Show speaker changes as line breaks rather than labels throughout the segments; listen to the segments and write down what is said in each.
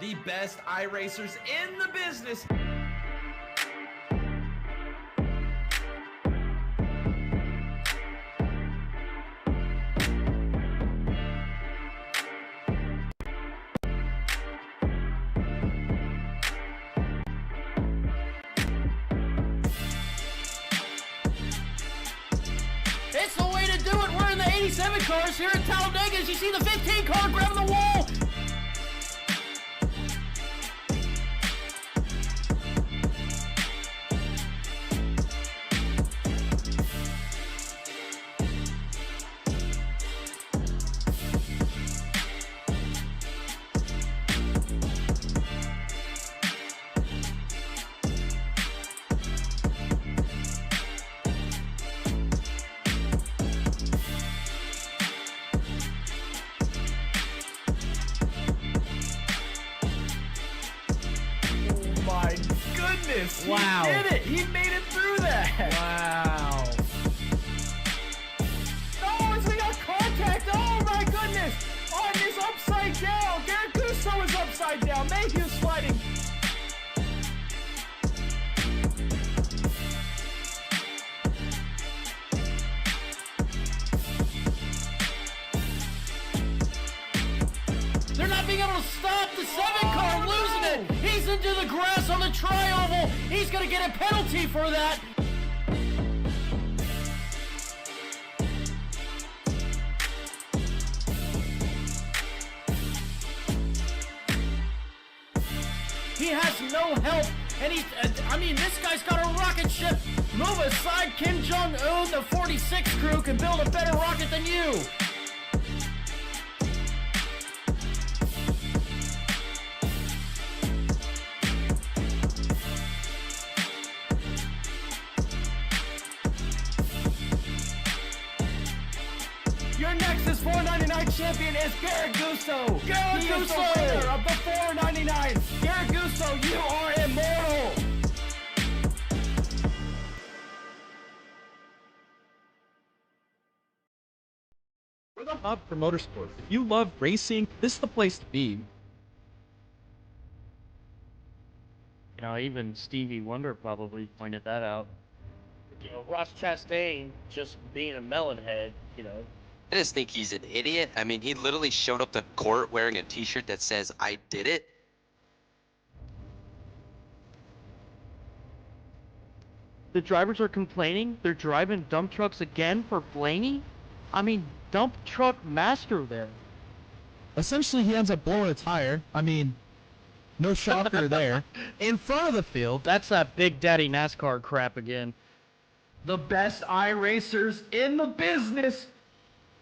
the best iRacers in the business.
It's the way to do it. We're in the 87 cars here at Talladega. As you see the 15 car grabbing the wall.
My goodness,
Wow.
He did it. He made it through that.
Wow.
Oh, we got contact. Oh my goodness. Oh, and he's upside down. Garrett Gusso is upside down. Mayhew's sliding.
They're not being able to stop the 7 car, losing it. He's into the grass on the tri-oval. He's going to get a penalty for that. He has no help, and he's, I mean, this guy's got a rocket ship. Move aside, Kim Jong-un, the 46 crew can build a better rocket than you.
Your Nexus 499 champion is Garrett Gusso.
Garrett
He is the
Gusso.
winner of the 499. Garrett Gusso, you are immortal.
We're the hub for motorsports. If you love racing, this is the place to be.
You know, even Stevie Wonder probably pointed that out. You know, Ross Chastain just being a melonhead, you know.
I just think he's an idiot. I mean, he literally showed up to court wearing a t-shirt that says, I did it.
The drivers are complaining they're driving dump trucks again for Blaney? I mean, dump truck master there.
Essentially, he ends up blowing a tire. I mean, no shocker there. In front of the field.
That's that Big Daddy NASCAR crap again.
The best iRacers in the business.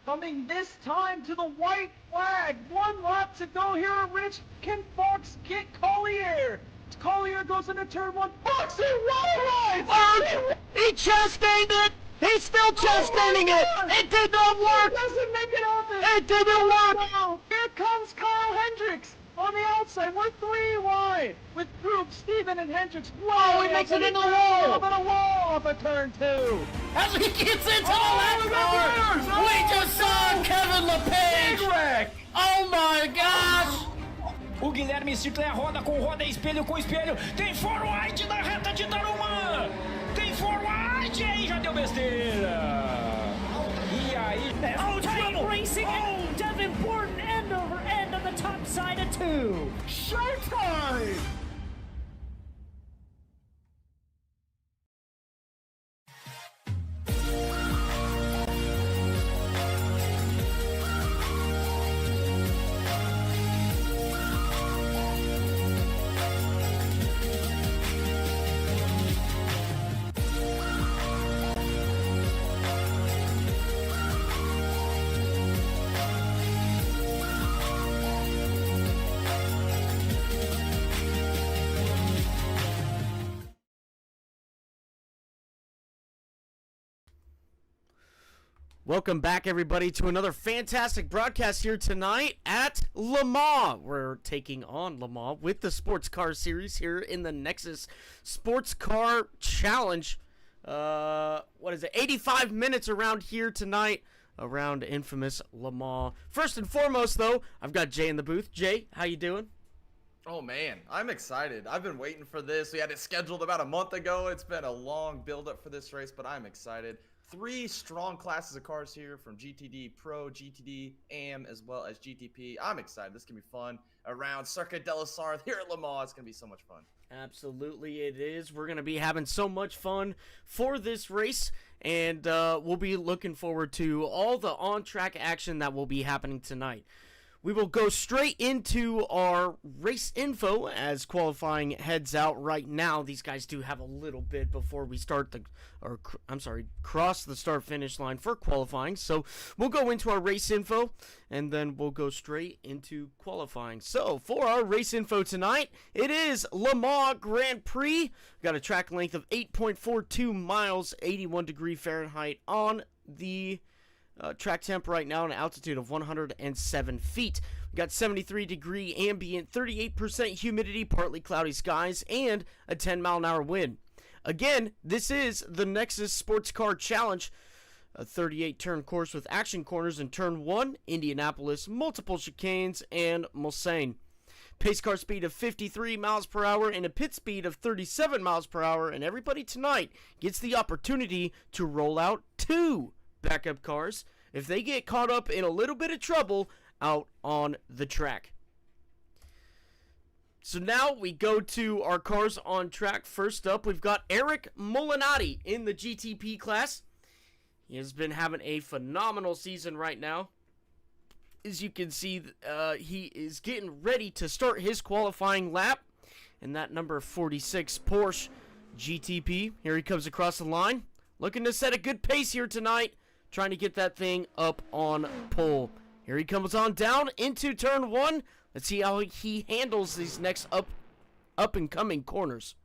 Coming this time to the white flag. 1 lap to go here at Rich. Can Fox get Collier? Collier goes into turn 1. Fox, he wall rides!
He chastained it! He's still chastaining it! It did not work!
Doesn't make it happen!
It didn't work!
Now, here comes Kyle Hendricks on the outside. We're 3 wide with Group, Steven, and Hendricks.
Oh, he makes it into the wall!
Up in a wall off of turn 2.
As he gets into the lap
look
car,
at yours!
we just saw Kevin
Big
LePage!
wreck!
Oh my gosh!
O Guilherme cicla a roda com roda, espelho com espelho. Tem forward na reta de Tarumã. Tem forward e aí já deu besteira. E aí...
Oh, tight racing and Devin Borden end over end on the top side of 2.
Showtime!
Welcome back, everybody, to another fantastic broadcast here tonight at Le Mans. We're taking on Le Mans with the Sports Car Series here in the Nexus Sports Car Challenge. What is it? 85 minutes around here tonight, around infamous Le Mans. First and foremost, though, I've got Jay in the booth. Jay, how you doing?
Oh man, I'm excited. I've been waiting for this. We had it scheduled about a month ago. It's been a long build-up for this race, but I'm excited. 3 strong classes of cars here from GTD Pro, GTD, AM, as well as GTP. I'm excited. This can be fun. Around Circuit de la Sarthe here at Le Mans, it's going to be so much fun.
Absolutely, it is. We're going to be having so much fun for this race, and we'll be looking forward to all the on-track action that will be happening tonight. We will go straight into our race info as qualifying heads out right now. These guys do have a little bit before we start cross the start-finish line for qualifying. So we'll go into our race info, and then we'll go straight into qualifying. So for our race info tonight, it is Le Mans Grand Prix. We've got a track length of 8.42 miles, 81 degree Fahrenheit on the track temp right now, an altitude of 107 feet. We got 73 degree ambient, 38% humidity, partly cloudy skies, and a 10-mile-an-hour wind. Again, this is the Nexus Sports Car Challenge, a 38-turn course with action corners in Turn 1, Indianapolis, multiple chicanes, and Mulsanne. Pace car speed of 53 miles per hour and a pit speed of 37 miles per hour, and everybody tonight gets the opportunity to roll out 2 backup cars if they get caught up in a little bit of trouble out on the track. So now we go to our cars on track. First up, we've got Eric Molinati in the GTP class. He has been having a phenomenal season right now. As you can see, he is getting ready to start his qualifying lap in that number 46 Porsche GTP. Here he comes across the line, looking to set a good pace here tonight, trying to get that thing up on pole. Here he comes on down into turn 1. Let's see how he handles these next up and coming corners.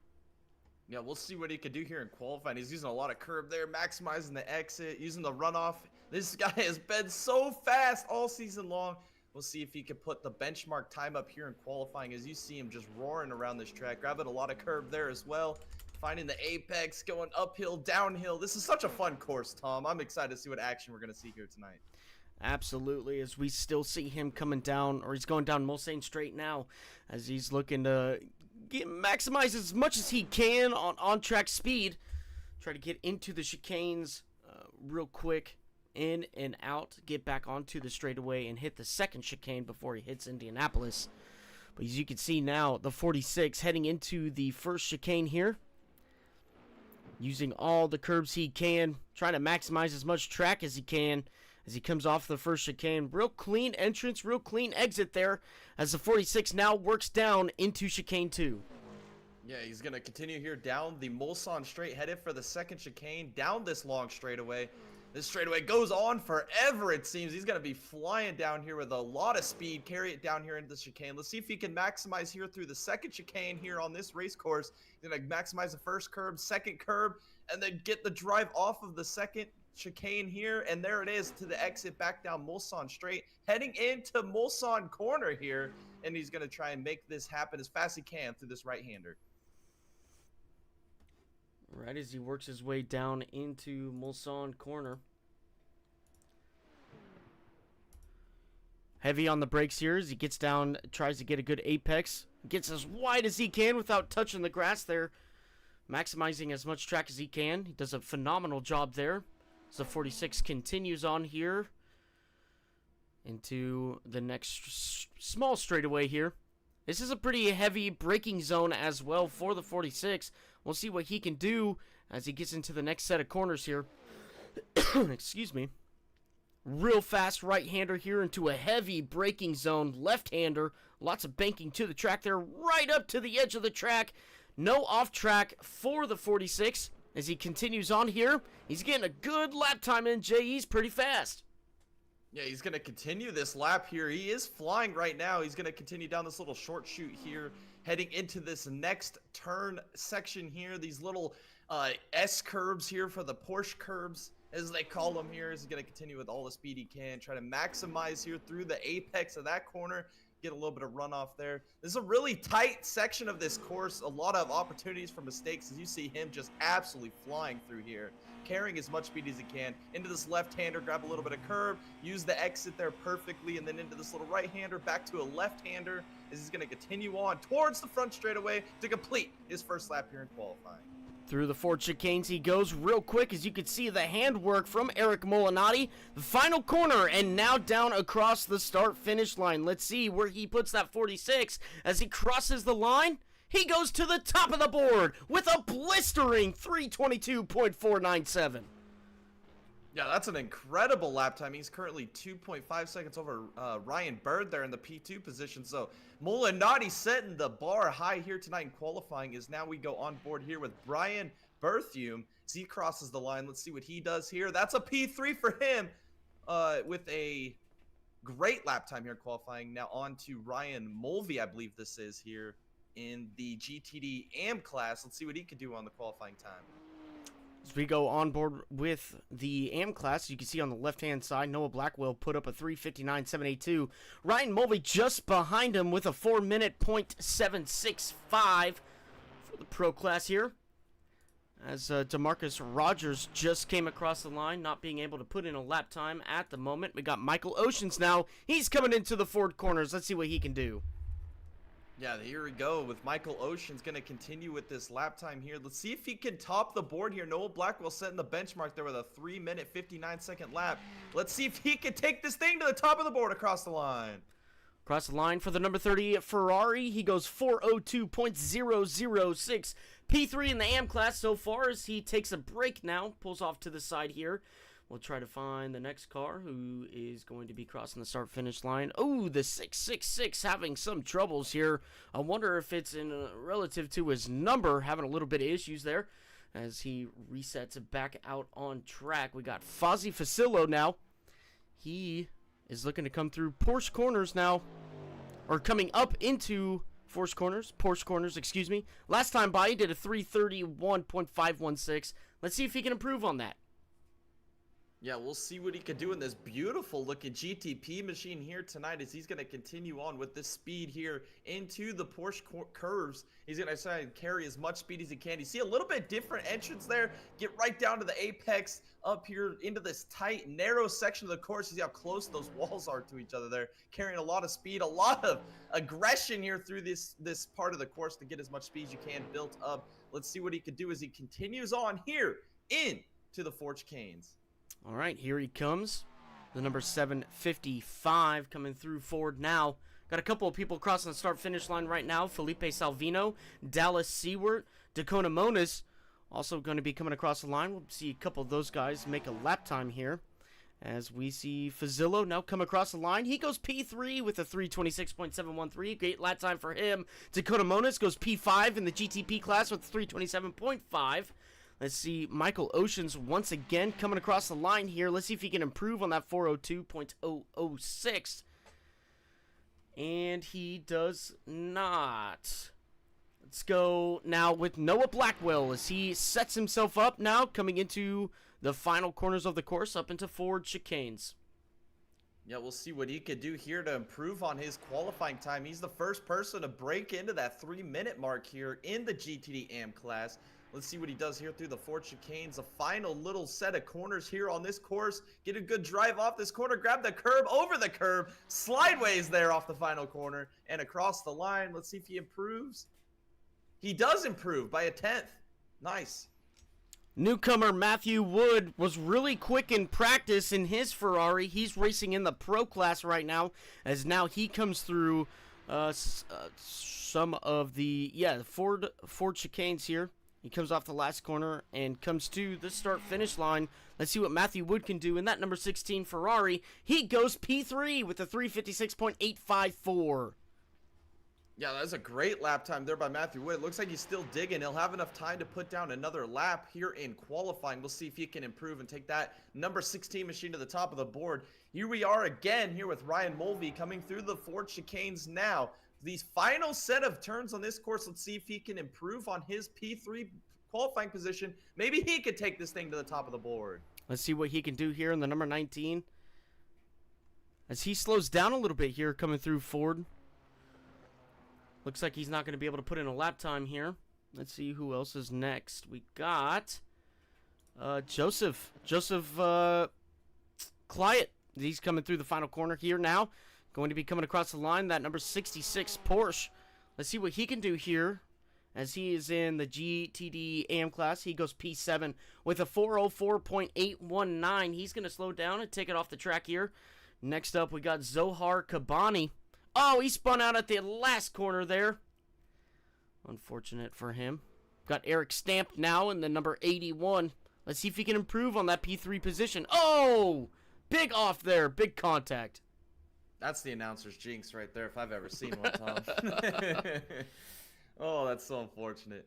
Yeah, we'll see what he can do here in qualifying. He's using a lot of curb there, maximizing the exit, using the runoff. This guy has been so fast all season long. We'll see if he can put the benchmark time up here in qualifying as you see him just roaring around this track, grabbing a lot of curb there as well. Finding the apex, going uphill, downhill. This is such a fun course, Tom. I'm excited to see what action we're going to see here tonight.
Absolutely, as we still see him coming down, or he's going down Mulsanne straight now, as he's looking to maximize as much as he can on on-track speed. Try to get into the chicanes real quick, in and out, get back onto the straightaway and hit the second chicane before he hits Indianapolis. But as you can see now, the 46 heading into the first chicane here, using all the curbs he can, trying to maximize as much track as he can as he comes off the first chicane. Real clean entrance, real clean exit there as the 46 now works down into chicane 2.
Yeah, he's going to continue here down the Mulsanne straight, headed for the second chicane, down this long straightaway. This straightaway goes on forever, it seems. He's going to be flying down here with a lot of speed, carry it down here into the chicane. Let's see if he can maximize here through the second chicane here on this race course. He's going to maximize the first curb, second curb, and then get the drive off of the second chicane here. And there it is to the exit back down Mulsanne straight, heading into Mulsanne corner here. And he's going to try and make this happen as fast as he can through this right-hander.
Right as he works his way down into Mulsanne corner. Heavy on the brakes here as he gets down, tries to get a good apex. Gets as wide as he can without touching the grass there. Maximizing as much track as he can. He does a phenomenal job there. So 46 continues on here into the next small straightaway here. This is a pretty heavy braking zone as well for the 46. We'll see what he can do as he gets into the next set of corners here. Excuse me. Real fast right-hander here into a heavy braking zone. Left-hander. Lots of banking to the track there. Right up to the edge of the track. No off-track for the 46. As he continues on here, he's getting a good lap time in. He's pretty fast.
Yeah, he's going to continue this lap here. He is flying right now. He's going to continue down this little short chute here, heading into this next turn section here. These little S curbs here for the Porsche curbs, as they call them here. He's going to continue with all the speed he can, try to maximize here through the apex of that corner, get a little bit of runoff there. This is a really tight section of this course. A lot of opportunities for mistakes as you see him just absolutely flying through here, carrying as much speed as he can. Into this left-hander, grab a little bit of curb, use the exit there perfectly, and then into this little right-hander, back to a left-hander as he's going to continue on towards the front straightaway to complete his first lap here in qualifying.
Through the 4 chicanes he goes real quick, as you can see the handwork from Eric Molinati. The final corner, and now down across the start-finish line. Let's see where he puts that 46 as he crosses the line. He goes to the top of the board with a blistering 322.497.
Yeah, that's an incredible lap time. He's currently 2.5 seconds over Ryan Bird there in the P2 position. So Molinati setting the bar high here tonight in qualifying as now we go on board here with Brian Berthium as he crosses the line. Let's see what he does here. That's a P3 for him with a great lap time here in qualifying. Now on to Ryan Mulvey, I believe this is here in the GTD AM class. Let's see what he could do on the qualifying time.
As we go on board with the AM class, you can see on the left-hand side, Noah Blackwell put up a 3:59.782. Ryan Mulvey just behind him with a 4-minute .765 for the pro class here. As DeMarcus Rogers just came across the line, not being able to put in a lap time at the moment. We got Michael Oceans now. He's coming into the Ford corners. Let's see what he can do.
Yeah, here we go with Michael Ocean's going to continue with this lap time here. Let's see if he can top the board here. Noah Blackwell setting the benchmark there with a 3-minute 59-second lap. Let's see if he can take this thing to the top of the board across the line.
Across the line for the number 30 Ferrari, he goes 4:02.006. P3 in the AM class so far as he takes a break now, pulls off to the side here. We'll try to find the next car who is going to be crossing the start-finish line. Oh, the 666 having some troubles here. I wonder if it's in relative to his number, having a little bit of issues there as he resets back out on track. We got Fozzie Facillo now. He is looking to come through Porsche corners now, or coming up into Porsche corners, excuse me. Last time by, he did a 3:31.516. Let's see if he can improve on that.
Yeah, we'll see what he can do in this beautiful looking GTP machine here tonight as he's going to continue on with this speed here into the Porsche curves. He's going to try and carry as much speed as he can. You see a little bit different entrance there. Get right down to the apex up here into this tight, narrow section of the course. You see how close those walls are to each other there. Carrying a lot of speed, a lot of aggression here through this part of the course to get as much speed as you can built up. Let's see what he can do as he continues on here into the Forge Canes.
All right, here he comes. The number 755 coming through Ford now. Got a couple of people crossing the start-finish line right now. Felipe Salvino, Dallas Seward, Dakota Moniz also going to be coming across the line. We'll see a couple of those guys make a lap time here. As we see Fazzillo now come across the line. He goes P3 with a 3:26.713. Great lap time for him. Dakota Moniz goes P5 in the GTP class with 3:27.5. Let's see Michael Oceans once again coming across the line here. Let's see if he can improve on that 4:02.006. And he does not. Let's go now with Noah Blackwell as he sets himself up now coming into the final corners of the course up into Ford chicanes.
Yeah, we'll see what he could do here to improve on his qualifying time. He's the first person to break into that 3-minute mark here in the GTD AM class. Let's see what he does here through the Ford chicanes. A final little set of corners here on this course. Get a good drive off this corner. Grab the curb, over the curb. Slideways there off the final corner and across the line. Let's see if he improves. He does improve by a 10th. Nice.
Newcomer Matthew Wood was really quick in practice in his Ferrari. He's racing in the pro class right now as now he comes through some of the Ford chicanes here. He comes off the last corner and comes to the start-finish line. Let's see what Matthew Wood can do in that number 16 Ferrari. He goes P3 with a 3:56.854.
Yeah, that's a great lap time there by Matthew Wood. Looks like he's still digging. He'll have enough time to put down another lap here in qualifying. We'll see if he can improve and take that number 16 machine to the top of the board. Here we are again here with Ryan Mulvey coming through the Ford chicanes now. These final set of turns on this course, let's see if he can improve on his P3 qualifying position. Maybe he could take this thing to the top of the board.
Let's see what he can do here in the number 19. As he slows down a little bit here coming through Ford. Looks like he's not going to be able to put in a lap time here. Let's see who else is next. We got Joseph Clyett. He's coming through the final corner here now. Going to be coming across the line. That number 66 Porsche. Let's see what he can do here. As he is in the GTD AM class, he goes P7 with a 404.819. He's going to slow down and take it off the track here. Next up, we got Zohar Kabani. Oh, he spun out at the last corner there. Unfortunate for him. Got Eric Stamp now in the number 81. Let's see if he can improve on that P3 position. Oh, big off there. Big contact.
That's the announcer's jinx right there if I've ever seen one, Tom. Oh, that's so unfortunate.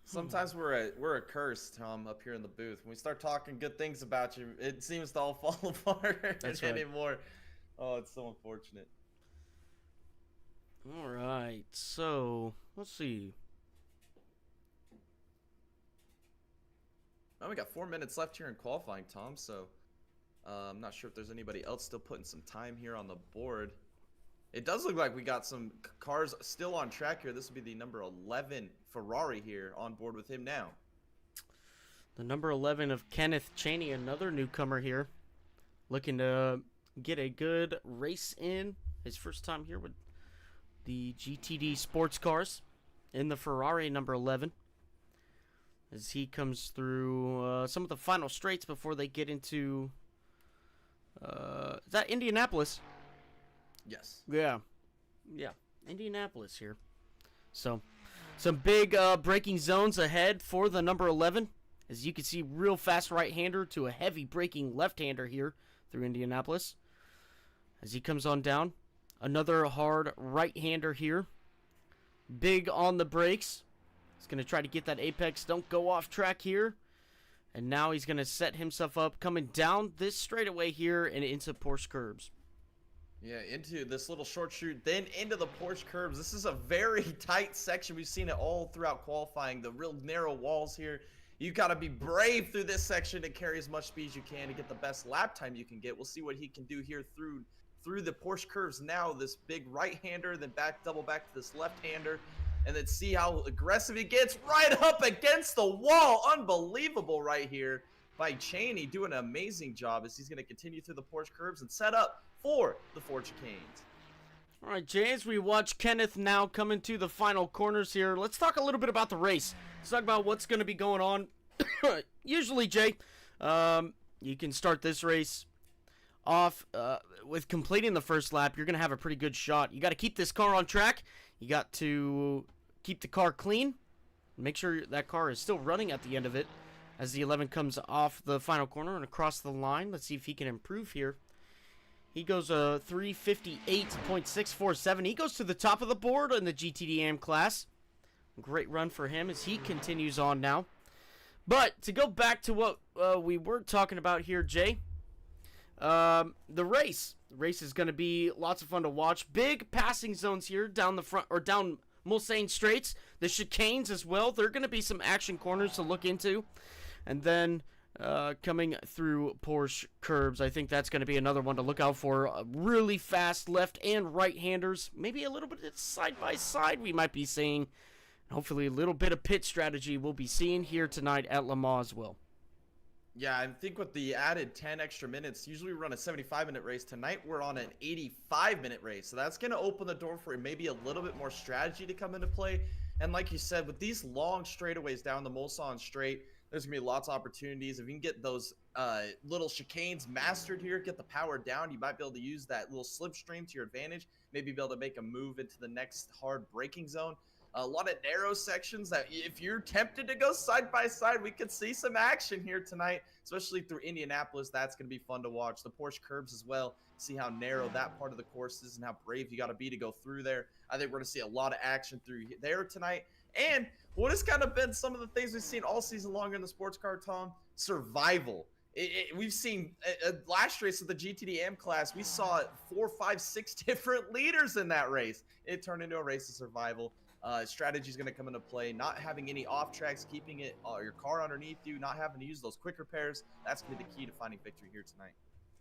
Sometimes we're a curse, Tom, up here in the booth. When we start talking good things about you, it seems to all fall apart
That's right.
anymore. Oh, it's so unfortunate.
All right, so let's see.
Well, we got 4 minutes left here in qualifying, Tom, so I'm not sure if there's anybody else still putting some time here on the board. It does look like we got some cars still on track here. This will be the number 11 Ferrari here on board with him now.
The number 11 of Kenneth Chaney, another newcomer here. Looking to get a good race in. His first time here with the GTD sports cars in the Ferrari number 11. As he comes through some of the final straights before they get into... is that Indianapolis?
Yes.
Yeah, Indianapolis here. So, some big braking zones ahead for the number 11. As you can see, real fast right-hander to a heavy braking left-hander here through Indianapolis. As he comes on down, another hard right-hander here. Big on the brakes. He's going to try to get that apex. Don't go off track here. And now he's going to set himself up coming down this straightaway here and into Porsche curbs.
Yeah, into this little short chute, then into the Porsche curbs. This is a very tight section. We've seen it all throughout qualifying. The real narrow walls here. You got to be brave through this section to carry as much speed as you can to get the best lap time you can get. We'll see what he can do here through the Porsche curves now. This big right-hander, then double back to this left-hander. And then see how aggressive he gets right up against the wall. Unbelievable right here by Chaney, doing an amazing job as he's going to continue through the Porsche curves and set up for the Ford chicanes.
All right, Jay, as we watch Kenneth now coming to the final corners here, let's talk a little bit about the race. Let's talk about what's going to be going on. Usually, Jay, you can start this race off with completing the first lap. You're going to have a pretty good shot. You got to keep this car on track. You got to keep the car clean. Make sure that car is still running at the end of it as the 11 comes off the final corner and across the line. Let's see if he can improve here. He goes 358.647. He goes to the top of the board in the GTD-AM class. Great run for him as he continues on now. But to go back to what we were talking about here, Jay, the race. The race is going to be lots of fun to watch. Big passing zones here down the front, or down Mulsanne Straits. The chicanes as well. There are going to be some action corners to look into. And then coming through Porsche curbs, I think that's going to be another one to look out for. Really fast left and right-handers. Maybe a little bit of side-by-side we might be seeing. Hopefully a little bit of pit strategy we'll be seeing here tonight at Le Mans as well.
Yeah, I think with the added 10 extra minutes, usually we run a 75-minute race. Tonight we're on an 85-minute race. So that's going to open the door for maybe a little bit more strategy to come into play. And like you said, with these long straightaways down the Mulsanne Straight, there's going to be lots of opportunities. If you can get those little chicanes mastered here, get the power down, you might be able to use that little slipstream to your advantage. Maybe be able to make a move into the next hard braking zone. A lot of narrow sections that if you're tempted to go side by side, we could see some action here tonight, especially through Indianapolis. That's going to be fun to watch. The Porsche curbs as well. See how narrow that part of the course is and how brave you got to be to go through there. I think we're going to see a lot of action through there tonight. And what has kind of been some of the things we've seen all season long in the sports car, Tom? Survival. We've seen last race of the GTD AM class, we saw 4, 5, 6 different leaders in that race. It turned into a race of survival. Strategy is going to come into play. Not having any off tracks, keeping it your car underneath you, not having to use those quick repairs. That's going to be the key to finding victory here tonight.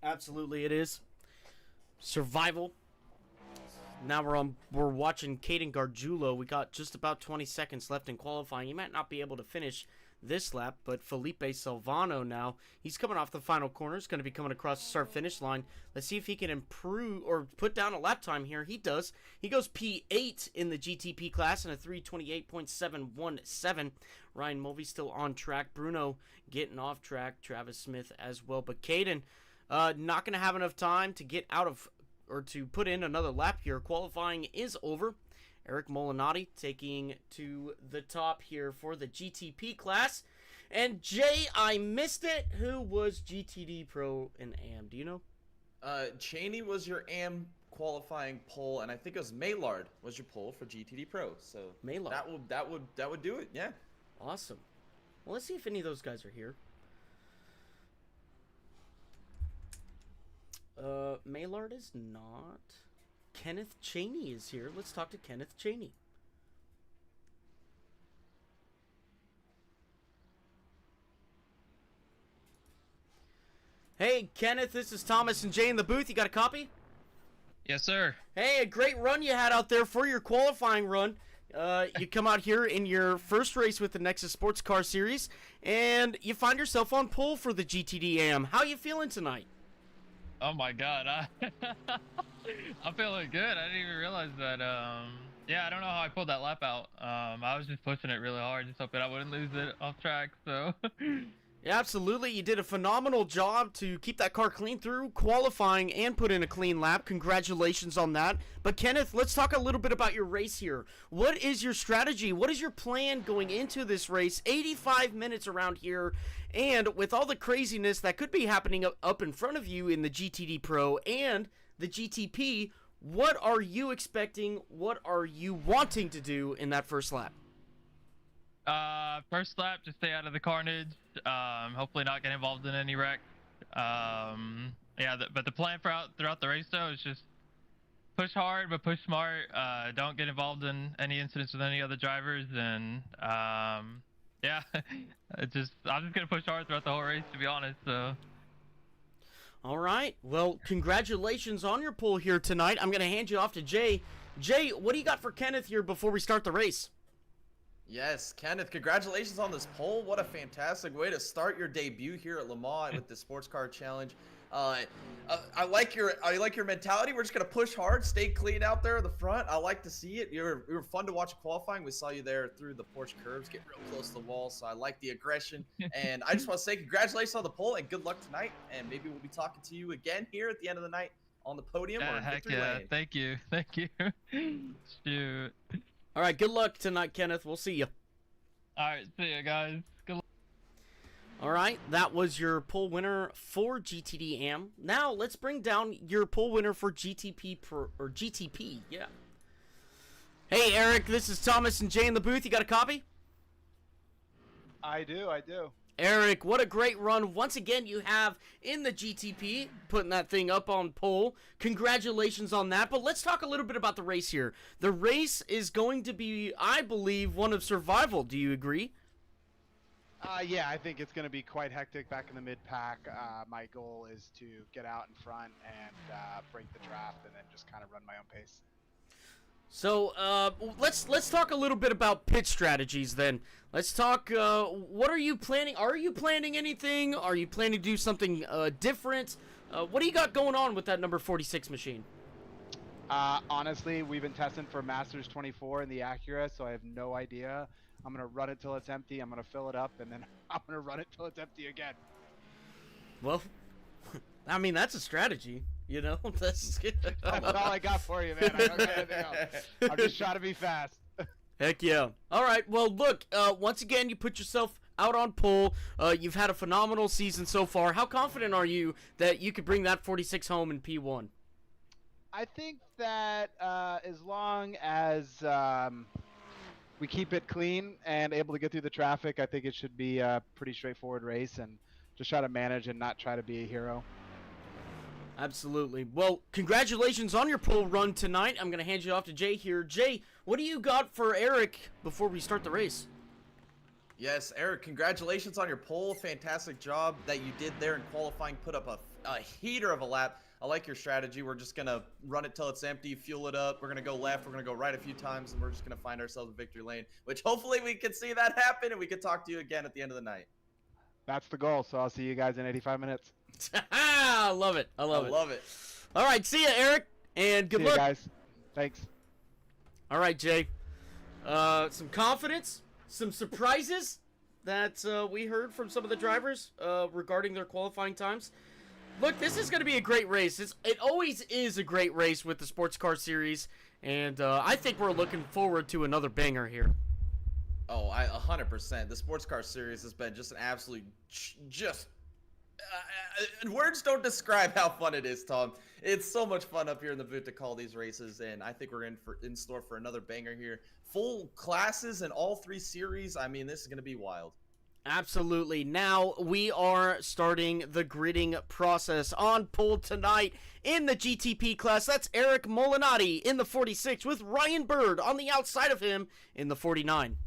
Absolutely, it is. Survival. Now we're watching Caden Gargiulo. We got just about 20 seconds left in qualifying. He might not be able to finish this lap, but Felipe Silvano now, he's coming off the final corner. He's going to be coming across the start-finish line. Let's see if he can improve or put down a lap time here. He does. He goes P8 in the GTP class in a 3:28.717. Ryan Mulvey still on track. Bruno getting off track. Travis Smith as well. But Caden, not going to have enough time to get out of or to put in another lap here. Qualifying is over. Eric Molinati taking to the top here for the GTP class. And Jay, I missed it. Who was GTD Pro and AM? Do you know?
Cheney was your AM qualifying pole, and I think it was Maylard was your pole for GTD Pro. So
Maylard.
That would do it. Yeah.
Awesome. Well, let's see if any of those guys are here. Maylard is not. Kenneth Cheney is here. Let's talk to Kenneth Cheney. Hey, Kenneth, this is Thomas and Jay in the booth. You got a copy?
Yes, sir.
Hey, a great run you had out there for your qualifying run. You come out here in your first race with the Nexus Sports Car Series, and you find yourself on pole for the GTD AM. How you feeling tonight?
Oh my God, I'm feeling good. I didn't even realize that. Yeah, I don't know how I pulled that lap out. I was just pushing it really hard, just hoping I wouldn't lose it off track. So.
Yeah, absolutely. You did a phenomenal job to keep that car clean through qualifying and put in a clean lap. Congratulations on that. But Kenneth, let's talk a little bit about your race here. What is your strategy? What is your plan going into this race? 85 minutes around here, and with all the craziness that could be happening up in front of you in the GTD Pro and the GTP, what are you expecting? What are you wanting to do in that first lap?
First lap, just stay out of the carnage. Hopefully not get involved in any wreck. Yeah, but the plan throughout the race though is just push hard but push smart. Don't get involved in any incidents with any other drivers, and yeah, I'm just gonna push hard throughout the whole race, to be honest. So.
All right. Well, congratulations on your pole here tonight. I'm gonna hand you off to Jay. Jay, what do you got for Kenneth here before we start the race?
Yes, Kenneth, congratulations on this pole. What a fantastic way to start your debut here at Le Mans with the Sports Car Challenge. I like your mentality. We're just gonna push hard, stay clean out there in the front. I like to see it. You were fun to watch qualifying. We saw you there through the Porsche curves, get real close to the wall. So I like the aggression. And I just want to say congratulations on the pole and good luck tonight. And maybe we'll be talking to you again here at the end of the night on the podium or in victory lane.
Thank you. Shoot.
All right, good luck tonight, Kenneth. We'll see you.
All right, see you guys. Good luck.
All right, that was your pole winner for GTD AM. Now let's bring down your pole winner for GTP or GTP. Yeah. Hey, Eric, this is Thomas and Jay in the booth. You got a copy?
I do.
Eric, what a great run once again you have in the GTP, putting that thing up on pole. Congratulations on that. But let's talk a little bit about the race here. The race is going to be, I believe, one of survival. Do you agree?
Yeah, I think it's going to be quite hectic back in the mid-pack. My goal is to get out in front and break the draft and then just kind of run my own pace.
So let's talk a little bit about pit strategies then. Let's talk. What are you planning? Are you planning anything? Are you planning to do something different? What do you got going on with that number 46 machine?
Honestly, we've been testing for Masters 24 in the Acura, so I have no idea. I'm gonna run it till it's empty. I'm gonna fill it up, and then I'm gonna run it till it's empty again.
Well, I mean that's a strategy. You know, that's
all I got for you, man. I don't got anything else. I'm just trying to be fast.
Heck yeah. All right, well, look, once again, you put yourself out on pole. You've had a phenomenal season so far. How confident are you that you could bring that 46 home in P1?
I think that as long as we keep it clean and able to get through the traffic, I think it should be a pretty straightforward race and just try to manage and not try to be a hero.
Absolutely. Well, congratulations on your pole run tonight. I'm going to hand you off to Jay here. Jay, what do you got for Eric before we start the race?
Yes, Eric, congratulations on your pole. Fantastic job that you did there in qualifying. Put up a heater of a lap. I like your strategy. We're just going to run it till it's empty, fuel it up. We're going to go left. We're going to go right a few times, and we're just going to find ourselves a victory lane, which hopefully we can see that happen, and we can talk to you again at the end of the night.
That's the goal. So I'll see you guys in 85 minutes.
I love it. I love it. All right, see ya, Eric, and good
See
luck.
you guys. Thanks.
All right, Jay. Some confidence, some surprises that we heard from some of the drivers regarding their qualifying times. Look, this is going to be a great race. It always is a great race with the Sports Car Series, and I think we're looking forward to another banger here.
Oh, 100%. The Sports Car Series has been just an absolute, words don't describe how fun it is, Tom. It's so much fun up here in the booth to call these races, and I think we're in store for another banger here. Full classes in all 3 series. I mean, this is going to be wild.
Absolutely. Now we are starting the gridding process on pole tonight in the GTP class. That's Eric Molinati in the 46 with Ryan Bird on the outside of him in the 49.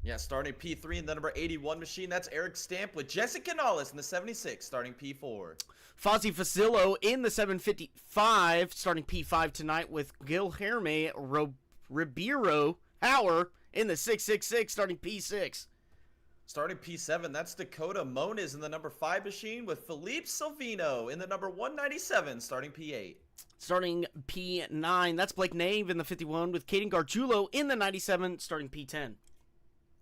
Yeah, starting P3 in the number 81 machine. That's Eric Stamp with Jesse Canales in the 76, starting P4.
Fozzie Facillo in the 755, starting P5 tonight with Guilherme Ribeiro Hauer in the 666, starting P6.
Starting P7, that's Dakota Moniz in the number 5 machine with Felipe Silvino in the number 197, starting P8.
Starting P9, that's Blake Nave in the 51 with Caden Gargiulo in the 97, starting P10.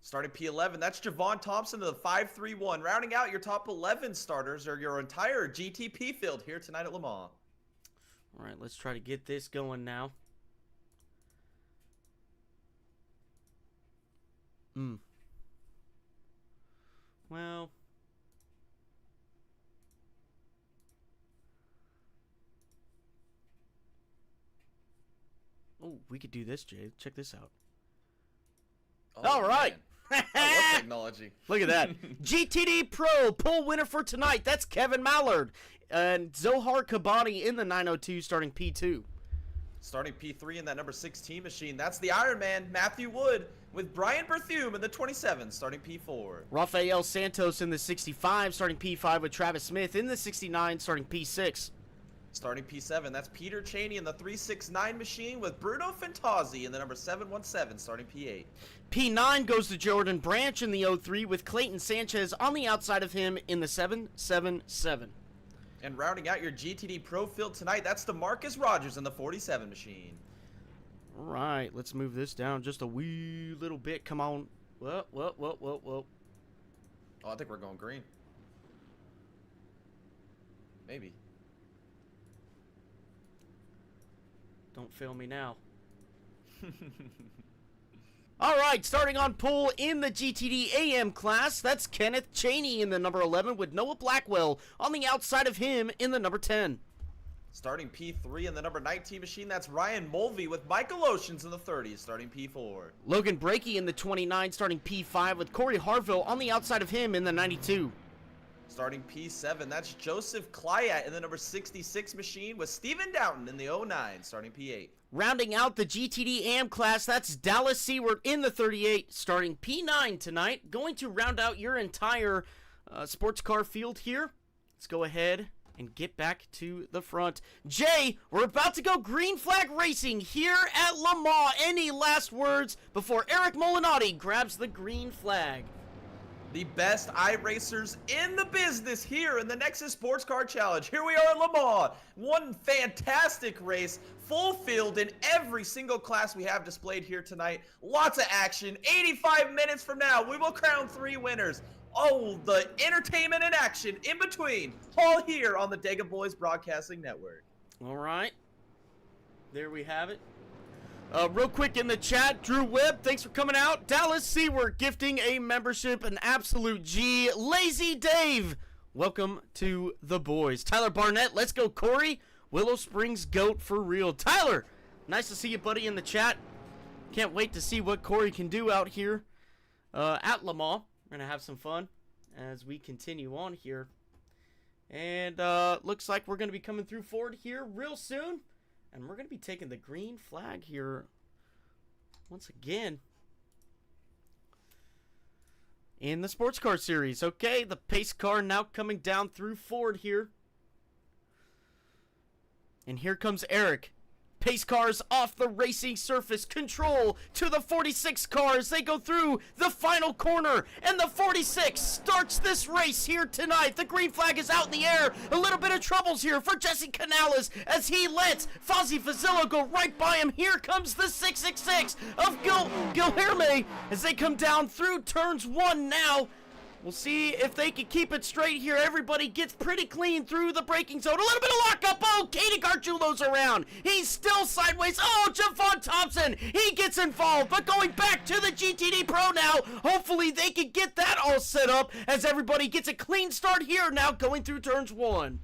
Starting P11, that's Javon Thompson to the 531. Rounding out your top 11 starters or your entire GTP field here tonight at Le Mans.
All right, let's try to get this going now. Well. Oh, we could do this, Jay. Check this out.
Oh,
all right.
I love technology.
Look at that. GTD Pro pole winner for tonight. That's Kevin Mallard. And Zohar Kabani in the 902 starting P2.
Starting P3 in that number 16 machine. That's the Iron Man, Matthew Wood, with Brian Berthume in the 27 starting P4.
Rafael Santos in the 65 starting P5 with Travis Smith in the 69 starting P6.
Starting P7, that's Peter Cheney in the 369 machine with Bruno Fantazzi in the number 717 starting P8.
P9 goes to Jordan Branch in the 03 with Clayton Sanchez on the outside of him in the 777.
And rounding out your GTD Pro field tonight, that's DeMarcus Rogers in the 47 machine.
All right, let's move this down just a wee little bit. Come on. Whoa.
Oh, I think we're going green. Maybe.
Don't fail me now. All right, starting on pole in the GTD AM class, that's Kenneth Cheney in the number 11 with Noah Blackwell on the outside of him in the number 10.
Starting P3 in the number 19 machine, that's Ryan Mulvey with Michael Oceans in the 30s, starting P4.
Logan Brakey in the 29, starting P5 with Corey Harville on the outside of him in the 92.
Starting P7, that's Joseph Clyat in the number 66 machine with Steven Doughton in the 09, starting P8.
Rounding out the GTD AM class, that's Dallas Seward in the 38, starting P9 tonight. Going to round out your entire sports car field here. Let's go ahead and get back to the front. Jay, we're about to go green flag racing here at Le Mans. Any last words before Eric Molinati grabs the green flag?
The best iRacers in the business here in the Nexus Sports Car Challenge. Here we are at Le Mans. One fantastic race, full field in every single class we have displayed here tonight. Lots of action. 85 minutes from now, we will crown 3 winners. Oh, the entertainment and action in between, all here on the Dega Boys Broadcasting Network.
All right. There we have it. Real quick in the chat, Drew Webb, thanks for coming out. Dallas Seward gifting a membership, an absolute G. Lazy Dave, welcome to the boys. Tyler Barnett, let's go Corey. Willow Springs GOAT for real. Tyler, nice to see you, buddy, in the chat. Can't wait to see what Corey can do out here at Le Mans. We're going to have some fun as we continue on here. And looks like we're going to be coming through Ford here real soon. And we're going to be taking the green flag here once again in the sports car series. Okay, the pace car now coming down through Ford here. And here comes Eric. Pace cars off the racing surface. Control to the 46 cars. They go through the final corner. And the 46 starts this race here tonight. The green flag is out in the air. A little bit of troubles here for Jesse Canales as he lets Fozzie Fazillo go right by him. Here comes the 666 of Guilherme as they come down through turns 1 now. We'll see if they can keep it straight here. Everybody gets pretty clean through the braking zone. A little bit of lockup. Oh, Katie Gargiulo's around. He's still sideways. Oh, Javon Thompson. He gets involved. But going back to the GTD Pro now. Hopefully they can get that all set up as everybody gets a clean start here now going through turns 1.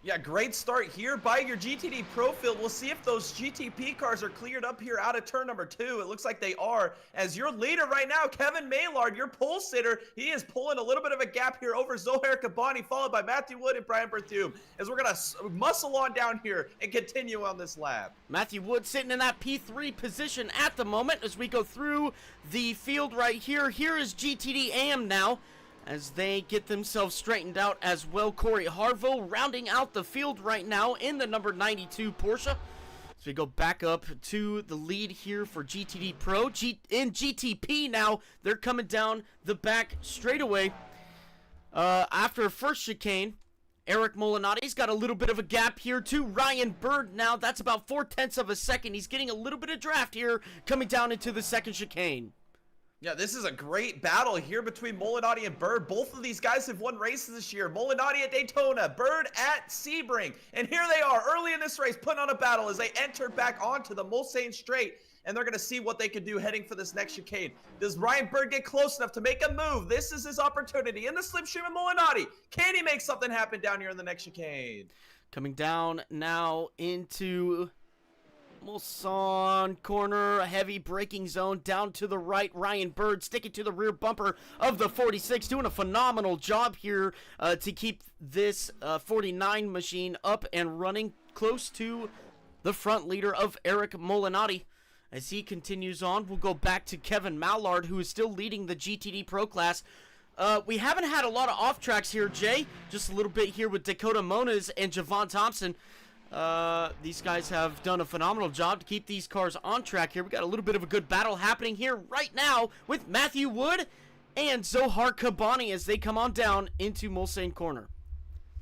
Yeah, great start here by your GTD Pro field. We'll see if those GTP cars are cleared up here out of turn number 2. It looks like they are. As your leader right now, Kevin Maylard, your pole sitter, he is pulling a little bit of a gap here over Zohair Kabani, followed by Matthew Wood and Brian Berthume. As we're going to muscle on down here and continue on this lap.
Matthew Wood sitting in that P3 position at the moment as we go through the field right here. Here is GTD AM now, as they get themselves straightened out as well. Corey Harville rounding out the field right now in the number 92 Porsche. So we go back up to the lead here for GTD Pro. In GTP now, they're coming down the back straightaway. After first chicane, Eric Molinotti's got a little bit of a gap here to Ryan Bird now. That's about 0.4 of a second. He's getting a little bit of draft here coming down into the second chicane.
Yeah, this is a great battle here between Molinari and Bird. Both of these guys have won races this year. Molinari at Daytona, Bird at Sebring. And here they are early in this race putting on a battle as they enter back onto the Mulsanne Straight. And they're going to see what they can do heading for this next chicane. Does Ryan Bird get close enough to make a move? This is his opportunity in the slipstream of Molinari. Can he make something happen down here in the next chicane?
Coming down now into Mulsanne corner, a heavy braking zone down to the right. Ryan Bird sticking to the rear bumper of the 46, doing a phenomenal job here to keep this 49 machine up and running close to the front leader of Eric Molinari. As he continues on, we'll go back to Kevin Mallard, who is still leading the GTD Pro class. We haven't had a lot of off tracks here, Jay. Just a little bit here with Dakota Moniz and Javon Thompson. These guys have done a phenomenal job to keep these cars on track here. We got a little bit of a good battle happening here right now with Matthew Wood and Zohar Kabani as they come on down into Mulsanne corner.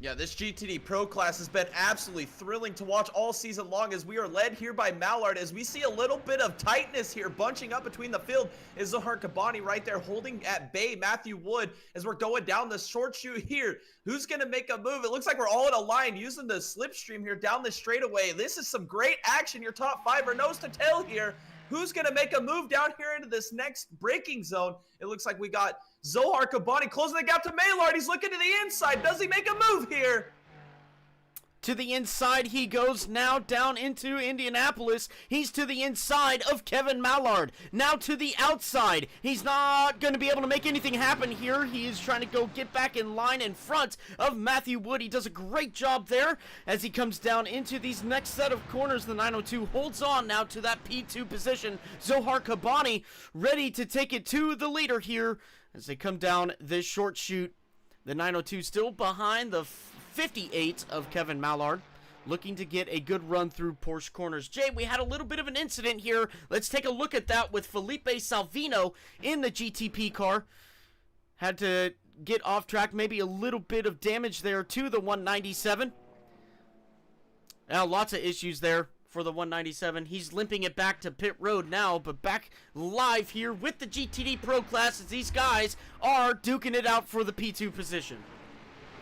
Yeah, this GTD Pro class has been absolutely thrilling to watch all season long as we are led here by Mallard as we see a little bit of tightness here bunching up between the field. Is Zohar Kabani right there holding at bay Matthew Wood as we're going down the short chute here. Who's going to make a move? It looks like we're all in a line using the slipstream here down the straightaway. This is some great action. Your top 5 are nose to tail here. Who's going to make a move down here into this next braking zone? It looks like we got Zohar Kabani closing the gap to Maylard. He's looking to the inside. Does he make a move here?
To the inside he goes now down into Indianapolis. He's to the inside of Kevin Mallard. Now to the outside. He's not going to be able to make anything happen here. He is trying to go get back in line in front of Matthew Wood. He does a great job there as he comes down into these next set of corners. The 902 holds on now to that P2 position. Zohar Kabani ready to take it to the leader here as they come down this short chute. The 902 still behind the 58 of Kevin Mallard, looking to get a good run through Porsche corners. Jay, we had a little bit of an incident here. Let's take a look at that with Felipe Salvino in the GTP car. Had to get off track, maybe a little bit of damage there to the 197. Now, lots of issues there for the 197. He's limping it back to pit road now, but back live here with the GTD Pro class as these guys are duking it out for the P2 position.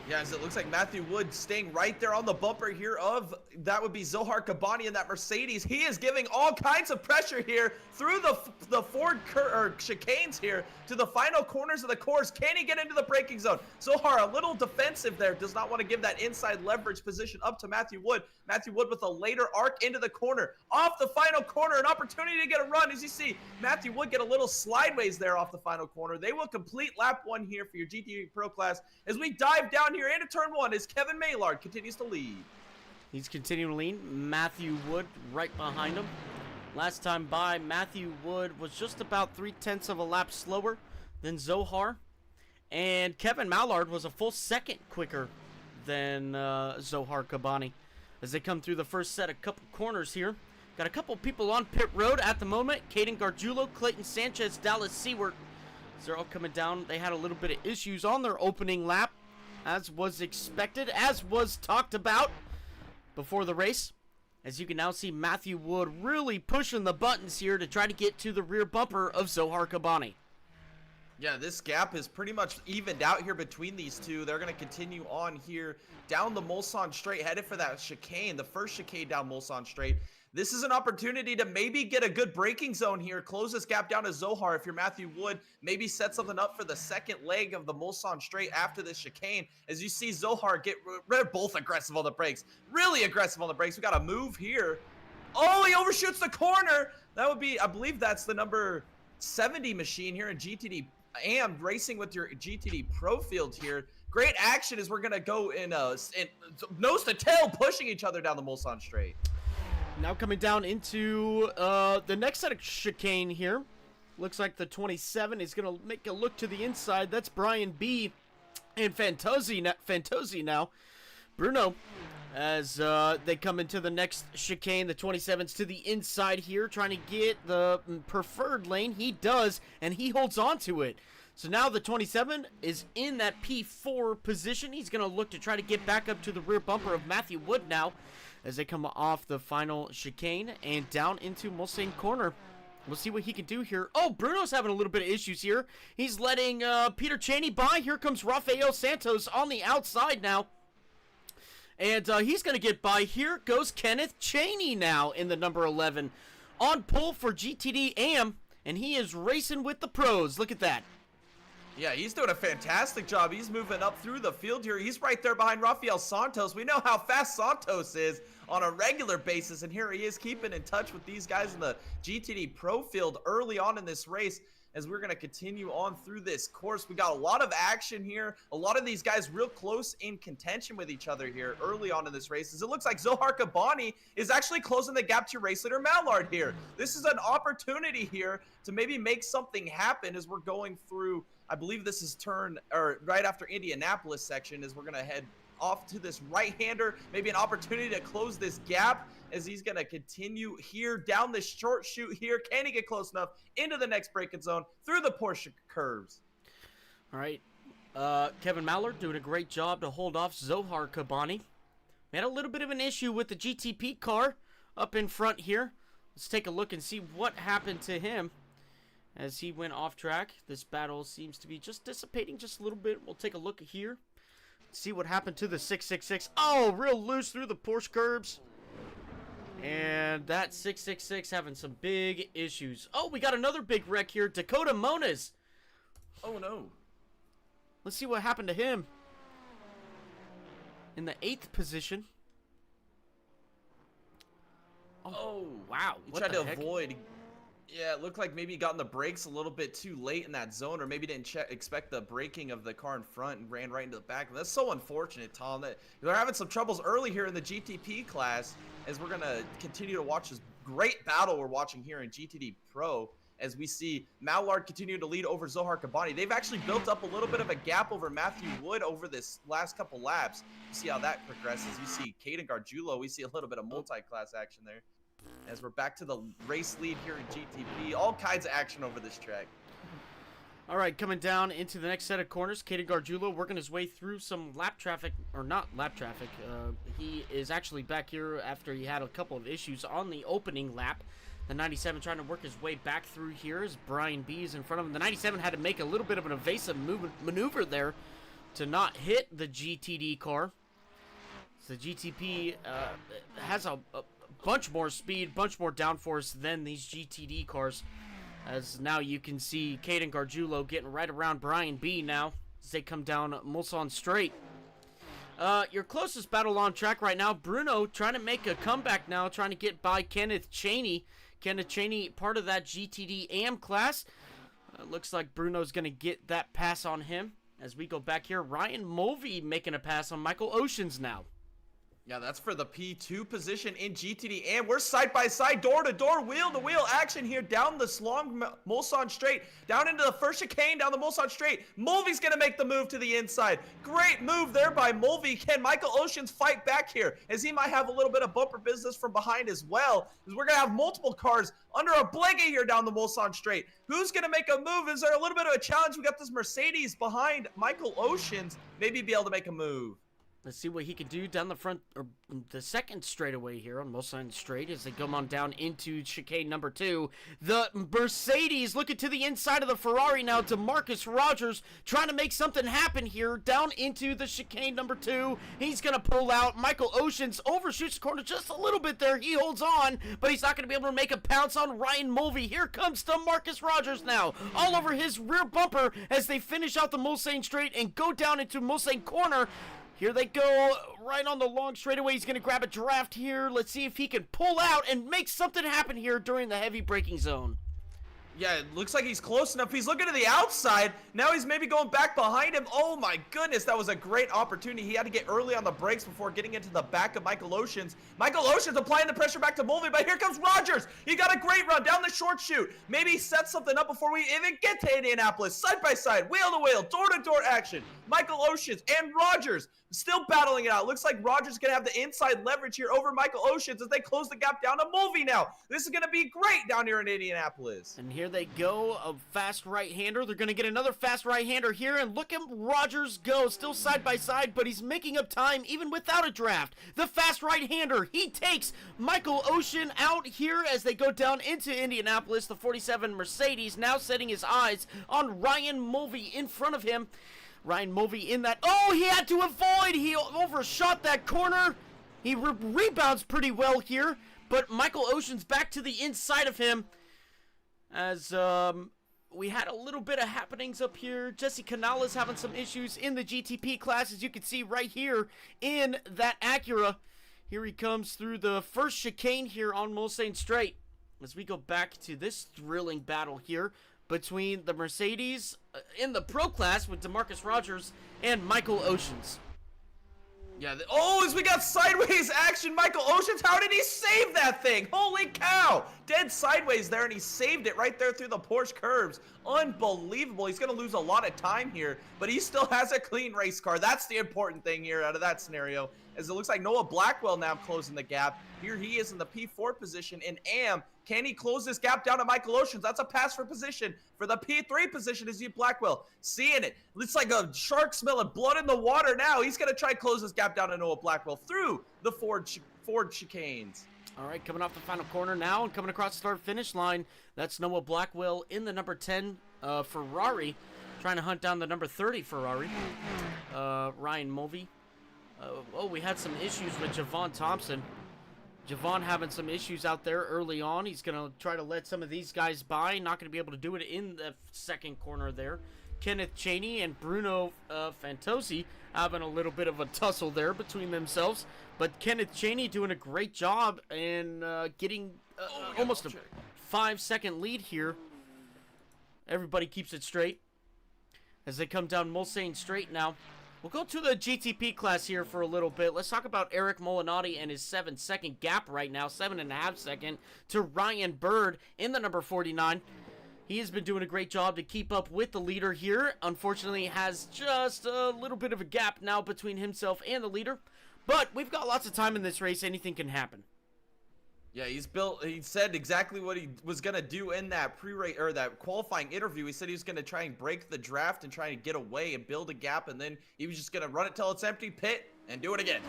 Yeah, as it looks like Matthew Wood staying right there on the bumper here of, that would be Zohar Kabani in that Mercedes. He is giving all kinds of pressure here through the Ford chicanes here to the final corners of the course. Can he get into the braking zone? Zohar a little defensive there, does not want to give that inside leverage position up to Matthew Wood. Matthew Wood with a later arc into the corner. Off the final corner, an opportunity to get a run. As you see, Matthew Wood get a little sideways there off the final corner. They will complete lap 1 here for your GTD Pro class as we dive down here into turn 1 as Kevin Maylard continues to lead.
He's continuing to lean. Matthew Wood right behind him. Last time by, Matthew Wood was just about 0.3 of a lap slower than Zohar. And Kevin Mallard was a full second quicker than Zohar Kabani. as they come through the first set of couple corners here. Got a couple people on pit road at the moment. Caden Gargiulo, Clayton Sanchez, Dallas Seward. They're all coming down. They had a little bit of issues on their opening lap, as was expected, as was talked about before the race. As you can now see, Matthew Wood really pushing the buttons here to try to get to the rear bumper of Zohar Kabani.
Yeah, this gap is pretty much evened out here between these two. They're going to continue on here down the Mulsanne straight, headed for that chicane, the first chicane down Mulsanne straight. This is an opportunity to maybe get a good braking zone here, close this gap down to Zohar if you're Matthew Wood, maybe set something up for the second leg of the Mulsanne straight after this chicane. As you see Zohar they're both aggressive on the brakes, really aggressive on the brakes. We got a move here. Oh, he overshoots the corner. That would be, I believe that's the number 70 machine here in GTD AM, racing with your GTD Pro field here. Great action as we're going to go in nose to tail, pushing each other down the Mulsanne straight.
Now coming down into the next set of chicane here. Looks like the 27 is going to make a look to the inside. That's Brian B. and Fantozzi now. Bruno, as they come into the next chicane. The 27's to the inside here, trying to get the preferred lane. He does, and he holds on to it. So now the 27 is in that P4 position. He's going to look to try to get back up to the rear bumper of Matthew Wood now, as they come off the final chicane and down into Mulsanne corner. We'll see what he can do here. Oh, Bruno's having a little bit of issues here. He's letting Peter Cheney by. Here comes Rafael Santos on the outside now. And he's going to get by. Here goes Kenneth Cheney now in the number 11. On pole for GTD AM, and he is racing with the pros. Look at that.
Yeah, he's doing a fantastic job. He's moving up through the field here. He's right there behind Rafael Santos. We know how fast Santos is on a regular basis, and here he is keeping in touch with these guys in the GTD Pro field early on in this race. As we're going to continue on through this course, we got a lot of action here. A lot of these guys real close in contention with each other here early on in this race. As it looks like Zohar Kabani is actually closing the gap to race leader Mallard here. This is an opportunity here to maybe make something happen as we're going through. I believe this is right after Indianapolis section, as we're going to head off to this right-hander. Maybe an opportunity to close this gap as he's going to continue here down this short chute here. Can he get close enough into the next braking zone through the Porsche curves?
All right. Kevin Mallard doing a great job to hold off Zohar Kabani. We had a little bit of an issue with the GTP car up in front here. Let's take a look and see what happened to him as he went off track. This battle seems to be just dissipating just a little bit. We'll take a look here. See what happened to the 666. Oh, real loose through the Porsche curbs. And that 666 having some big issues. Oh, we got another big wreck here. Dakota Moniz.
Oh, no.
Let's see what happened to him. In the 8th position. Oh, wow.
He tried to avoid. Yeah, it looked like maybe he got in the brakes a little bit too late in that zone, or maybe didn't expect the braking of the car in front and ran right into the back. That's so unfortunate, Tom. That they're having some troubles early here in the GTP class, as we're going to continue to watch this great battle we're watching here in GTD Pro, as we see Mallard continue to lead over Zohar Kabani. They've actually built up a little bit of a gap over Matthew Wood over this last couple laps. You see how that progresses. You see Caden Gargiulo. We see a little bit of multi-class action there. As we're back to the race lead here in GTP. All kinds of action over this track.
All right, coming down into the next set of corners. Caden Gargiulo working his way through some lap traffic, or not lap traffic. He is actually back here after he had a couple of issues on the opening lap. The 97 trying to work his way back through here as Brian B is in front of him. The 97 had to make a little bit of an evasive maneuver there to not hit the GTD car. So the GTP has a bunch more speed, bunch more downforce than these GTD cars. As now you can see Caden Gargiulo getting right around Brian B now as they come down Mulsanne straight. Your closest battle on track right now, Bruno trying to make a comeback now, trying to get by Kenneth Cheney. Kenneth Cheney, part of that GTD AM class. Looks like Bruno's going to get that pass on him. As we go back here, Ryan Mulvey making a pass on Michael Oceans now.
Yeah, that's for the P2 position in GTD, and we're side by side, door to door, wheel to wheel action here down this long Mulsanne straight, down into the first chicane, down the Mulsanne straight. Mulvey's gonna make the move to the inside. Great move there by Mulvey. Can Michael Oceans fight back here, as he might have a little bit of bumper business from behind as well, as we're gonna have multiple cars under a blanket here down the Mulsanne straight. Who's gonna make a move? Is there a little bit of a challenge? We got this Mercedes behind Michael Oceans, maybe be able to make a move.
Let's see what he can do down the front, or the second straightaway here on Mulsanne Straight as they come on down into chicane number 2. The Mercedes looking to the inside of the Ferrari now. DeMarcus Rogers trying to make something happen here down into the chicane number 2. He's going to pull out. Michael Oceans overshoots the corner just a little bit there. He holds on, but he's not going to be able to make a pounce on Ryan Mulvey. Here comes DeMarcus Rogers now, all over his rear bumper as they finish out the Mulsanne Straight and go down into Mulsanne Corner. Here they go, right on the long straightaway. He's going to grab a draft here. Let's see if he can pull out and make something happen here during the heavy braking zone.
Yeah, it looks like he's close enough. He's looking to the outside. Now he's maybe going back behind him. Oh my goodness, that was a great opportunity. He had to get early on the brakes before getting into the back of Michael Oceans. Michael Oceans applying the pressure back to Mulvey, but here comes Rogers. He got a great run down the short chute. Maybe he sets something up before we even get to Indianapolis. Side by side, wheel to wheel, door to door action. Michael Oceans and Rogers still battling it out. Looks like Rogers is going to have the inside leverage here over Michael Oceans as they close the gap down to Mulvey now. This is going to be great down here in Indianapolis.
And here they go, a fast right-hander. They're going to get another fast right-hander here, and look at Rogers go. Still side by side, but he's making up time even without a draft. The fast right-hander, he takes Michael Ocean out here as they go down into Indianapolis. The 47 Mercedes now setting his eyes on Ryan Mulvey in front of him. Ryan Mulvey in that. Oh, he had to avoid. He overshot that corner. He rebounds pretty well here, but Michael Ocean's back to the inside of him as we had a little bit of happenings up here. Jesse Canales having some issues in the GTP class, as you can see right here in that Acura. Here he comes through the first chicane here on Mulsanne Straight as we go back to this thrilling battle here between the Mercedes in the Pro class with DeMarcus Rogers and Michael Oceans.
Yeah, as we got sideways action, Michael Oceans, how did he save that thing? Holy cow! Dead sideways there, and he saved it right there through the Porsche curbs. Unbelievable. He's going to lose a lot of time here, but he still has a clean race car. That's the important thing here out of that scenario, as it looks like Noah Blackwell now closing the gap. Here he is in the P4 position in AM. Can he close this gap down to Michael Oceans? That's a pass for position. For the P3 position is Blackwell. Seeing it. It's like a shark smelling blood in the water now. He's going to try to close this gap down to Noah Blackwell through the Ford chicanes.
All right, coming off the final corner now and coming across the start-finish line. That's Noah Blackwell in the number 10 Ferrari, trying to hunt down the number 30 Ferrari, Ryan Mulvey. We had some issues with Javon Thompson. Javon having some issues out there early on. He's going to try to let some of these guys by. Not going to be able to do it in the second corner there. Kenneth Cheney and Bruno Fantosi having a little bit of a tussle there between themselves. But Kenneth Cheney doing a great job and getting almost a 5-second lead here. Everybody keeps it straight as they come down Mulsanne Straight now. We'll go to the GTP class here for a little bit. Let's talk about Eric Molinari and his 7-second gap right now. 7.5 second to Ryan Bird in the number 49. He has been doing a great job to keep up with the leader here. Unfortunately, has just a little bit of a gap now between himself and the leader. But we've got lots of time in this race. Anything can happen.
Yeah, he said exactly what he was going to do in that pre-race or that qualifying interview. He said he was going to try and break the draft and try and get away and build a gap, and then he was just going to run it till it's empty, pit, and do it again.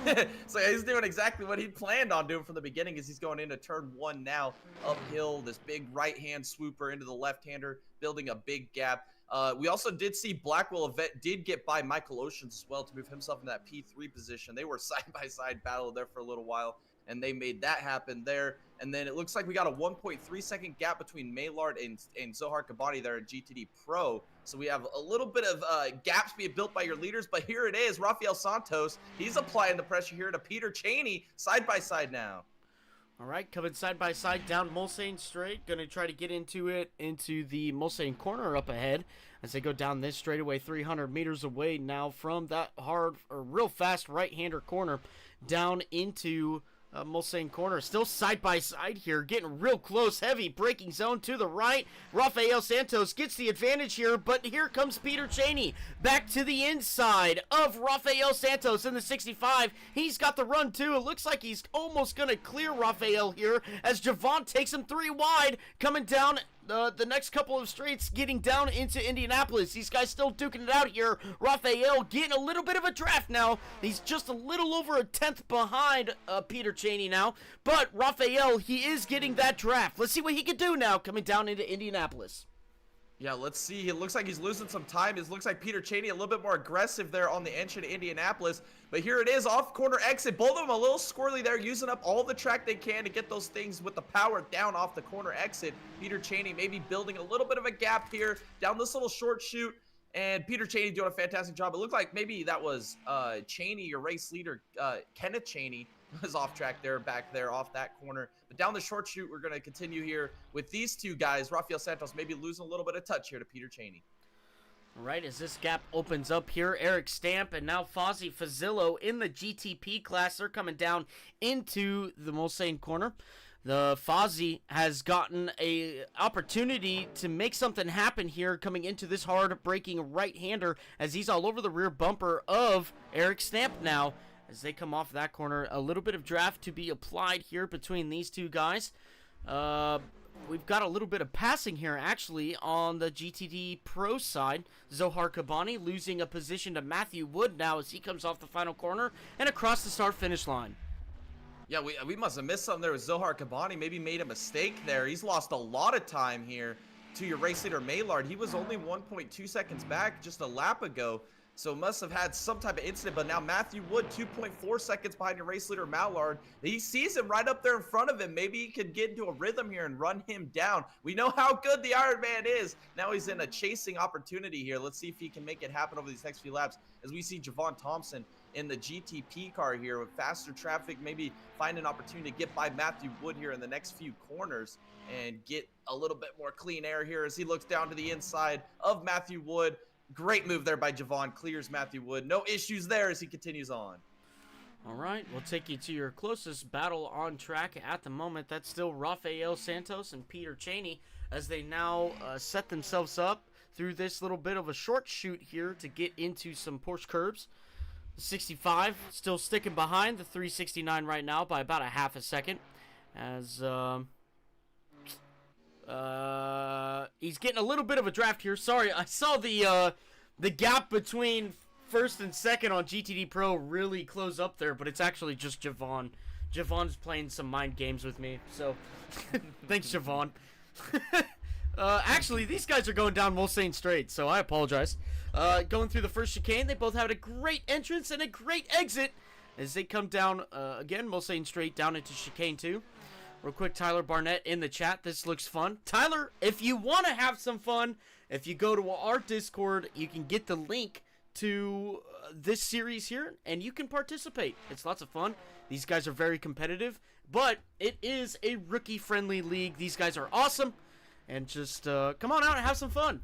So he's doing exactly what he planned on doing from the beginning as he's going into turn 1 now. Uphill, this big right-hand swooper into the left-hander, building a big gap. We also did see Blackwell did get by Michael Oceans as well to move himself in that P3 position. They were side-by-side battle there for a little while, and they made that happen there. And then it looks like we got a 1.3-second gap between Maylard and Zohar Kabani there at GTD Pro. So we have a little bit of gaps being built by your leaders, but here it is, Rafael Santos. He's applying the pressure here to Peter Cheney, side-by-side now.
All right, coming side by side down Mulsanne Straight. Going to try to get into the Mulsanne corner up ahead as they go down this straightaway 300 meters away now from that real fast right-hander corner. down into Mulsanne corner. Still side by side here, getting real close. Heavy braking zone to the right. Rafael Santos gets the advantage here, but here comes Peter Cheney back to the inside of Rafael Santos in the 65. He's got the run too. It looks like he's almost going to clear Rafael here as Javon takes him 3 wide, coming down the next couple of straights, getting down into Indianapolis. These guys still duking it out here. Rafael getting a little bit of a draft now. He's just a little over a 10th behind Peter Cheney now. But Rafael, he is getting that draft. Let's see what he can do now coming down into Indianapolis.
Yeah, let's see. It looks like he's losing some time. It looks like Peter Cheney a little bit more aggressive there on the entry to Indianapolis. But here it is, off corner exit. Both of them a little squirrely there, using up all the track they can to get those things with the power down off the corner exit. Peter Cheney maybe building a little bit of a gap here down this little short chute. And Peter Cheney doing a fantastic job. It looked like maybe that was Cheney, your race leader, Kenneth Cheney, was off track there, back there, off that corner. But down the short chute, we're going to continue here with these two guys. Rafael Santos maybe losing a little bit of touch here to Peter Cheney.
All right, as this gap opens up here, Eric Stamp and now Fozzie Fazillo in the GTP class. They're coming down into the Mulsanne corner. The Fozzie has gotten a opportunity to make something happen here coming into this hard-braking right-hander as he's all over the rear bumper of Eric Stamp now. As they come off that corner, a little bit of draft to be applied here between these two guys. We've got a little bit of passing here, actually, on the GTD Pro side. Zohar Kabani losing a position to Matthew Wood now as he comes off the final corner and across the start-finish line.
Yeah, we must have missed something there with Zohar Kabani. Maybe made a mistake there. He's lost a lot of time here to your race leader, Maylard. He was only 1.2 seconds back just a lap ago. So must have had some type of incident, but now Matthew Wood 2.4 seconds behind your race leader Mallard. He sees him right up there in front of him. Maybe he could get into a rhythm here and run him down. We know how good the Iron Man is. Now he's in a chasing opportunity here. Let's see if he can make it happen over these next few laps as we see Javon Thompson in the GTP car here with faster traffic, maybe find an opportunity to get by Matthew Wood here in the next few corners and get a little bit more clean air here as he looks down to the inside of Matthew Wood. Great move there by Javon, clears Matthew Wood. No issues there as he continues on.
All right, we'll take you to your closest battle on track at the moment. That's still Rafael Santos and Peter Cheney as they now set themselves up through this little bit of a short shoot here to get into some Porsche curbs. The 65 still sticking behind the 369 right now by about a half a second as he's getting a little bit of a draft here. Sorry, I saw the gap between first and second on GTD Pro really close up there, but it's actually just Javon. Javon's playing some mind games with me, so thanks, Javon. Actually, these guys are going down Mulsanne straight, so I apologize. Going through the first chicane, they both had a great entrance and a great exit as they come down, again, Mulsanne straight down into chicane 2. Real quick, Tyler Barnett in the chat. This looks fun. Tyler, if you want to have some fun, if you go to our Discord, you can get the link to this series here, and you can participate. It's lots of fun. These guys are very competitive, but it is a rookie-friendly league. These guys are awesome, and just come on out and have some fun.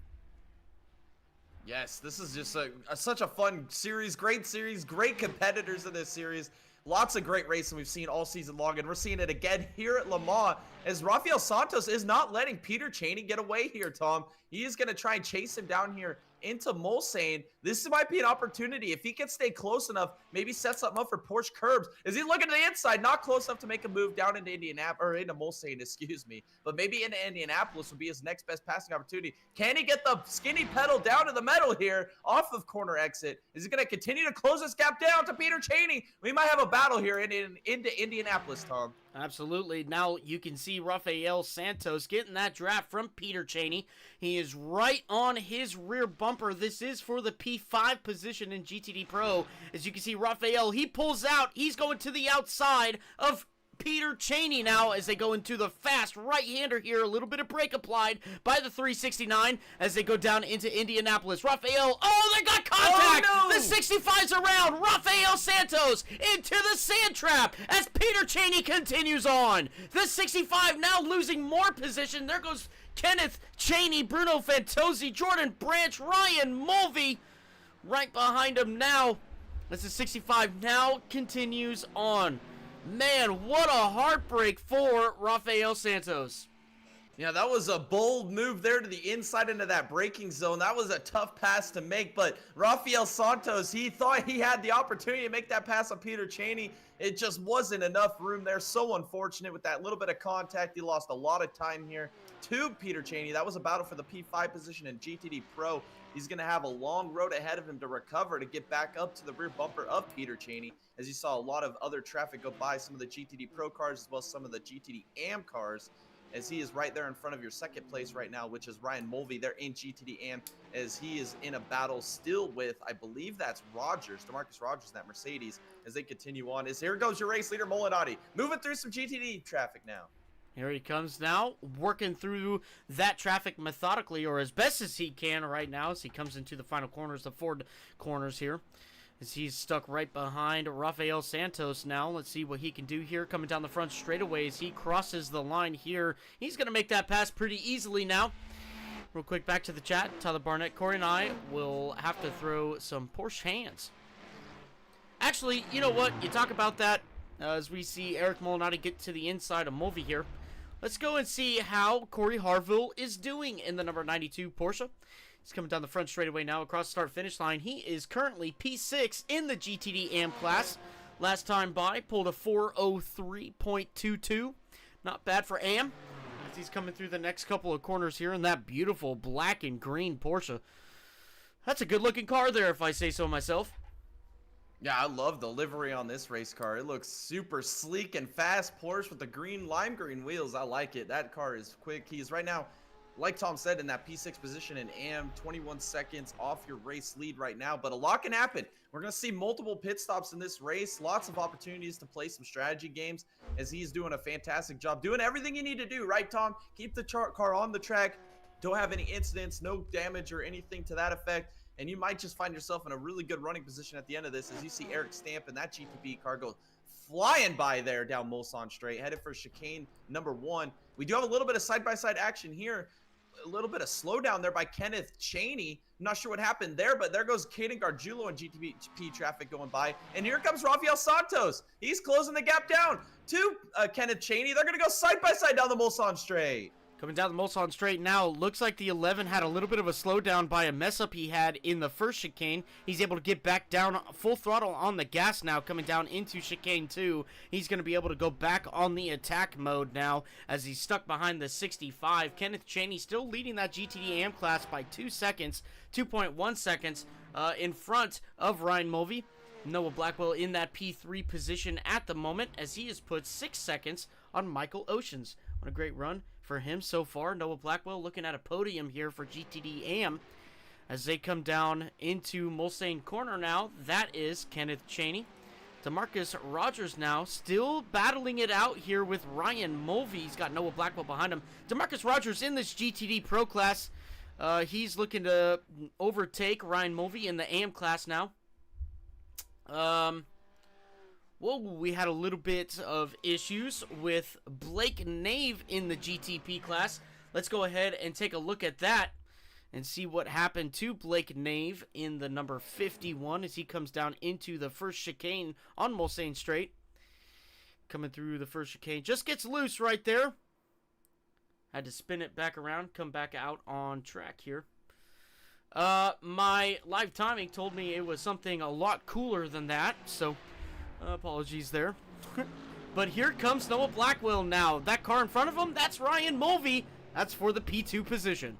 Yes, this is just such a fun series, great competitors in this series. Lots of great racing we've seen all season long, and we're seeing it again here at Le Mans as Rafael Santos is not letting Peter Cheney get away here, Tom. He is going to try and chase him down here into Mulsanne. This might be an opportunity. If he can stay close enough, maybe set something up for Porsche curbs. Is he looking to the inside? Not close enough to make a move down into Indianapolis, or into Mulsanne, excuse me. But maybe into Indianapolis would be his next best passing opportunity. Can he get the skinny pedal down to the metal here off of corner exit? Is he going to continue to close this gap down to Peter Cheney? We might have a battle here into Indianapolis, Tom.
Absolutely. Now you can see Rafael Santos getting that draft from Peter Cheney. He is right on his rear bumper. This is for the P5 position in GTD Pro. As you can see, Rafael, he pulls out. He's going to the outside of Peter Cheney now as they go into the fast right-hander here. A little bit of brake applied by the 369 as they go down into Indianapolis. Rafael, oh, they got contact!
Oh, no!
The 65's around. Rafael Santos into the sand trap as Peter Cheney continues on. The 65 now losing more position. There goes Kenneth Cheney, Bruno Fantozzi, Jordan Branch, Ryan Mulvey right behind him now. As the 65 now continues on. Man, what a heartbreak for Rafael Santos.
Yeah, that was a bold move there to the inside into that braking zone. That was a tough pass to make, but Rafael Santos, he thought he had the opportunity to make that pass on Peter Cheney. It just wasn't enough room there. So unfortunate with that little bit of contact. He lost a lot of time here to Peter Cheney. That was a battle for the P5 position in GTD Pro. He's going to have a long road ahead of him to recover to get back up to the rear bumper of Peter Cheney, as you saw a lot of other traffic go by, some of the GTD Pro cars as well as some of the GTD AM cars, as he is right there in front of your second place right now, which is Ryan Mulvey. They're in GTD AM, as he is in a battle still with, I believe that's Rogers, DeMarcus Rogers, in that Mercedes, as they continue on. As here goes your race leader, Molinati, moving through some GTD traffic now.
Here he comes now, working through that traffic methodically, or as best as he can right now, as he comes into the final corners, the Ford corners here, as he's stuck right behind Rafael Santos now. Let's see what he can do here, coming down the front straightaway as he crosses the line here. He's going to make that pass pretty easily now. Real quick, back to the chat. Tyler Barnett, Corey, and I will have to throw some Porsche hands. Actually, you know what? You talk about that as we see Eric Molinati get to the inside of Mulvey here. Let's go and see how Corey Harville is doing in the number 92 Porsche. He's coming down the front straightaway now across the start-finish line. He is currently P6 in the GTD AM class. Last time by, pulled a 4:03.22. Not bad for AM, as he's coming through the next couple of corners here in that beautiful black and green Porsche. That's a good-looking car there, if I say so myself.
Yeah, I love the livery on this race car. It looks super sleek and fast. Porsche with the green, lime green wheels. I like it. That car is quick. He's right now, like Tom said, in that P6 position in AM, 21 seconds off your race lead right now. But a lot can happen. We're going to see multiple pit stops in this race. Lots of opportunities to play some strategy games, as he's doing a fantastic job. Doing everything you need to do, right, Tom? Keep the car on the track. Don't have any incidents, no damage or anything to that effect. And you might just find yourself in a really good running position at the end of this, as you see Eric Stamp and that GTP car go flying by there down Mulsanne Straight, headed for chicane number 1. We do have a little bit of side-by-side action here. A little bit of slowdown there by Kenneth Cheney. I'm not sure what happened there, but there goes Caden Gargiulo and GTP traffic going by. And here comes Rafael Santos. He's closing the gap down to Kenneth Cheney. They're going to go side-by-side down the Mulsanne Straight.
Coming down the Mulsanne Straight now, looks like the 11 had a little bit of a slowdown by a mess-up he had in the first chicane. He's able to get back down full throttle on the gas now, coming down into chicane 2. He's going to be able to go back on the attack mode now, as he's stuck behind the 65. Kenneth Cheney still leading that GTD AM class by 2 seconds, 2.1 seconds in front of Ryan Mulvey. Noah Blackwell in that P3 position at the moment, as he has put 6 seconds on Michael Oceans. What a great run for him so far. Noah Blackwell looking at a podium here for GTD AM as they come down into Mulsanne corner now. That is Kenneth Cheney. DeMarcus Rogers now still battling it out here with Ryan Mulvey. He's got Noah Blackwell behind him. DeMarcus Rogers in this GTD Pro class. He's looking to overtake Ryan Mulvey in the AM class now. Well, we had a little bit of issues with Blake Nave in the GTP class. Let's go ahead and take a look at that and see what happened to Blake Nave in the number 51 as he comes down into the first chicane on Mulsanne Straight. Coming through the first chicane. Just gets loose right there. Had to spin it back around, come back out on track here. My live timing told me it was something a lot cooler than that, so apologies there. But here comes Noah Blackwell now. That car in front of him, that's Ryan Mulvey. That's for the P2 position.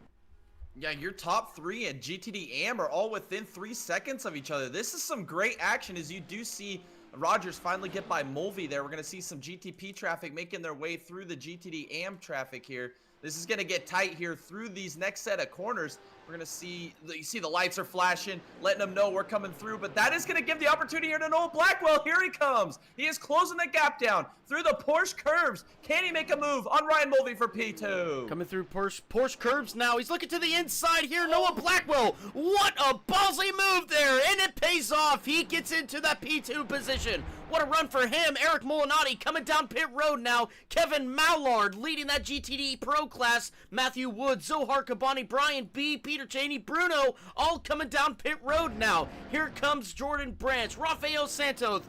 Yeah, your top 3 and GTD AM are all within 3 seconds of each other. This is some great action, as you do see Rogers finally get by Mulvey there. We're going to see some GTP traffic making their way through the GTD AM traffic here. This is going to get tight here through these next set of corners. We're going to see, you see the lights are flashing, letting them know we're coming through. But that is going to give the opportunity here to Noah Blackwell. Here he comes. He is closing the gap down through the Porsche curves. Can he make a move on Ryan Mulvey for P2?
Coming through Porsche curves now. He's looking to the inside here. Noah Blackwell. What a ballsy move there. And it pays off. He gets into that P2 position. What a run for him. Eric Molinati coming down pit road now. Kevin Mallard leading that GTD Pro class. Matthew Wood, Zohar Kabani, Brian B, Peter Cheney, Bruno, all coming down pit road now. Here comes Jordan Branch, Rafael Santos,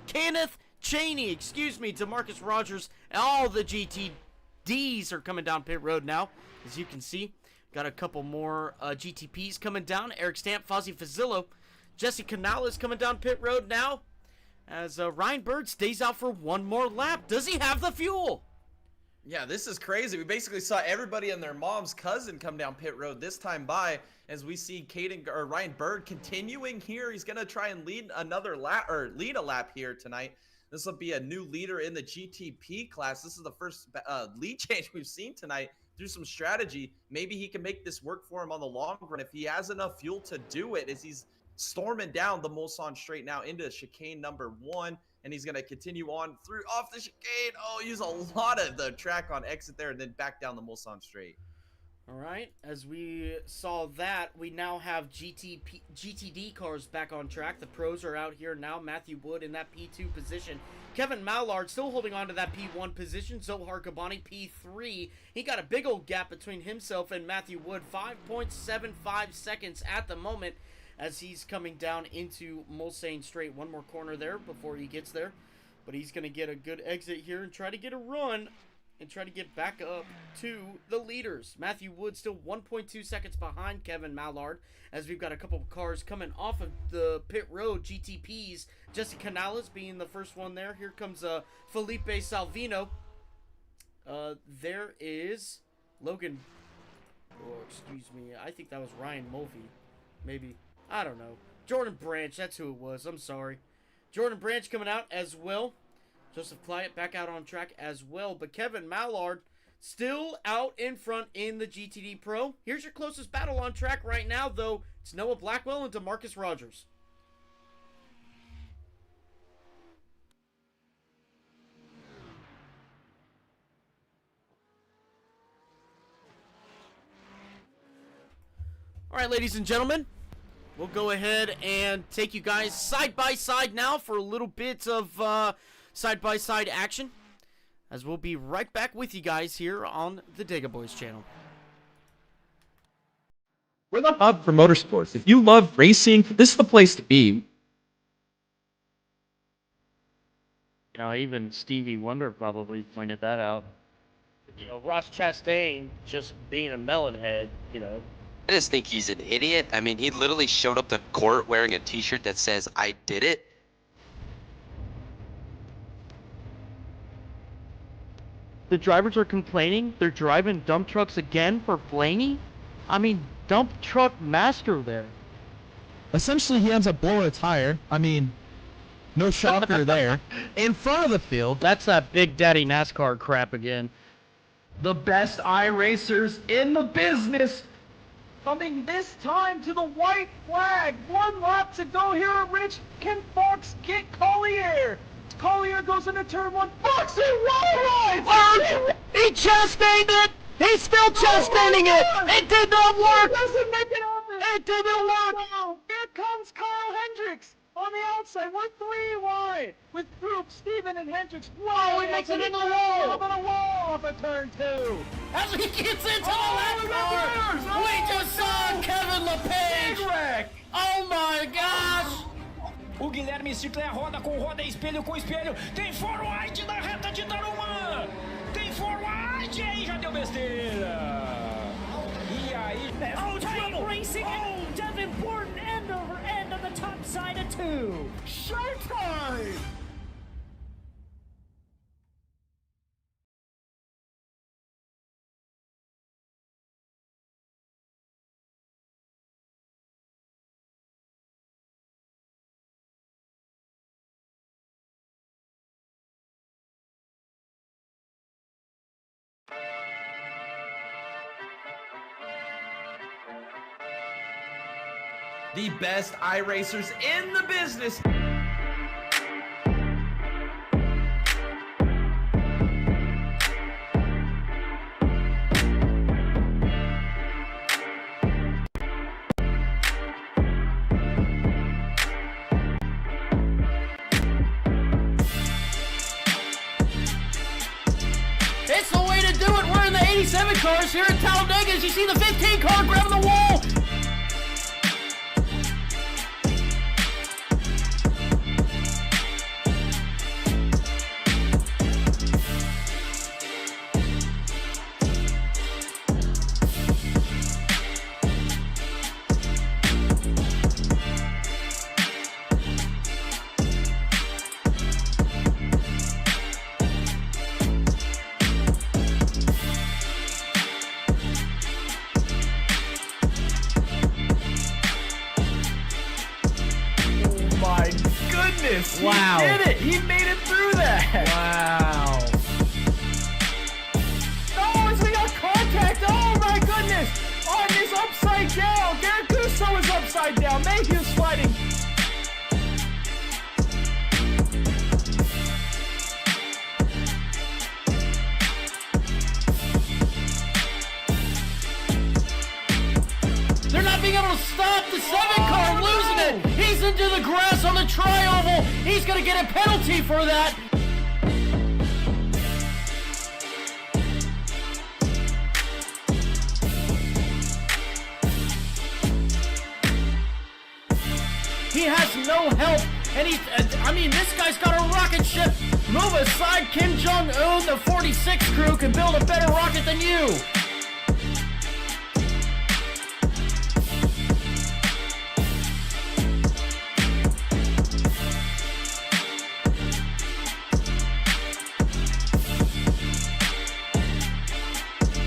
Kenneth Cheney, DeMarcus Rogers, and all the GTDs are coming down pit road now. As you can see, got a couple more GTPs coming down. Eric Stamp, Fozzie Fazillo, Jesse Canales coming down pit road now. As Ryan Bird stays out for one more lap. Does he have the fuel?
Yeah, this is crazy. We basically saw everybody and their mom's cousin come down pit road this time by, as we see Ryan Bird continuing here. He's gonna try and lead another lap, or lead a lap here tonight. This will be a new leader in the GTP class. This is the first lead change we've seen tonight. Through some strategy, maybe he can make this work for him on the long run if he has enough fuel to do it, as he's storming down the Mulsanne straight now into chicane number 1, and he's going to continue on through off the chicane. Oh, use a lot of the track on exit there, and then back down the Mulsanne straight.
All right, as we saw that, we now have GTD cars back on track. The pros are out here now. Matthew Wood in that P2 position. Kevin Mallard still holding on to that P1 position. Zohar Kabani P3. He got a big old gap between himself and Matthew Wood. 5.75 seconds at the moment as he's coming down into Mulsanne straight. One more corner there before he gets there. But he's going to get a good exit here and try to get a run and try to get back up to the leaders. Matthew Wood still 1.2 seconds behind Kevin Mallard, as we've got a couple of cars coming off of the pit road, GTPs. Jesse Canales being the first one there. Here comes Felipe Salvino. There is Logan. Oh, excuse me. I think that was Ryan Mulvey. Maybe. I don't know. Jordan Branch, that's who it was. I'm sorry. Jordan Branch coming out as well. Joseph Client back out on track as well. But Kevin Mallard still out in front in the GTD Pro. Here's your closest battle on track right now, though. It's Noah Blackwell and DeMarcus Rogers. All right, ladies and gentlemen. We'll go ahead and take you guys side by side now for a little bit of side-by-side action, as we'll be right back with you guys here on the Dega Boys channel.
We're the hub for motorsports. If you love racing, this is the place to be.
You know, even Stevie Wonder probably pointed that out. You know, Ross Chastain just being a melonhead, you know.
I just think he's an idiot. I mean, he literally showed up to court wearing a t-shirt that says, I did it.
The drivers are complaining they're driving dump trucks again for Blaney? I mean, dump truck master there.
Essentially, he ends up blowing a tire. I mean, no shocker there. In front of the field.
That's that Big Daddy NASCAR crap again.
The best iRacers in the business, coming this time to the white flag. One lap to go here at Rich. Can Fox get Collier? Collier goes into turn 1. Fox in wall rides!
He chastained it! He's still chastaining it! It did not work!
Doesn't make it happen!
It didn't work!
Here comes Carl Hendricks on the outside. We're 3 wide with Group, Steven, and Hendricks. Whoa, he makes it in the wall! Up in the wall off of turn 2.
As he gets into the left car, we just saw Kevin LePage!
Big wreck!
Oh my gosh!
O Guilherme Ciclé roda com roda, espelho com espelho. Tem forward na reta de Tarumã. Tem forward e aí já deu besteira. E aí...
Tight racing and Davenport end over end on the top side of 2.
Showtime! The best iRacers in the business.
27 cars here at Talladega as you see the 15 car grabbing the wall.
My goodness!
Wow.
He did it! He made it through that!
Wow.
Oh, we got contact! Oh my goodness! Oh, and he's upside down! Garrett Gusso is upside down! Mayhew's sliding!
They're not being able to stop the 7 car, losing it. He's into the grass on the tri-oval. He's going to get a penalty for that. He has no help, and this guy's got a rocket ship. Move aside, Kim Jong-un, the 46 crew can build a better rocket than you.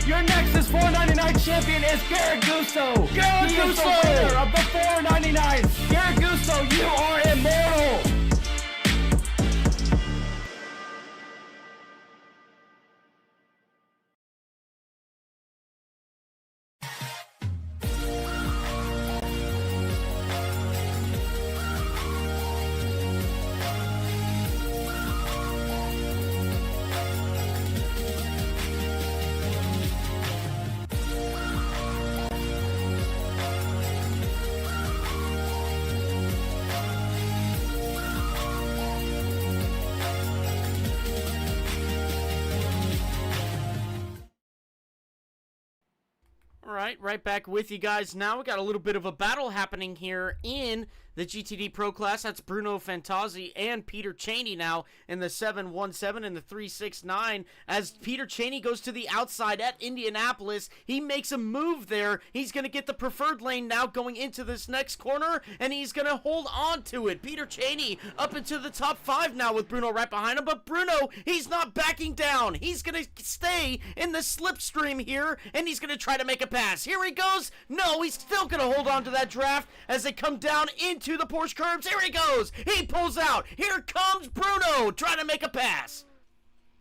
Your Nexus 499 champion is Garrett Gusso!
Garrett
He is the
Gusso!
winner of the 499! Garrett Gusso, you are immortal!
All right back with you guys now. We got a little bit of a battle happening here in the GTD Pro class. That's Bruno Fantozzi and Peter Cheney now in the 717 and the 369 as Peter Cheney goes to the outside at Indianapolis. He makes a move there. He's going to get the preferred lane now going into this next corner, and he's going to hold on to it. Peter Cheney up into the top 5 now with Bruno right behind him, but Bruno, he's not backing down. He's going to stay in the slipstream here, and he's going to try to make a pass. Here he goes. No, he's still going to hold on to that draft as they come down into the Porsche curbs. Here he goes. He pulls out. Here comes Bruno trying to make a pass.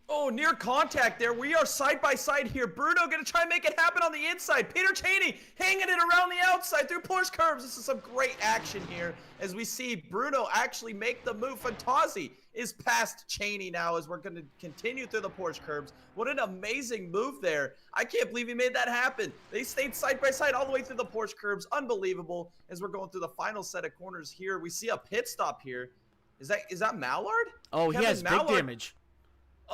Oh, near contact there. We are side by side here. Bruno gonna try and make it happen on the inside. Peter Cheney hanging it around the outside through Porsche curbs. This is some great action here as we see Bruno actually make the move. Fantozzi is past Cheney now as we're gonna continue through the Porsche curbs. What an amazing move there. I can't believe he made that happen. They stayed side by side all the way through the Porsche curbs. Unbelievable. As we're going through the final set of corners here, we see a pit stop here. Is that Mallard?
Oh,
Kevin
he has
Mallard.
big damage.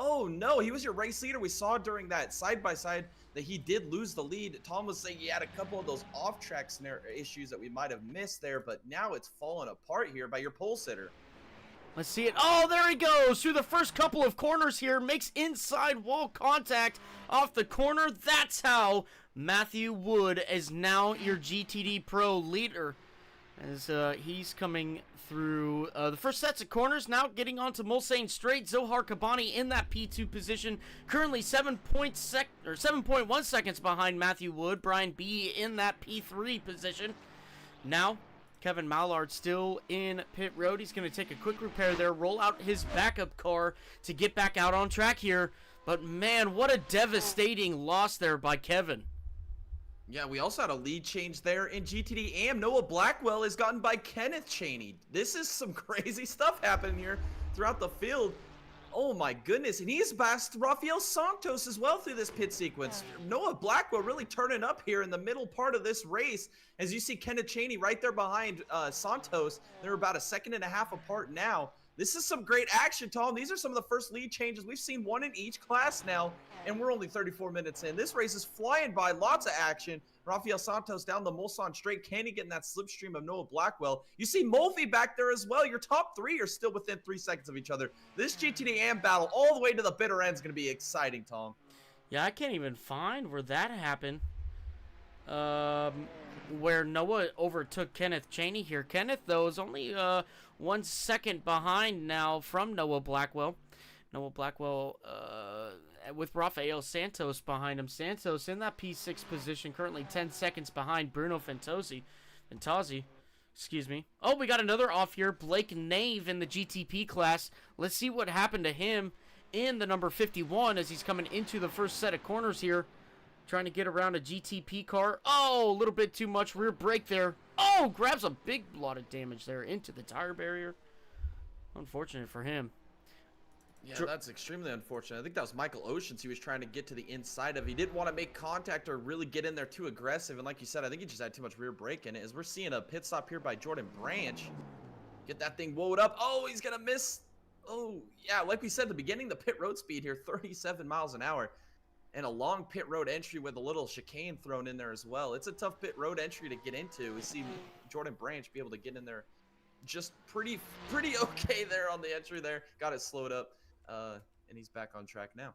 Oh no, he was your race leader. We saw during that side-by-side that he did lose the lead. Tom was saying he had a couple of those off-track issues that we might have missed there, but now it's fallen apart here by your pole sitter.
Let's see it. Oh, there he goes through the first couple of corners here. Makes inside wall contact off the corner. That's how Matthew Wood is now your GTD Pro leader. As he's coming through the first sets of corners, now getting onto Mulsanne Straight. Zohar Kabani in that P2 position, currently 7.1 seconds behind Matthew Wood. Brian B in that P3 position. Now, Kevin Mallard still in pit road. He's going to take a quick repair there, roll out his backup car to get back out on track here. But man, what a devastating loss there by Kevin.
Yeah, we also had a lead change there in GTD AM. Noah Blackwell is gotten by Kenneth Cheney. This is some crazy stuff happening here throughout the field. Oh my goodness, and he's passed Rafael Santos as well through this pit sequence. Noah Blackwell really turning up here in the middle part of this race. As you see Kenneth Cheney right there behind Santos. They're about a second and a half apart now. This is some great action, Tom. These are some of the first lead changes. We've seen one in each class now. and we're only 34 minutes in. This race is flying by, lots of action. Rafael Santos down the Mulsanne straight. Can he get in that slipstream of Noah Blackwell? You see Mulvey back there as well. Your top three are still within 3 seconds of each other. This GTD AM battle all the way to the bitter end is going to be exciting, Tom.
Yeah, I can't even find where that happened. Where Noah overtook Kenneth Cheney here. Kenneth, though, is only 1 second behind now from Noah Blackwell. Noah Blackwell with Rafael Santos behind him. Santos in that P6 position, currently 10 seconds behind Bruno Fantozzi. Excuse me. Oh, we got another off here. Blake Nave in the GTP class. Let's see what happened to him in the number 51 as he's coming into the first set of corners here. Trying to get around a GTP car. Oh, a little bit too much rear brake there. Oh, grabs a big lot of damage there into the tire barrier. Unfortunate for him.
Yeah, that's extremely unfortunate. I think that was Michael Oceans he was trying to get to the inside of. He didn't want to make contact or really get in there too aggressive. And like you said, I think he just had too much rear brake in it. As we're seeing a pit stop here by Jordan Branch. Get that thing woed up. Oh, he's going to miss. Oh, yeah, like we said at the beginning, the pit road speed here, 37 miles an hour. And a long pit road entry with a little chicane thrown in there as well. It's a tough pit road entry to get into. We see Jordan Branch be able to get in there just pretty okay there on the entry there. Got it slowed up, and he's back on track now.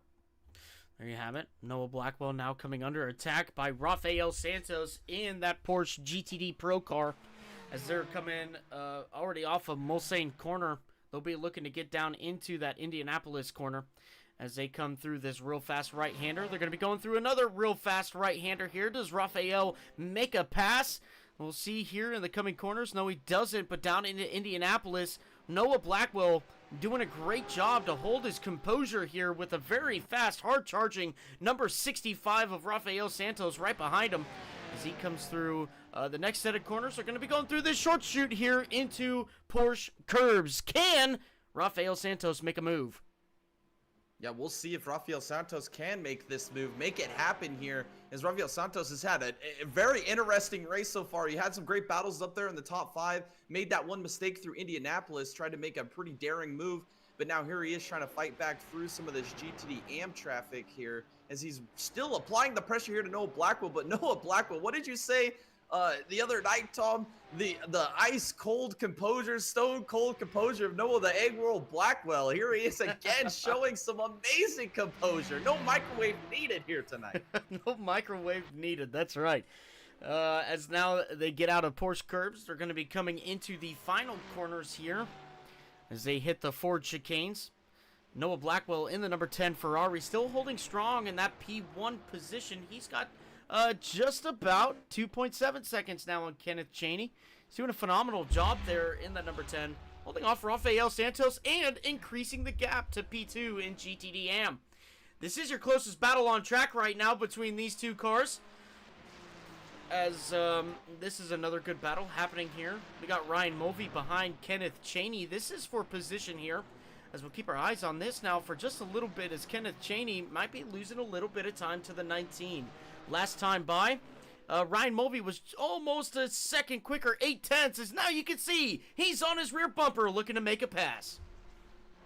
There you have it. Noah Blackwell now coming under attack by Rafael Santos in that Porsche GTD Pro car. As they're coming already off of Mulsanne corner, they'll be looking to get down into that Indianapolis corner. As they come through this real fast right-hander, they're going to be going through another real fast right-hander here. Does Rafael make a pass? We'll see here in the coming corners. No, he doesn't, but down into Indianapolis, Noah Blackwell doing a great job to hold his composure here with a very fast, hard-charging number 65 of Rafael Santos right behind him. As he comes through the next set of corners, they're going to be going through this short shoot here into Porsche curbs. Can Rafael Santos make a move?
Yeah, we'll see if Rafael Santos can make this move, make it happen here, as Rafael Santos has had a very interesting race so far. He had some great battles up there in the top 5, made that one mistake through Indianapolis, tried to make a pretty daring move, but now here he is trying to fight back through some of this GTD AM traffic here, as he's still applying the pressure here to Noah Blackwell. But Noah Blackwell, what did you say the other night, Tom? The ice cold composure, stone cold composure of Noah the Egg World Blackwell. Here he is again showing some amazing composure. No microwave needed here tonight.
No microwave needed, that's right. As now they get out of Porsche curbs, they're going to be coming into the final corners here as they hit the Ford chicanes. Noah Blackwell in the number 10 Ferrari, still holding strong in that P1 position. He's got just about 2.7 seconds now on Kenneth Cheney. He's doing a phenomenal job there in the number 10, holding off Rafael Santos and increasing the gap to P2 in GTD AM. This is your closest battle on track right now between these two cars. As this is another good battle happening here. We got Ryan Mulvey behind Kenneth Cheney. This is for position here, as we'll keep our eyes on this now for just a little bit, as Kenneth Cheney might be losing a little bit of time to the 19. Last time by, Ryan Mulvey was almost a second quicker, 0.8, as now you can see he's on his rear bumper looking to make a pass.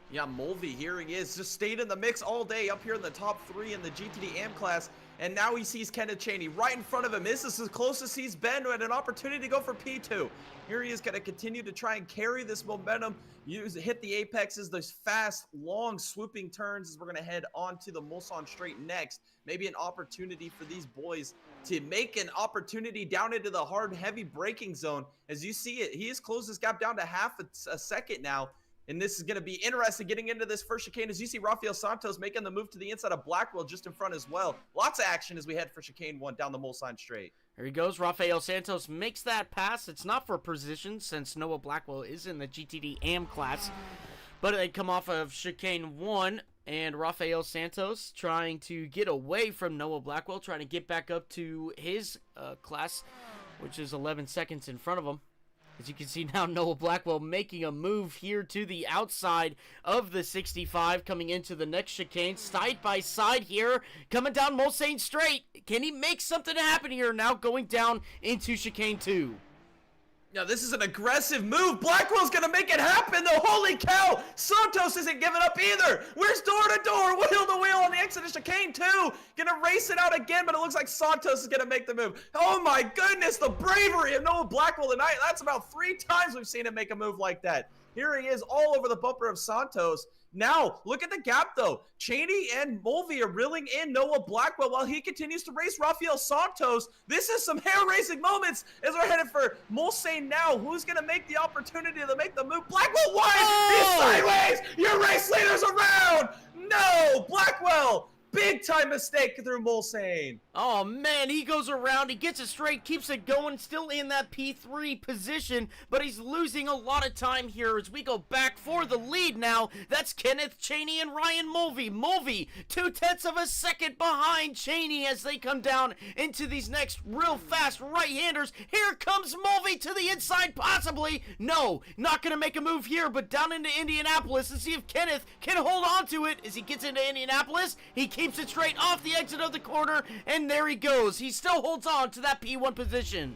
Yeah, Mulvey, here he is, just stayed in the mix all day up here in the top 3 in the GTD AM class, and now he sees Kenneth Cheney right in front of him. This is as close as he's been at an opportunity to go for P2. Here he is going to continue to try and carry this momentum, hit the apexes, those fast, long, swooping turns as we're going to head onto the Mulsanne straight next. Maybe an opportunity for these boys to make an opportunity down into the hard, heavy braking zone. As you see it, he has closed this gap down to half a second now. And this is going to be interesting getting into this first chicane, as you see Rafael Santos making the move to the inside of Blackwell just in front as well. Lots of action as we head for chicane 1 down the Mulsanne straight.
There he goes. Rafael Santos makes that pass. It's not for position since Noah Blackwell is in the GTD AM class. But they come off of chicane 1, and Rafael Santos trying to get away from Noah Blackwell, trying to get back up to his class, which is 11 seconds in front of him. As you can see now, Noah Blackwell making a move here to the outside of the 65, coming into the next chicane, side by side here, coming down Mulsanne straight. Can he make something happen here now going down into chicane 2?
Yeah, this is an aggressive move. Blackwell's gonna make it happen, though. Holy cow! Santos isn't giving up either. Where's door to door? Wheel to wheel on the exit of chicane, too. Gonna race it out again, but it looks like Santos is gonna make the move. Oh my goodness, the bravery of Noah Blackwell tonight. That's about 3 times we've seen him make a move like that. Here he is all over the bumper of Santos. Now, look at the gap, though. Cheney and Mulvey are reeling in Noah Blackwell while he continues to race Rafael Santos. This is some hair-raising moments as we're headed for Mulsanne now. Who's going to make the opportunity to make the move? Blackwell wide! He's sideways! Your race leader's around! No! Blackwell! Big-time mistake through Mulsanne.
Oh, man, he goes around, he gets it straight, keeps it going, still in that P3 position, but he's losing a lot of time here as we go back for the lead now. That's Kenneth Cheney and Ryan Mulvey. Mulvey, 0.2 of a second behind Cheney as they come down into these next real fast right-handers. Here comes Mulvey to the inside, possibly. No, not going to make a move here, but down into Indianapolis and see if Kenneth can hold on to it as he gets into Indianapolis. He keeps it straight off the exit of the corner, and there he goes. He still holds on to that P1 position.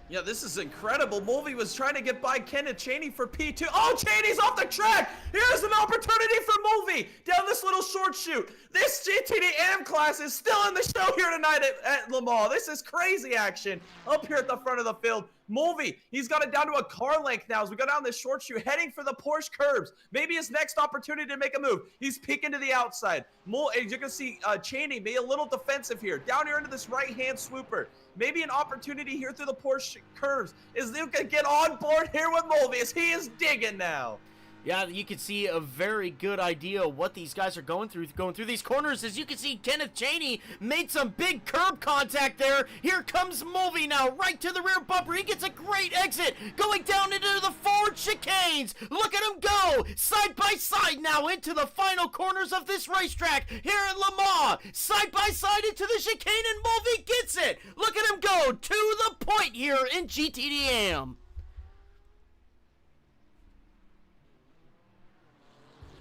Yeah, this is incredible. Mulvey was trying to get by Kenneth Cheney for P2. Oh, Cheney's off the track. Here's an opportunity for Mulvey down this little short chute. This GTD AM class is still in the show here tonight at Le Mans. This is crazy action up here at the front of the field. Mulvey, he's got it down to a car length now as we go down this short chute, heading for the Porsche curbs. Maybe his next opportunity to make a move. He's peeking to the outside. As you can see, Cheney be a little defensive here. Down here into this right-hand swooper. Maybe an opportunity here through the Porsche curves. Is Luke gonna get on board here with Mulvey as he is digging now?
Yeah, you can see a very good idea of what these guys are going through these corners. As you can see, Kenneth Cheney made some big curb contact there. Here comes Mulvey now, right to the rear bumper. He gets a great exit, going down into the forward chicanes. Look at him go, side by side now into the final corners of this racetrack here at Le Mans. Side by side into the chicane, and Mulvey gets it. Look at him go to the point here in GTDM.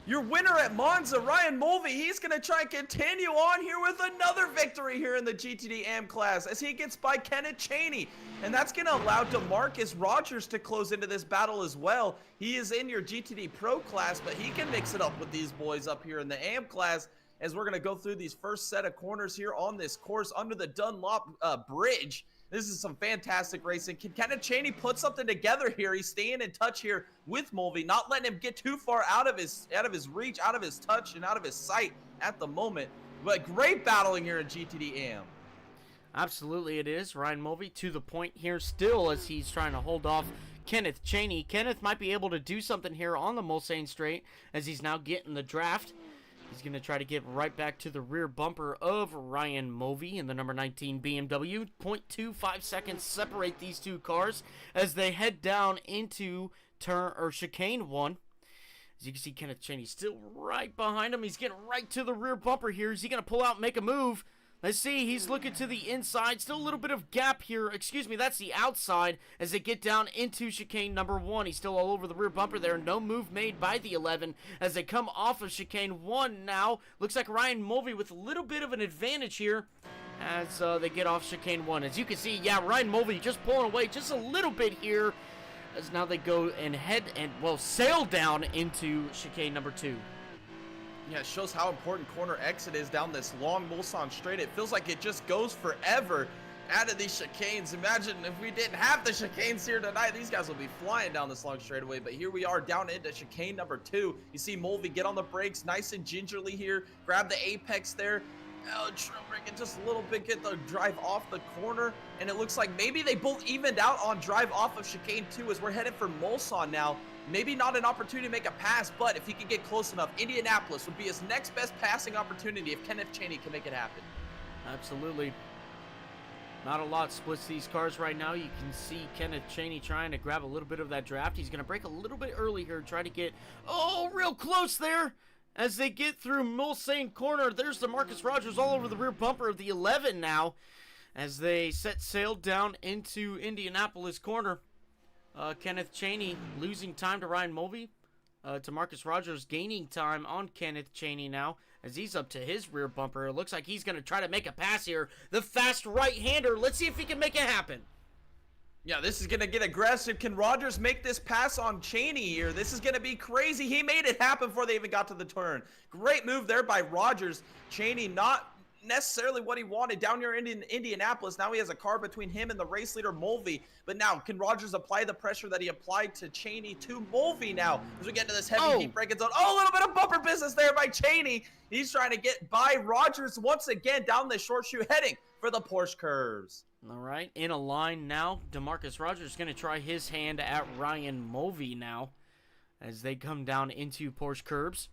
Your winner at Monza, Ryan Mulvey, he's going to try and continue on here with another victory here in the GTD AM class as he gets by Kenneth Cheney. And that's going to allow DeMarcus Rogers to close into this battle as well. He is in your GTD Pro class, but he can mix it up with these boys up here in the AM class as we're going to go through these first set of corners here on this course under the Dunlop Bridge. This is some fantastic racing. Can Kenneth Cheney put something together here? He's staying in touch here with Mulvey, not letting him get too far out of his reach, out of his touch, and out of his sight at the moment. But great battling here in GTD AM.
Absolutely it is. Ryan Mulvey to the point here still as he's trying to hold off Kenneth Cheney. Kenneth might be able to do something here on the Mulsanne straight as he's now getting the draft. He's going to try to get right back to the rear bumper of Ryan Mulvey in the number 19 BMW. 0.25 seconds separate these two cars as they head down into chicane 1. As you can see, Kenneth Cheney still right behind him. He's getting right to the rear bumper here. Is he going to pull out and make a move? Let's see, he's looking to the inside. Still a little bit of gap here. Excuse me, that's the outside as they get down into chicane number 1. He's still all over the rear bumper there. No move made by the 11 as they come off of chicane 1 now. Looks like Ryan Mulvey with a little bit of an advantage here as they get off chicane 1. As you can see, yeah, Ryan Mulvey just pulling away just a little bit here as now they go and sail down into chicane number 2.
Yeah, it shows how important corner exit is down this long Mulsanne straight. It feels like it just goes forever out of these chicanes. Imagine if we didn't have the chicanes here tonight. These guys will be flying down this long straightaway. But here we are down into chicane number 2. You see Mulvey get on the brakes nice and gingerly here. Grab the apex there. Oh, bring it just a little bit, get the drive off the corner. And it looks like maybe they both evened out on drive off of chicane 2 as we're headed for Mulsanne now. Maybe not an opportunity to make a pass, but if he can get close enough, Indianapolis would be his next best passing opportunity if Kenneth Cheney can make it happen.
Absolutely. Not a lot splits these cars right now. You can see Kenneth Cheney trying to grab a little bit of that draft. He's going to break a little bit early here, try to get, real close there. As they get through Mulsanne corner, there's DeMarcus Rogers all over the rear bumper of the 11 now. As they set sail down into Indianapolis corner. Kenneth Cheney losing time to Ryan Mulvey. DeMarcus Rogers gaining time on Kenneth Cheney now as he's up to his rear bumper. It looks like he's going to try to make a pass here. The fast right-hander. Let's see if he can make it happen.
Yeah, this is going to get aggressive. Can Rogers make this pass on Cheney here? This is going to be crazy. He made it happen before they even got to the turn. Great move there by Rogers. Cheney not necessarily what he wanted down here in Indianapolis. Now he has a car between him and the race leader Mulvey. But now, can Rogers apply the pressure that he applied to Cheney to Mulvey now? As we get into this heavy heat braking zone. Oh, a little bit of bumper business there by Cheney. He's trying to get by Rogers once again down the short shoe, heading for the Porsche curves.
All right, in a line now. DeMarcus Rogers is going to try his hand at Ryan Mulvey now as they come down into Porsche curbs.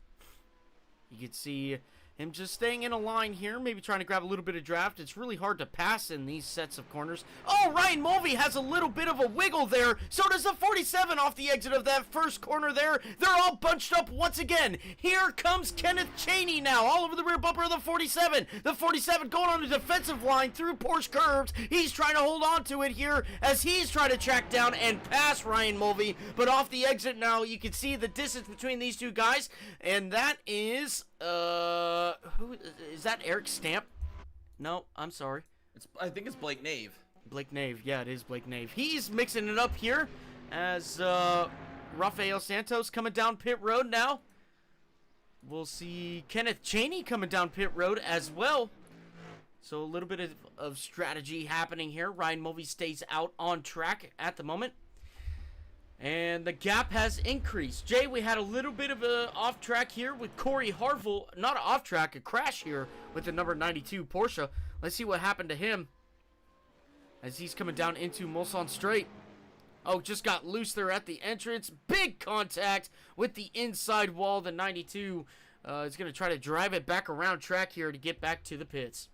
You can see him just staying in a line here, maybe trying to grab a little bit of draft. It's really hard to pass in these sets of corners. Oh, Ryan Mulvey has a little bit of a wiggle there. So does the 47 off the exit of that first corner there. They're all bunched up once again. Here comes Kenneth Cheney now, all over the rear bumper of the 47. The 47 going on the defensive line through Porsche curves. He's trying to hold on to it here as he's trying to track down and pass Ryan Mulvey. But off the exit now, you can see the distance between these two guys. And that is... who is that? Eric Stamp? No, I'm sorry.
I think it's Blake Nave.
Blake Nave, yeah, it is Blake Nave. He's mixing it up here as Rafael Santos coming down pit road now. We'll see Kenneth Cheney coming down pit road as well. So a little bit of strategy happening here. Ryan Mulvey stays out on track at the moment. And the gap has increased. Jay, we had a little bit of a off track here with Corey Harville. Not an off track, a crash here with the number 92 Porsche. Let's see what happened to him as he's coming down into Mulsanne Straight. Oh, just got loose there at the entrance. Big contact with the inside wall. The 92 is going to try to drive it back around track here to get back to the pits.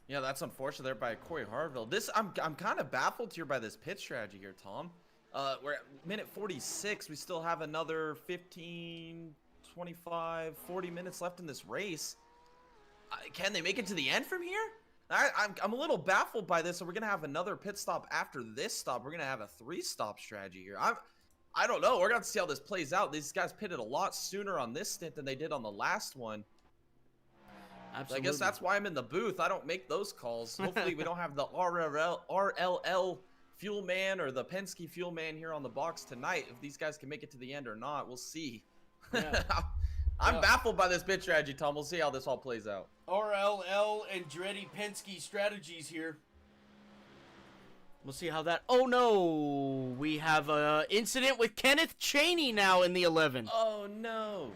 Yeah, that's unfortunate there by Corey Harville. I'm kind of baffled here by this pit strategy here, Tom. We're at minute 46. We still have another 15, 25, 40 minutes left in this race. Can they make it to the end from here? I'm a little baffled by this. So we're gonna have another pit stop after this stop. We're gonna have a 3-stop strategy here. I don't know. We're gonna have to see how this plays out. These guys pitted a lot sooner on this stint than they did on the last one.
Absolutely.
I guess that's why I'm in the booth. I don't make those calls. Hopefully we don't have the RLL fuel man or the Penske fuel man here on the box tonight. If these guys can make it to the end or not, we'll see.
Yeah.
I'm baffled by this bid strategy, Tom. We'll see how this all plays out.
RLL and Andretti Penske strategies here. We'll see how that... Oh, no. We have an incident with Kenneth Cheney now in the 11.
Oh, no.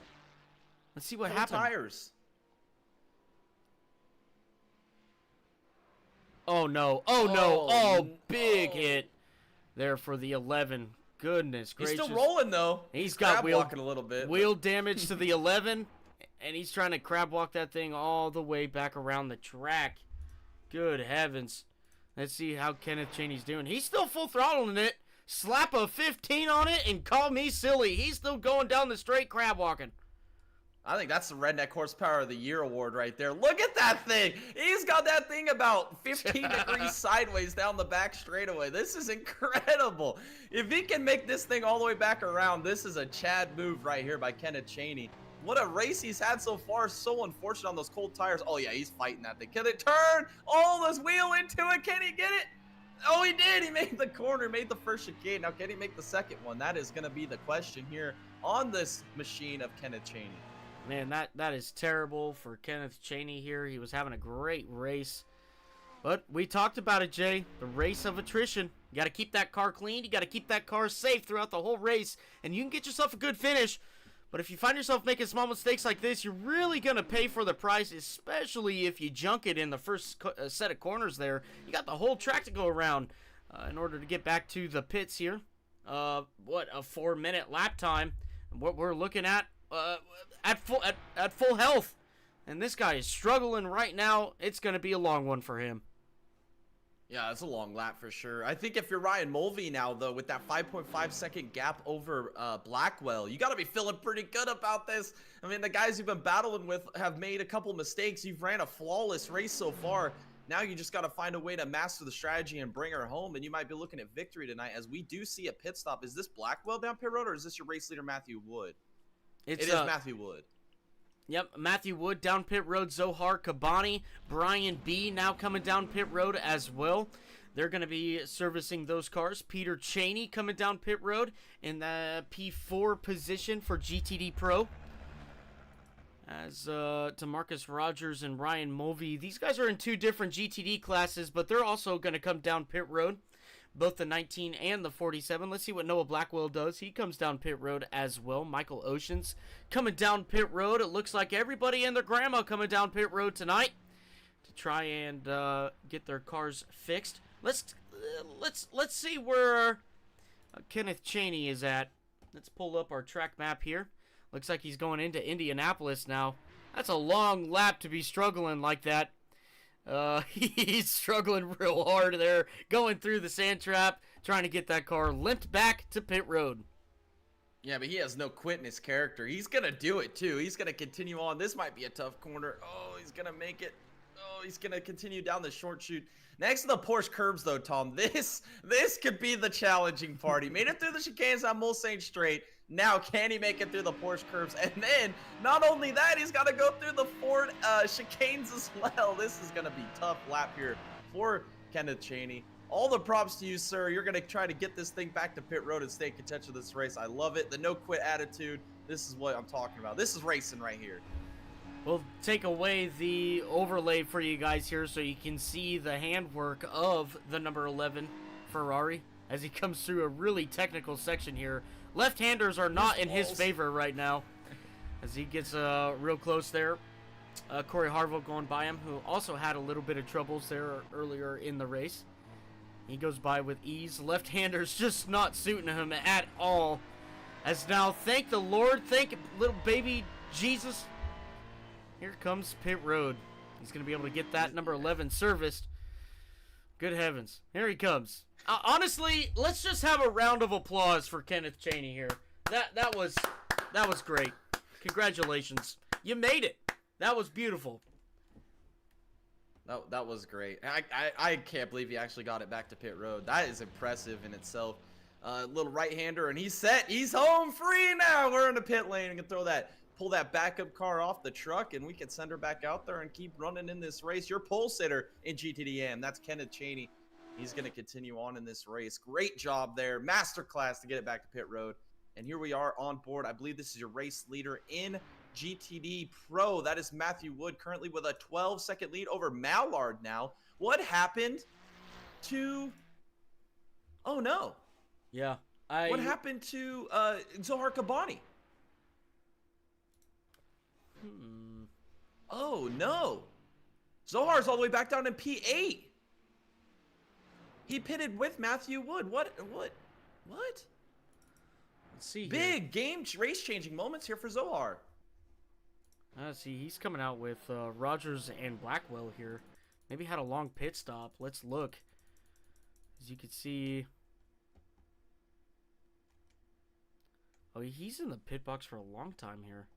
Let's see what happened.
Tires.
Oh, no. Oh, no. Oh, big hit there for the 11. Goodness gracious.
He's still rolling, though.
He's got
walking a little bit.
Wheel damage to the 11, and he's trying to crab walk that thing all the way back around the track. Good heavens. Let's see how Kenneth Cheney's doing. He's still full throttling it. Slap a 15 on it and call me silly. He's still going down the straight crab walking.
I think that's the Redneck Horsepower of the Year award right there. Look at that thing. He's got that thing about 15 degrees sideways down the back straightaway. This is incredible. If he can make this thing all the way back around, this is a Chad move right here by Kenneth Cheney. What a race he's had so far. So unfortunate on those cold tires. Oh, yeah, he's fighting that thing. Can it turn? Oh, this wheel into it. Can he get it? Oh, he did. He made the corner, made the first chicane. Now, can he make the second one? That is going to be the question here on this machine of Kenneth Cheney.
Man, that is terrible for Kenneth Cheney here. He was having a great race. But we talked about it, Jay. The race of attrition. You got to keep that car clean. You got to keep that car safe throughout the whole race. And you can get yourself a good finish. But if you find yourself making small mistakes like this, you're really going to pay for the price, especially if you junk it in the first set of corners there. You got the whole track to go around in order to get back to the pits here. What, a 4-minute lap time. What we're looking at full health. And this guy is struggling right now. It's going to be a long one for him.
Yeah, it's a long lap for sure. I think if you're Ryan Mulvey now, though, with that 5.5 second gap over Blackwell, you got to be feeling pretty good about this. I mean, the guys you've been battling with have made a couple mistakes. You've ran a flawless race so far. Now you just got to find a way to master the strategy and bring her home, and you might be looking at victory tonight as we do see a pit stop. Is this Blackwell down pit road, or is this your race leader, Matthew Wood? It is Matthew Wood.
Yep, Matthew Wood down pit road. Zohar Kabani, Brian B now coming down pit road as well. They're going to be servicing those cars. Peter Cheney coming down pit road in the P4 position for GTD Pro. As DeMarcus Rogers and Ryan Mulvey, these guys are in 2 different GTD classes, but they're also going to come down pit road, both the 19 and the 47. Let's see what Noah Blackwell does. He comes down pit road as well. Michael Oceans coming down pit road. It looks like everybody and their grandma coming down pit road tonight to try and get their cars fixed. Let's see where Kenneth Cheney is at. Let's pull up our track map here. Looks like he's going into Indianapolis now. That's a long lap to be struggling like that. He's struggling real hard there, going through the sand trap, trying to get that car limped back to pit road.
Yeah, but he has no quit in his character. He's going to do it, too. He's going to continue on. This might be a tough corner. Oh, he's going to make it. Oh, he's going to continue down the short chute. Next to the Porsche curbs, though, Tom, this could be the challenging part. He made it through the chicanes on Mulsanne Straight. Now, can he make it through the Porsche curves? And then, not only that, he's got to go through the Ford chicanes as well. This is going to be a tough lap here for Kenneth Cheney. All the props to you, sir. You're going to try to get this thing back to pit road and stay in contention of this race. I love it. The no-quit attitude. This is what I'm talking about. This is racing right here.
We'll take away the overlay for you guys here so you can see the handwork of the number 11 Ferrari as he comes through a really technical section here. Left-handers are not in his favor right now as he gets real close there. Corey Harville going by him, who also had a little bit of troubles there earlier in the race. He goes by with ease. Left-handers just not suiting him at all. As now, thank the Lord, thank little baby Jesus. Here comes pit road. He's going to be able to get that number 11 serviced. Good heavens. Here he comes. Honestly, let's just have a round of applause for Kenneth Cheney here. That was great. Congratulations. You made it. That was beautiful.
That was great. I can't believe he actually got it back to pit road. That is impressive in itself. Little right-hander, and he's set. He's home free now. We're in the pit lane. We can pull that backup car off the truck, and we can send her back out there and keep running in this race. Your pole sitter in GTDM. That's Kenneth Cheney. He's going to continue on in this race. Great job there. Masterclass to get it back to pit road. And here we are on board. I believe this is your race leader in GTD Pro. That is Matthew Wood, currently with a 12-second lead over Mallard now. What happened to... Oh, no.
Yeah.
What happened to Zohar Kabani? Oh, no. Zohar's all the way back down in P8. He pitted with Matthew Wood. What? Let's
see.
Big game race-changing moments here for Zohar.
See, he's coming out with Rogers and Blackwell here. Maybe had a long pit stop. Let's look. As you can see... Oh, he's in the pit box for a long time here.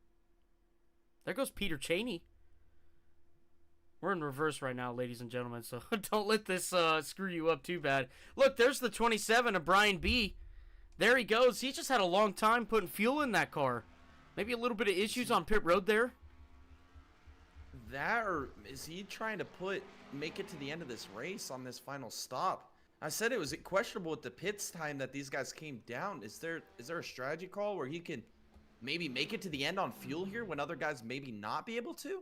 There goes Peter Cheney. We're in reverse right now, ladies and gentlemen, so don't let this screw you up too bad. Look, there's the 27 of Brian B. There he goes. He just had a long time putting fuel in that car. Maybe a little bit of issues on pit road there.
That, or is he trying to make it to the end of this race on this final stop? I said it was questionable with the pits time that these guys came down. Is there a strategy call where he can maybe make it to the end on fuel here when other guys maybe not be able to?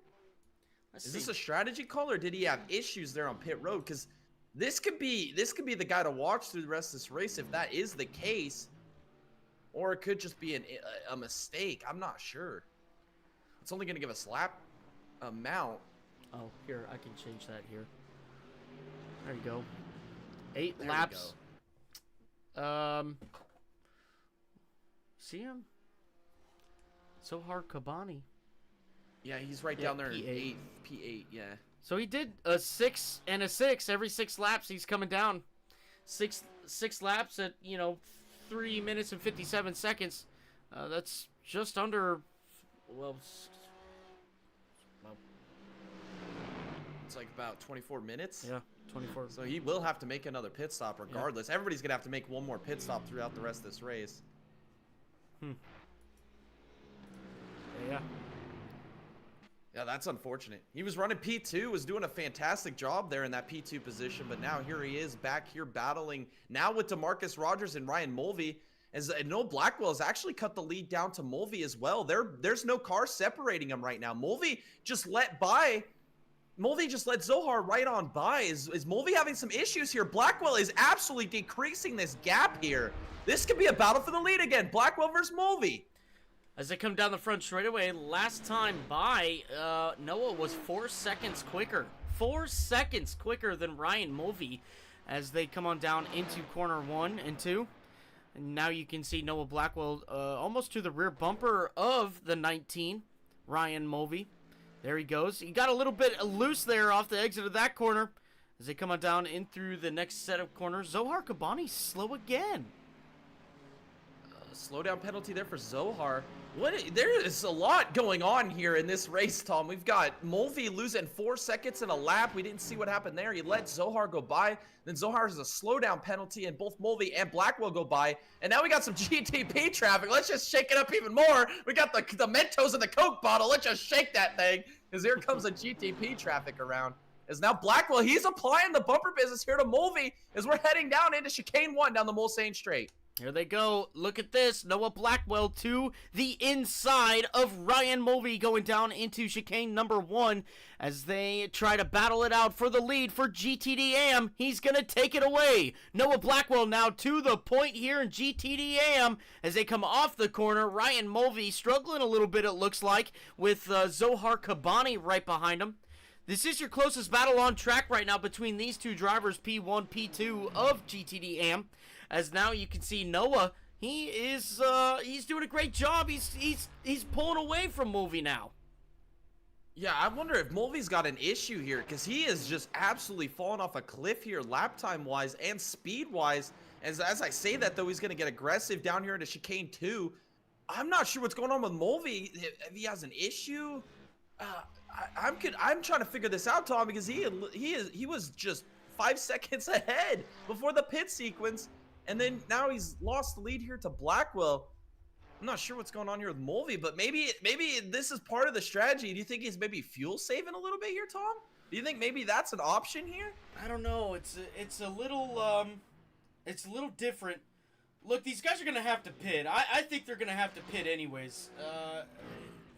Is this a strategy call, or did he have issues there on pit road? Because this could be the guy to watch through the rest of this race if that is the case, or it could just be a mistake. I'm not sure. It's only going to give us lap amount.
Oh, here, I can change that here. There you go. 8 laps. See him? Zohar Kabani.
Yeah, he's right down there in P8, yeah.
So he did a 6 and a 6 every 6 laps. He's coming down. Six laps at 3 minutes and 57 seconds. That's just under. Well,
it's like about 24 minutes.
Yeah, 24.
So he will have to make another pit stop regardless. Yeah. Everybody's gonna have to make one more pit stop throughout the rest of this race.
Yeah.
Yeah, that's unfortunate. He was running P2, was doing a fantastic job there in that P2 position, but now here he is back here battling now with DeMarcus Rogers and Ryan Mulvey. As Noah Blackwell has actually cut the lead down to Mulvey as well. There's no car separating them right now. Mulvey just let Zohar right on by. Is Mulvey having some issues here? Blackwell is absolutely decreasing this gap here. This could be a battle for the lead again. Blackwell versus Mulvey.
As they come down the front straightaway, last time by, Noah was 4 seconds quicker. 4 seconds quicker than Ryan Mulvey as they come on down into corner 1 and 2. And now you can see Noah Blackwell almost to the rear bumper of the 19, Ryan Mulvey. There he goes. He got a little bit loose there off the exit of that corner. As they come on down in through the next set of corners, Zohar Kabani slow again.
Slowdown penalty there for Zohar. There is a lot going on here in this race, Tom. We've got Mulvey losing 4 seconds in a lap. We didn't see what happened there. He let Zohar go by. Then Zohar has a slowdown penalty, and both Mulvey and Blackwell go by. And now we got some GTP traffic. Let's just shake it up even more. We got the Mentos in the Coke bottle. Let's just shake that thing, because here comes the GTP traffic around. As now Blackwell, he's applying the bumper business here to Mulvey as we're heading down into chicane 1 down the Mulsanne Straight.
Here they go. Look at this. Noah Blackwell to the inside of Ryan Mulvey going down into chicane number 1 as they try to battle it out for the lead for GTDAM. He's going to take it away. Noah Blackwell now to the point here in GTDAM as they come off the corner. Ryan Mulvey struggling a little bit, it looks like, with Zohar Kabani right behind him. This is your closest battle on track right now between these two drivers, P1, P2 of GTDAM. As now you can see Noah, he's doing a great job. He's pulling away from Mulvey now.
Yeah, I wonder if Mulvey's got an issue here, because he is just absolutely falling off a cliff here, lap time wise and speed wise. As I say that though, he's gonna get aggressive down here into chicane 2. I'm not sure what's going on with Mulvey. If he has an issue, I'm trying to figure this out, Tom, because he was just 5 seconds ahead before the pit sequence. And then now he's lost the lead here to Blackwell. I'm not sure what's going on here with Mulvey, but maybe this is part of the strategy. Do you think he's maybe fuel saving a little bit here, Tom? Do you think maybe that's an option here?
I don't know. It's a little different. Look, these guys are gonna have to pit. I think they're gonna have to pit anyways.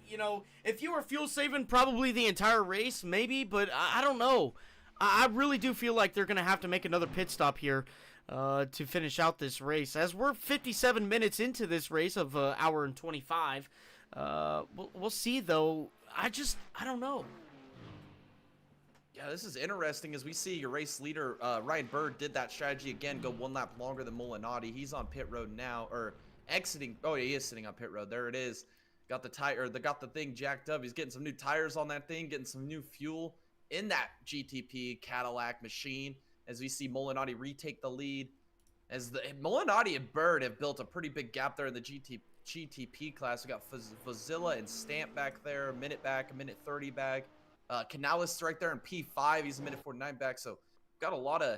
You know, if you were fuel saving probably the entire race, maybe, but I don't know. I really do feel like they're gonna have to make another pit stop here. To finish out this race, as we're 57 minutes into this race of hour and 25. We'll see though. I don't know.
Yeah, this is interesting as we see your race leader Ryan Bird did that strategy again, go 1 lap longer than Molinati. He's on pit road now, or exiting. Oh, yeah, he is sitting on pit road. There it is. Got the tire. They got the thing jacked up. He's getting some new tires on that thing, getting some new fuel in that GTP Cadillac machine. As we see Molinati retake the lead. As Molinati and Bird have built a pretty big gap there in the GTP class. We got Fazilla and Stamp back there, a minute back, a minute 30 back. Canales right there in P5, he's a minute 49 back. So got a lot of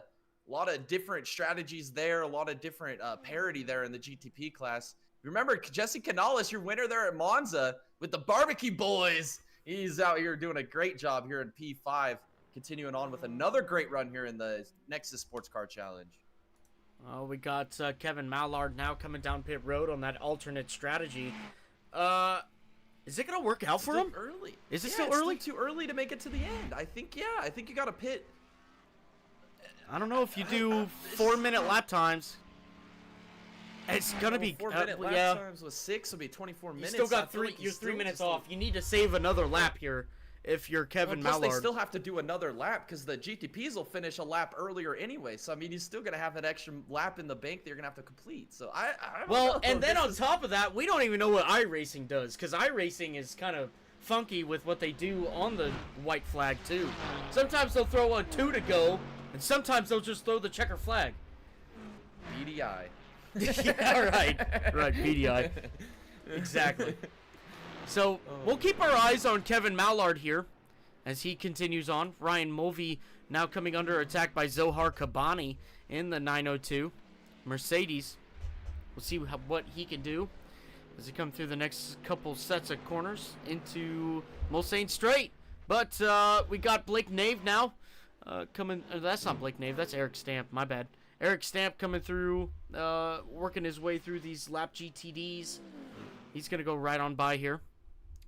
different strategies there, a lot of different parity there in the GTP class. Remember, Jesse Canales, your winner there at Monza with the Barbecue Boys. He's out here doing a great job here in P5. Continuing on with another great run here in the Nexus Sports Car Challenge.
We got Kevin Mallard now coming down pit road on that alternate strategy. Is it gonna work out for him?
Early.
Is it still early?
Still too early to make it to the end. I think you got to pit.
I don't know if you do 4-minute lap times. It's gonna be
4-minute lap times with 6 will be 24 minutes.
You still got you're 3 minutes off. You need to save another lap here. If you're Kevin Mallard.
They still have to do another lap because the GTPs will finish a lap earlier anyway. So, I mean, you're still going to have that extra lap in the bank that you're going to have to complete. So, I don't know.
And then on top of that, we don't even know what iRacing does because iRacing is kind of funky with what they do on the white flag, too. Sometimes they'll throw a 2 to go, and sometimes they'll just throw the checker flag.
BDI.
Yeah, right, BDI. Exactly. So, we'll keep our eyes on Kevin Mallard here as he continues on. Ryan Mulvey now coming under attack by Zohar Kabani in the 902 Mercedes. We'll see what he can do as he come through the next couple sets of corners into Mulsanne Straight. But we got Blake Nave now coming. That's not Blake Nave. That's Eric Stamp. My bad. Eric Stamp coming through, working his way through these lap GTDs. He's going to go right on by here.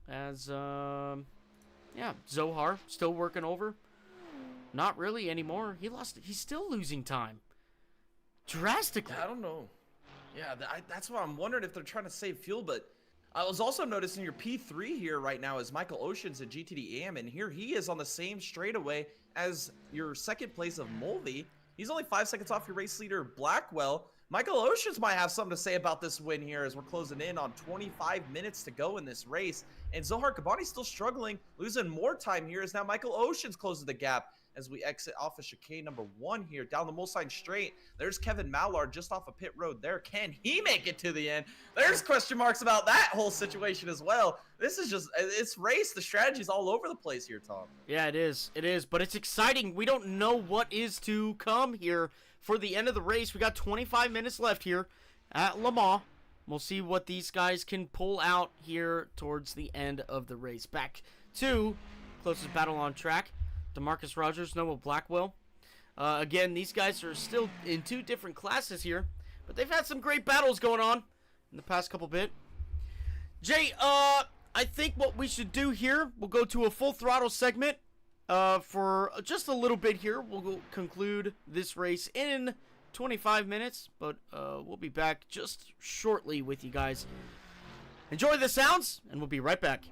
As, yeah, Zohar still working over. Not really anymore. He's still losing time. Drastically.
I don't know. Yeah, that's why I'm wondering if they're trying to save fuel, but I was also noticing your P3 here right now is Michael Oceans at GTD AM, and here he is on the same straightaway as your second place of Mulvey. He's only 5 seconds off your race leader, Blackwell. Michael Oceans might have something to say about this win here as we're closing in on 25 minutes to go in this race. And Zohar Kabani's still struggling, losing more time here as now Michael Oceans closes the gap as we exit off of chicane number 1 here down the Mulsanne Straight. There's Kevin Mallard just off of pit road there. Can he make it to the end? There's question marks about that whole situation as well. This is just, it's race. The strategy's all over the place here, Tom.
Yeah, it is. It is, but it's exciting. We don't know what is to come here for the end of the race. We got 25 minutes left here at Le Mans. We'll see what these guys can pull out here towards the end of the race. Back to closest battle on track. DeMarcus Rogers, Noah Blackwell. Again, these guys are still in 2 different classes here, but they've had some great battles going on in the past couple bit. Jay, I think what we should do here, we'll go to a full throttle segment for just a little bit here. We'll go conclude this race in 25 minutes, but we'll be back just shortly with you guys. Enjoy the sounds, and we'll be right back.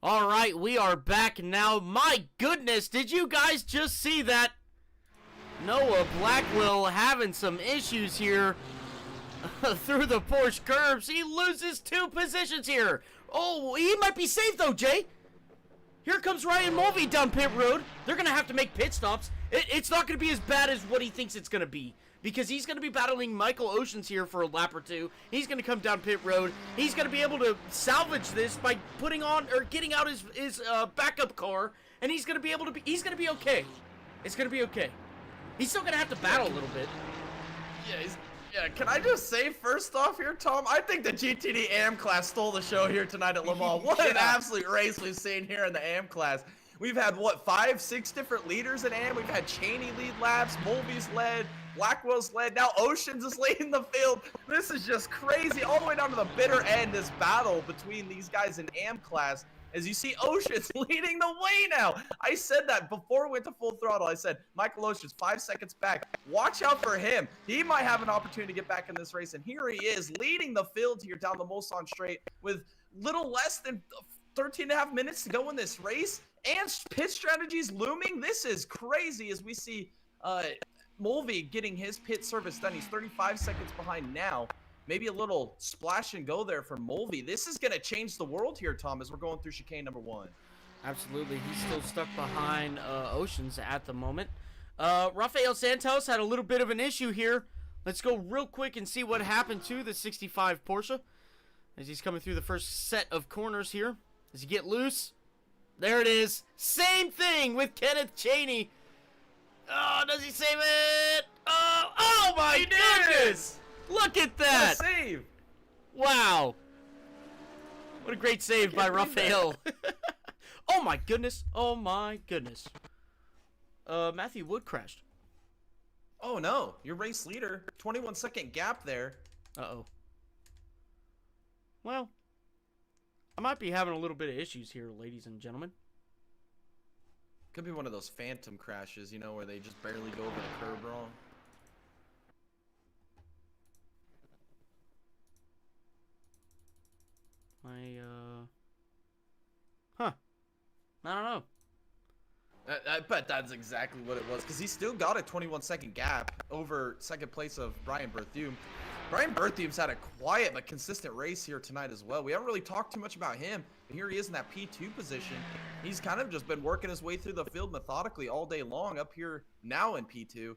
All right, we are back now. My goodness, did you guys just see that? Noah Blackwell having some issues here through the Porsche curbs. He loses 2 positions here. Oh, he might be safe though, Jay. Here comes Ryan Mulvey down pit road. They're going to have to make pit stops. It's not going to be as bad as what he thinks it's going to be, because he's going to be battling Michael Oceans here for a lap or 2. He's going to come down pit road. He's going to be able to salvage this by putting on or getting out his backup car, and he's going to be able to he's going to be okay. It's going to be okay. He's still going to have to battle a little bit.
Yeah, can I just say first off here, Tom, I think the GTD AM class stole the show here tonight at Le Mans. What an absolute race we've seen here in the AM class. We've had, what, 5, 6 different leaders in AM. We've had Cheney lead laps, Mulvey's led, Blackwell's led, now Oceans is leading the field. This is just crazy, all the way down to the bitter end, this battle between these guys in AM class. As you see Oceans leading the way now. I said that before we went to full throttle. I said, Michael Oceans, 5 seconds back. Watch out for him. He might have an opportunity to get back in this race. And here he is leading the field here down the Mulsanne straight with little less than 13 and a half minutes to go in this race. And pit strategies looming. This is crazy as we see Mulvey getting his pit service done. He's 35 seconds behind now. Maybe a little splash and go there for Mulvey. This is going to change the world here, Tom, as we're going through chicane number 1.
Absolutely. He's still stuck behind Oceans at the moment. Rafael Santos had a little bit of an issue here. Let's go real quick and see what happened to the 65 Porsche as he's coming through the first set of corners here. Does he get loose? There it is. Same thing with Kenneth Cheney. Oh, does he save it? Oh my goodness! Look at that!
What a save!
Wow. What a great save by Rafael. Oh my goodness. Oh my goodness. Matthew Wood crashed.
Oh no, your race leader. 21-second gap there.
Uh-oh. Well, I might be having a little bit of issues here, ladies and gentlemen.
Could be one of those phantom crashes, you know, where they just barely go over the curb wrong.
I don't know.
I bet that's exactly what it was, because he still got a 21-second gap over second place of Brian Berthume. Brian Berthume's had a quiet but consistent race here tonight as well. We haven't really talked too much about him, but here he is in that P2 position. He's kind of just been working his way through the field methodically all day long up here now in P2.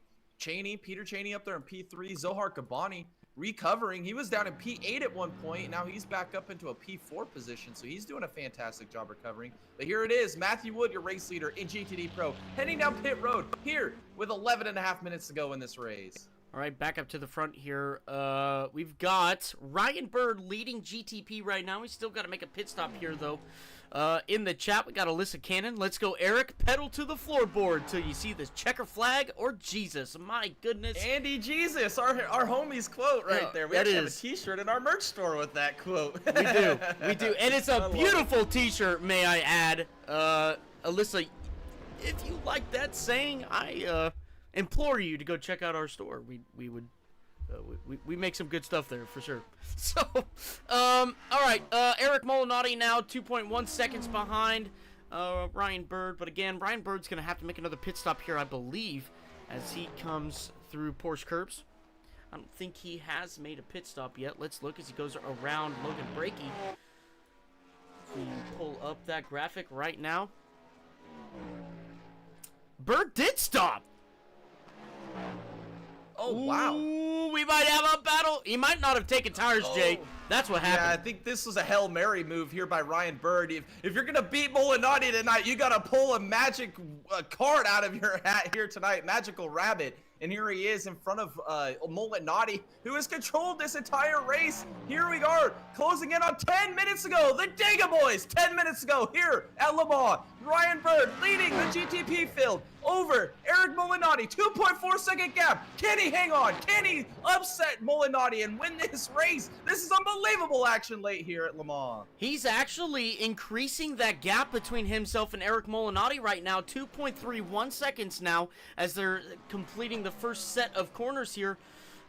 Peter Cheney up there in P3, Zohar Kabani recovering. He was down in P8 at one point. Now he's back up into a P4 position, so he's doing a fantastic job recovering. But here it is, Matthew Wood, your race leader in GTD Pro, heading down pit road here with 11 and a half minutes to go in this race.
All right, back up to the front here. We've got Ryan Bird leading GTP right now. We still got to make a pit stop here, though. In the chat, we got Alyssa Cannon. Let's go, Eric. Pedal to the floorboard till you see this checker flag or Jesus. My goodness.
Andy Jesus, our homie's quote right there. We actually have a t-shirt in our merch store with that quote.
We do. We do. And it's a beautiful t-shirt, may I add. Alyssa, if you like that saying, I implore you to go check out our store. We make some good stuff there for sure. So, all right, Eric Molinari now 2.1 seconds behind Ryan Bird. But again, Ryan Bird's going to have to make another pit stop here, I believe, as he comes through Porsche curbs. I don't think he has made a pit stop yet. Let's look as he goes around Logan Brakey. We pull up that graphic right now. Bird did stop.
Oh, wow.
Ooh, we might have a battle. He might not have taken tires, Jay. That's what happened.
Yeah, I think this was a Hail Mary move here by Ryan Bird. If you're going to beat Molinari tonight, you got to pull a magic card out of your hat here tonight, Magical Rabbit. And here he is in front of Molinari, who has controlled this entire race. Here we are, closing in on 10 minutes ago. The Dega Boys, 10 minutes ago here at Le Mans. Ryan Bird leading the GTP field over Eric Molinari. 2.4 second gap. Can he hang on? Can he upset Molinari and win this race? This is unbelievable action late here at Le Mans.
He's actually increasing that gap between himself and Eric Molinari right now. 2.31 seconds now as they're completing the first set of corners here.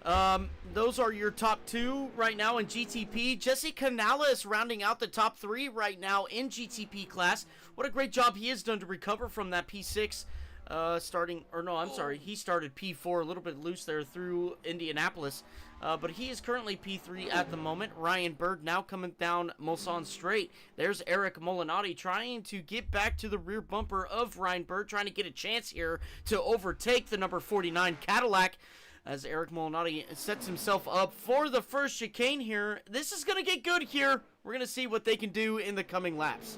Those are your top 2 right now in GTP. Jesse Canales rounding out the top 3 right now in GTP class. What a great job he has done to recover from that P6 he started P4 a little bit loose there through Indianapolis. But he is currently P3 at the moment. Ryan Bird now coming down Mulsanne straight. There's Eric Molinari trying to get back to the rear bumper of Ryan Bird, trying to get a chance here to overtake the number 49 Cadillac. As Eric Molinari sets himself up for the first chicane here. This is going to get good here. We're going to see what they can do in the coming laps.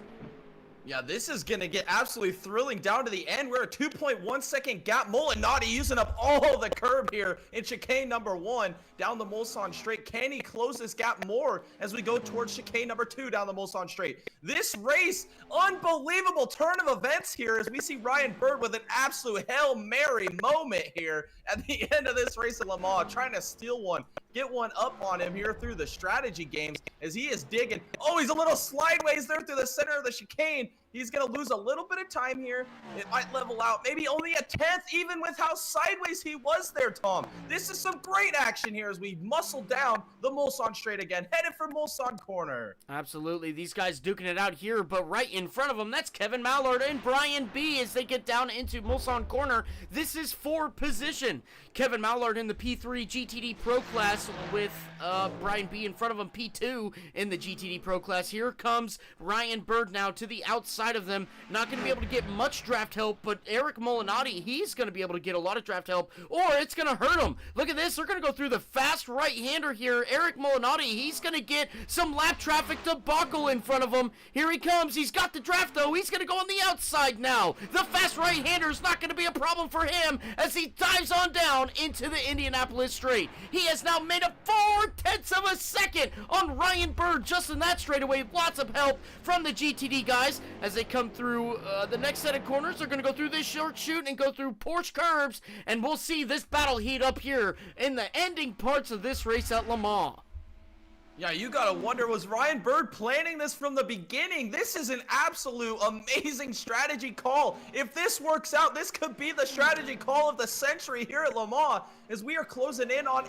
Yeah, this is going to get absolutely thrilling down to the end. We're a 2.1 second gap. Molinari using up all the curb here in chicane number 1 down the Mulsanne straight. Can he close this gap more as we go towards chicane number 2 down the Mulsanne straight? This race, unbelievable turn of events here as we see Ryan Bird with an absolute Hail Mary moment here at the end of this race at Le Mans, trying to steal one. Get one up on him here through the strategy games as he is digging. Oh, he's a little slideways there through the center of the chicane. He's going to lose a little bit of time here. It might level out. Maybe only a 10th, even with how sideways he was there, Tom. This is some great action here as we muscle down the Mulsanne straight again, headed for Mulsanne corner.
Absolutely. These guys duking it out here, but right in front of them, that's Kevin Mallard and Brian B. as they get down into Mulsanne corner. This is for position. Kevin Mallard in the P3 GTD Pro class with Brian B. in front of him, P2 in the GTD Pro class. Here comes Ryan Bird now to the outside of them. Not going to be able to get much draft help, but Eric Molinari, he's going to be able to get a lot of draft help, or it's going to hurt him. Look at this. They're going to go through the fast right-hander here. Eric Molinari, he's going to get some lap traffic debacle in front of him. Here he comes. He's got the draft, though. He's going to go on the outside now. The fast right-hander is not going to be a problem for him as he dives on down into the Indianapolis straight. He has now made a 4/10 of a second on Ryan Bird just in that straightaway. Lots of help from the GTD guys as they come through the next set of corners. They're going to go through this short chute and go through Porsche curbs, and we'll see this battle heat up here in the ending parts of this race at Le Mans.
Yeah, you gotta wonder, was Ryan Bird planning this from the beginning? This is an absolute amazing strategy call. If this works out, this could be the strategy call of the century here at Le Mans, as we are closing in on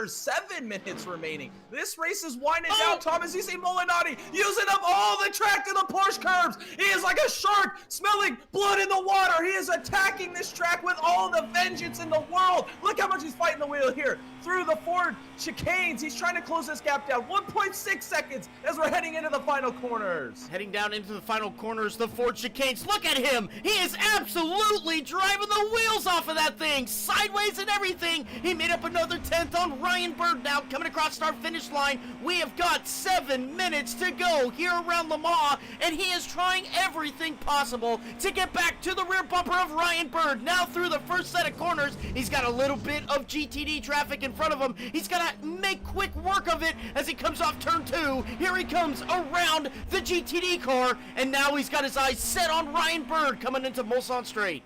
7 minutes remaining. This race is winding down, Thomas. You see Molinari using up all the track to the Porsche curbs. He is like a shark smelling blood in the water. He is attacking this track with all the vengeance in the world. Look how much he's fighting the wheel here. Through the Ford chicanes, he's trying to close this gap down. 1.6 seconds as we're heading into the final corners.
Heading down into the final corners, the Ford chicanes. Look at him. He is absolutely driving the wheels off of that thing. Sideways and everything. He made up another 10th on Ryan Bird now coming across our finish line. We have got 7 minutes to go here around Le Mans, and he is trying everything possible to get back to the rear bumper of Ryan Bird. Now through the first set of corners, he's got a little bit of GTD traffic in front of him. He's got to make quick work of it as he comes off turn 2. Here he comes around the GTD car, and now he's got his eyes set on Ryan Bird coming into Mulsanne straight.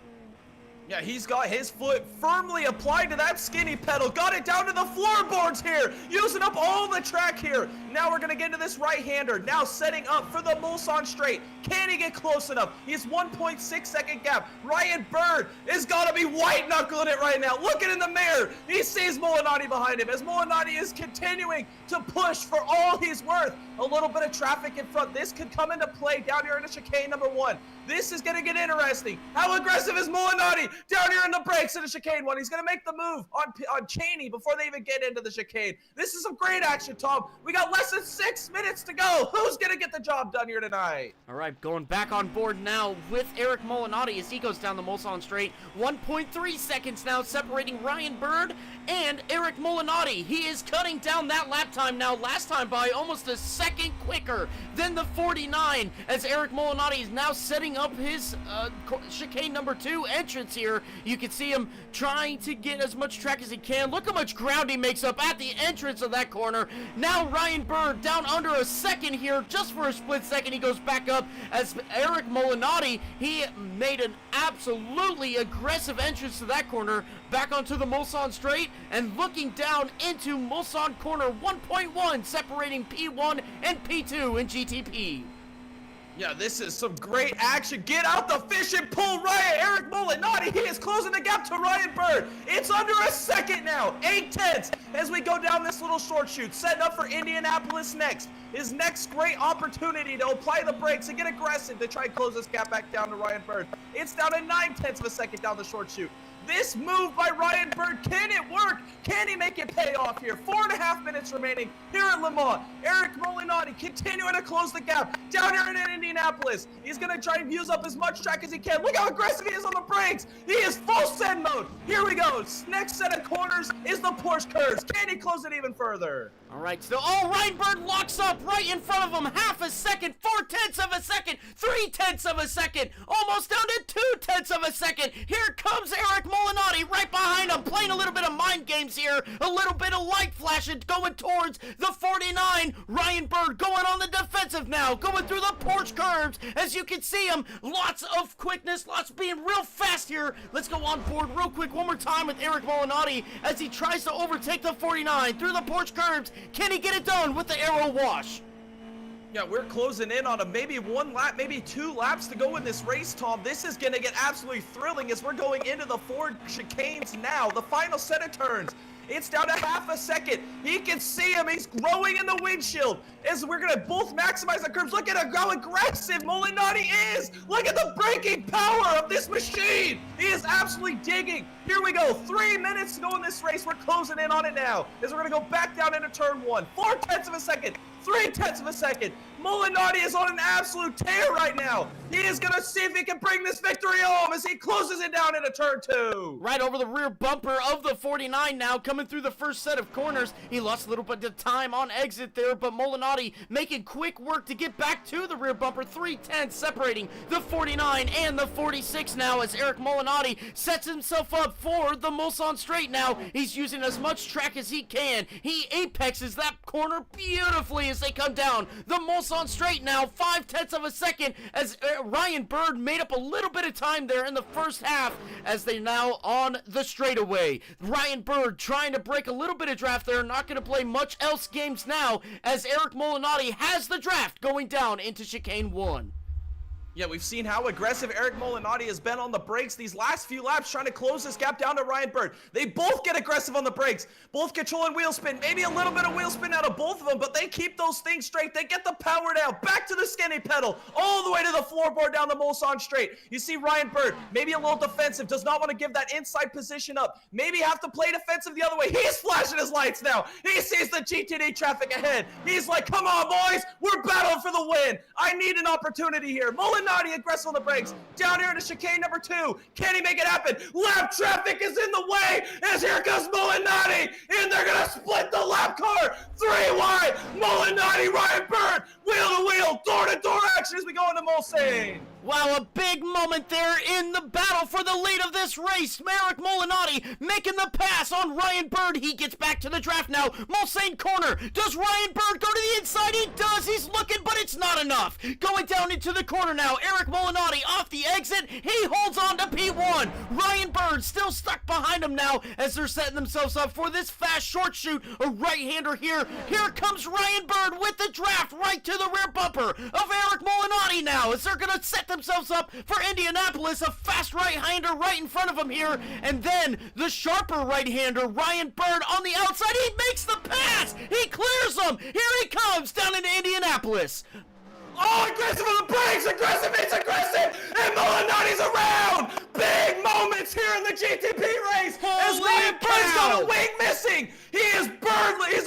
Yeah, he's got his foot firmly applied to that skinny pedal. Got it down to the floorboards here. Using up all the track here. Now we're going to get into this right-hander. Now setting up for the Mulsanne straight. Can he get close enough? He's 1.6 second gap. Ryan Bird is got to be white-knuckling it right now. Looking in the mirror. He sees Molinari behind him as Molinari is continuing to push for all he's worth. A little bit of traffic in front. This could come into play down here in the chicane number 1. This is going to get interesting. How aggressive is Molinari down here in the brakes in the chicane 1? He's going to make the move on Cheney before they even get into the chicane. This is some great action, Tom. We got less than 6 minutes to go. Who's going to get the job done here tonight?
All right, going back on board now with Eric Molinari as he goes down the Mulsanne straight. 1.3 seconds now separating Ryan Bird and Eric Molinari. He is cutting down that lap time now. Last time by almost a second quicker than the 49 as Eric Molinari is now setting up his chicane number 2 entrance here. You can see him trying to get as much track as he can. Look how much ground he makes up at the entrance of that corner. Now Ryan Bird down under a second here, just for a split second. He goes back up as Eric Molinari, he made an absolutely aggressive entrance to that corner, back onto the Mulsanne straight, and looking down into Mulsanne corner 1.1, separating P1 and P2 in GTP.
Yeah, this is some great action. Get out the fishing pole, Ryan. Eric Molinari, he is closing the gap to Ryan Bird. It's under a second now. 8/10 as we go down this little short shoot. Setting up for Indianapolis next. His next great opportunity to apply the brakes and get aggressive to try and close this gap back down to Ryan Bird. It's down to 9/10 of a second down the short shoot. This move by Ryan Bird, can it work? Can he make it pay off here? 4.5 minutes remaining here at Le Mans. Eric Molinari continuing to close the gap down here in Indianapolis. He's going to try and use up as much track as he can. Look how aggressive he is on the brakes. He is full send mode. Here we go. Next set of corners is the Porsche curves. Can he close it even further?
All right, so Ryan Bird locks up right in front of him. Half a second, 4/10 of a second, 3/10 of a second, almost down to 2/10 of a second. Here comes Eric Molinari right behind him, playing a little bit of mind games here, a little bit of light flashing, going towards the 49. Ryan Bird going on the defensive now, going through the Porsche curves. As you can see him, lots of quickness, lots being real fast here. Let's go on board real quick one more time with Eric Molinari as he tries to overtake the 49 through the Porsche curves. Can he get it done with the aero wash?
Yeah, we're closing in on maybe 1 lap, maybe 2 laps to go in this race, Tom. This is going to get absolutely thrilling as we're going into the 4 chicanes now, the final set of turns. It's down to half a second. He can see him. He's growing in the windshield as we're going to both maximize the curves. Look at how aggressive Molinari is. Look at the braking power of this machine. He is absolutely digging. Here we go. 3 minutes to go in this race. We're closing in on it now as we're going to go back down into turn 1. 4/10 of a second. 3/10 of a second. Molinari is on an absolute tear right now. He is going to see if he can bring this victory home as he closes it down into turn 2.
Right over the rear bumper of the 49 now, coming through the first set of corners. He lost a little bit of time on exit there, but Molinari making quick work to get back to the rear bumper. 3/10 separating the 49 and the 46 now as Eric Molinari sets himself up for the Mulsanne straight now. He's using as much track as he can. He apexes that corner beautifully as they come down the Mulsanne straight now. 5/10 of a second as Ryan Bird made up a little bit of time there in the first half as they're now on the straightaway. Ryan Bird trying to break a little bit of draft there, not going to play much else games now as Eric Molinari has the draft going down into chicane 1.
Yeah, we've seen how aggressive Eric Molinari has been on the brakes these last few laps, trying to close this gap down to Ryan Bird. They both get aggressive on the brakes, both controlling wheel spin, maybe a little bit of wheel spin out of both of them, but they keep those things straight. They get the power down, back to the skinny pedal, all the way to the floorboard down the Mulsanne straight. You see Ryan Bird, maybe a little defensive, does not want to give that inside position up, maybe have to play defensive the other way. He's flashing his lights now. He sees the GTD traffic ahead. He's like, come on, boys, we're battling for the win. I need an opportunity here. Molinari aggressive on the brakes. Down here into chicane number 2. Can he make it happen? Lap traffic is in the way as here comes Molinari, and they're going to split the lap car 3 wide. Molinari, Ryan Bird, wheel to wheel, door to door action as we go into Mulsanne.
Wow, a big moment there in the battle for the lead of this race. Eric Molinari making the pass on Ryan Bird. He gets back to the draft now. Mulsanne corner. Does Ryan Bird go to the inside? He does. He's looking, but it's not enough. Going down into the corner now. Eric Molinari off the exit. He holds on to P1. Ryan Bird still stuck behind him now as they're setting themselves up for this fast short shoot. A right-hander here. Here comes Ryan Bird with the draft right to the rear bumper of Eric Molinari now as they're going to set themselves up for Indianapolis. A fast right-hander right in front of him here, and then the sharper right-hander Ryan Bird on the outside. He makes the pass. He clears them. Here he comes down into Indianapolis.
Oh, aggressive on the brakes! Aggressive, it's aggressive! And Molinari's around! Big moments here in the GTP race! As Ryan Bird's got a wing missing! He's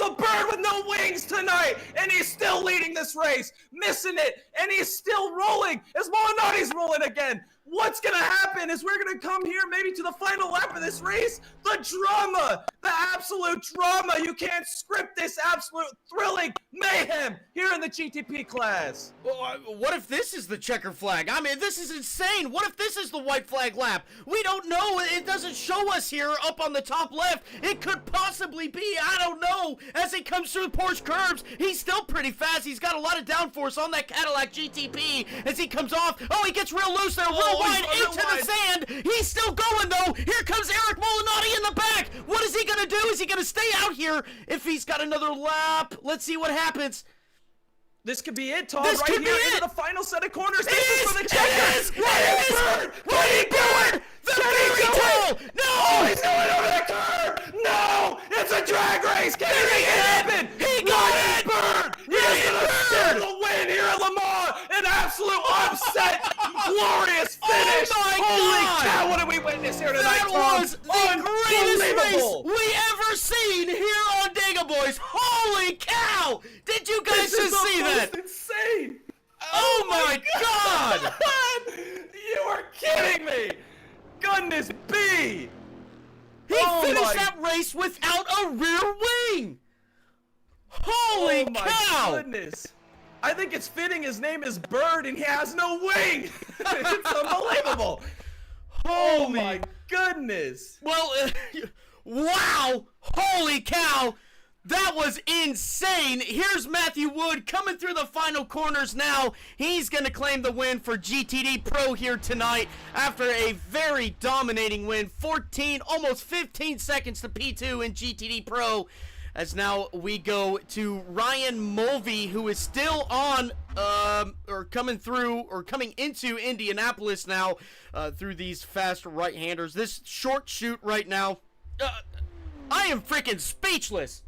a bird with no wings tonight! And he's still leading this race! Missing it! And he's still rolling! As Molinari's rolling again! What's gonna happen is we're gonna come here maybe to the final lap of this race. The drama, the absolute drama. You can't script this absolute thrilling mayhem here in the GTP class.
Well, what if this is the checker flag? I mean, this is insane. What if this is the white flag lap? We don't know. It doesn't show us here up on the top left. It could possibly be, I don't know. As he comes through the Porsche curbs, he's still pretty fast. He's got a lot of downforce on that Cadillac GTP as he comes off. Oh, he gets real loose there. Wide into the sand. He's still going though. Here comes Eric Molinari in the back. What is he gonna do? Is he gonna stay out here if he's got another lap? Let's see what happens.
This could be it, Tom.
This
right
could be
here
it.
into the final set of corners.
It
This is
is!
for the
It
checker.
is! It is! Ryan Bird! The fairy tale! No!
Oh, he's going over the curb! No! It's a drag race! Can you make it happen?
He got it!
Bird! He's gonna steal the win here at Le Mans! An absolute upset! Glorious finish!
Oh my
Holy
God!
cow, what did we witness here tonight,
That
Tom?
was the greatest race
Unbelievable!
we ever seen here on Dega Boys! Holy cow! Did you guys
This is
just
the
see
most
that?
insane!
Oh my God!
You are kidding me! Goodness be!
He
Oh
finished
my-
that race without a rear wing! Holy
Oh my
cow!
goodness! I think it's fitting his name is Bird and he has no wing! It's unbelievable! Oh
Holy
my goodness!
Well, wow! Holy cow! That was insane! Here's Matthew Wood coming through the final corners now. He's going to claim the win for GTD Pro here tonight after a very dominating win. 14, almost 15 seconds to P2 in GTD Pro. As now we go to Ryan Mulvey, who is still on, coming into Indianapolis now, through these fast right-handers. This short shoot right now, I am freaking speechless.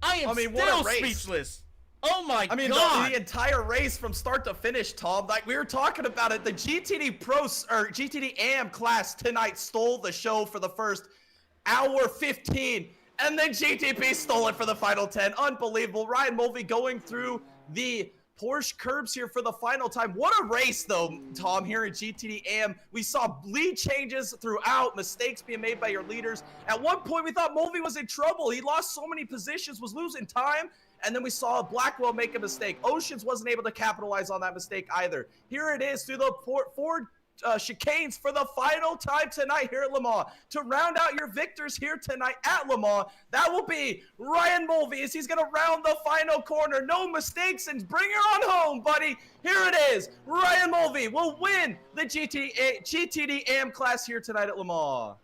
I am
what
still
a race.
speechless. Oh my
I mean,
God.
the entire race from start to finish, Tom. Like we were talking about it, the GTD Pro or GTD AM class tonight stole the show for the first hour 15, and then GTP stole it for the final 10. Unbelievable. Ryan Mulvey going through the Porsche curbs here for the final time. What a race, though, Tom, here in GTD AM. We saw lead changes throughout, mistakes being made by your leaders. At one point, we thought Mulvey was in trouble. He lost so many positions, was losing time, and then we saw Blackwell make a mistake. Oceans wasn't able to capitalize on that mistake either. Here it is through the Ford chicanes for the final time tonight here at Le Mans. To round out your victors here tonight at Le Mans, that will be Ryan Mulvey as he's going to round the final corner. No mistakes and bring her on home, buddy. Here it is. Ryan Mulvey will win the GTD AM class here tonight at Le Mans.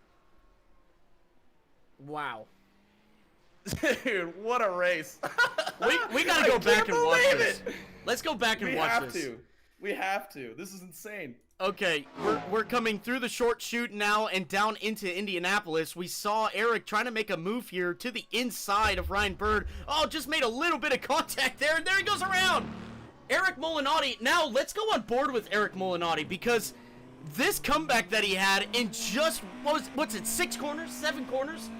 Wow.
Dude, what a race.
We got to go back and watch this.
It.
Let's go back and watch this.
We have to. This is insane.
Okay, we're coming through the short shoot now and down into Indianapolis. We saw Eric trying to make a move here to the inside of Ryan Bird. Oh, just made a little bit of contact there, and there he goes around. Eric Molinari. Now, let's go on board with Eric Molinari because this comeback that he had in just, what's it, 6 corners, 7 corners?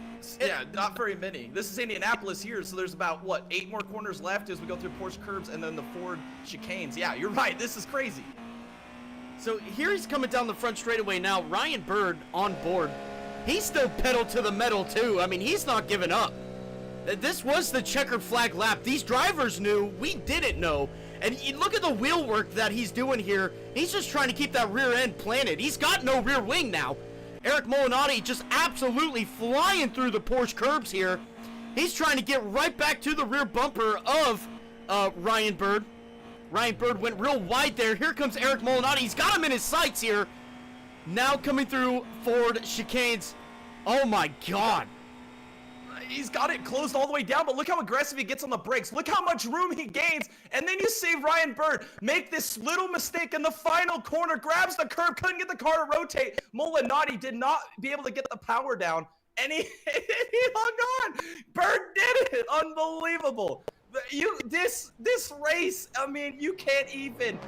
Yeah, not very many. This is Indianapolis here, so there's about, 8 more corners left as we go through Porsche curbs and then the Ford chicanes. Yeah, you're right. This is crazy.
So here he's coming down the front straightaway now. Ryan Bird on board. He's still pedal to the metal, too. I mean, he's not giving up. This was the checkered flag lap. These drivers knew. We didn't know. And you look at the wheel work that he's doing here. He's just trying to keep that rear end planted. He's got no rear wing now. Eric Molinari just absolutely flying through the Porsche curbs here. He's trying to get right back to the rear bumper of Ryan Bird. Ryan Bird went real wide there. Here comes Eric Molinari. He's got him in his sights here. Now coming through Ford chicanes. Oh my God.
He's got it closed all the way down, but look how aggressive he gets on the brakes. Look how much room he gains. And then you see Ryan Bird make this little mistake in the final corner, grabs the curb, couldn't get the car to rotate. Molinari did not be able to get the power down, and he hung on. Bird did it. Unbelievable. This race, I mean, you couldn't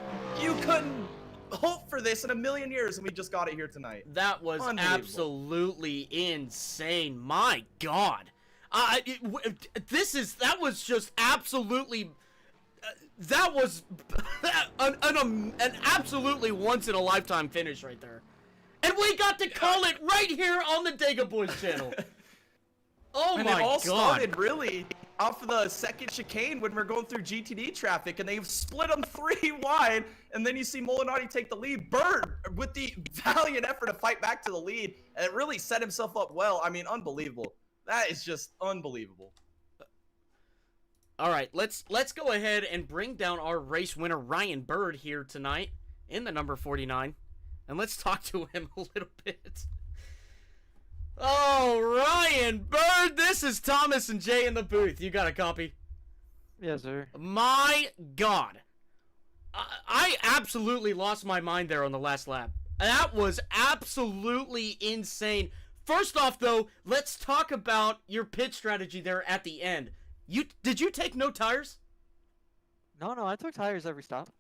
hope for this in a million years, and we just got it here tonight.
That was absolutely insane. My God. That was just absolutely, that was an absolutely once in a lifetime finish right there. And we got to call it right here on the Dega Boys channel. Oh
and
my
it all
God.
started really off of the second chicane when we're going through GTD traffic, and they've split them 3 wide, and then you see Molinari take the lead. Bird with the valiant effort to fight back to the lead, and it really set himself up well. I mean, unbelievable. That is just unbelievable.
All right, let's go ahead and bring down our race winner Ryan Bird here tonight in the number 49, and let's talk to him a little bit. Oh, Ryan Bird, this is Thomas and Jay in the booth. You got a copy?
Yes, sir.
My God. I absolutely lost my mind there on the last lap. That was absolutely insane. First off, though, let's talk about your pit strategy there at the end. Did you take no tires?
No, I took tires every stop.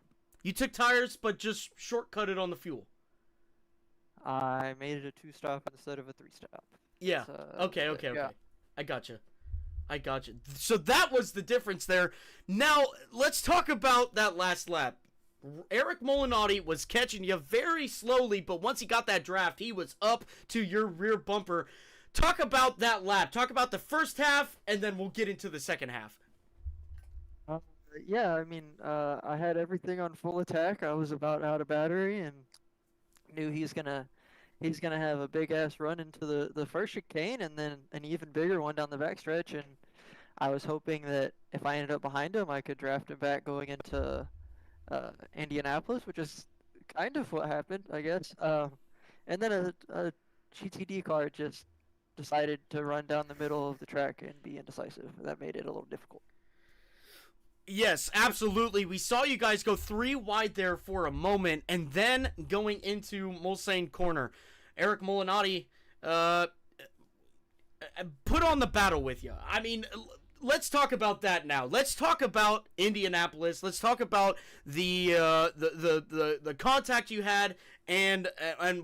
You took tires, but just shortcutted on the fuel.
I made it a 2-stop instead of a 3-stop.
Yeah.
So,
Okay.
yeah.
I gotcha. So that was the difference there. Now, let's talk about that last lap. Eric Molinari was catching you very slowly, but once he got that draft, he was up to your rear bumper. Talk about that lap. Talk about the first half, and then we'll get into the second half.
Yeah, I mean, I had everything on full attack. I was about out of battery, and knew he's gonna have a big ass run into the first chicane, and then an even bigger one down the backstretch. And I was hoping that if I ended up behind him, I could draft him back going into Indianapolis, which is kind of what happened, I guess. And then a GTD car just decided to run down the middle of the track and be indecisive. That made it a little difficult.
Yes, absolutely. We saw you guys go 3 wide there for a moment, and then going into Mulsanne corner. Eric Molinari put on the battle with you. I mean, let's talk about that now. Let's talk about Indianapolis. Let's talk about the contact you had and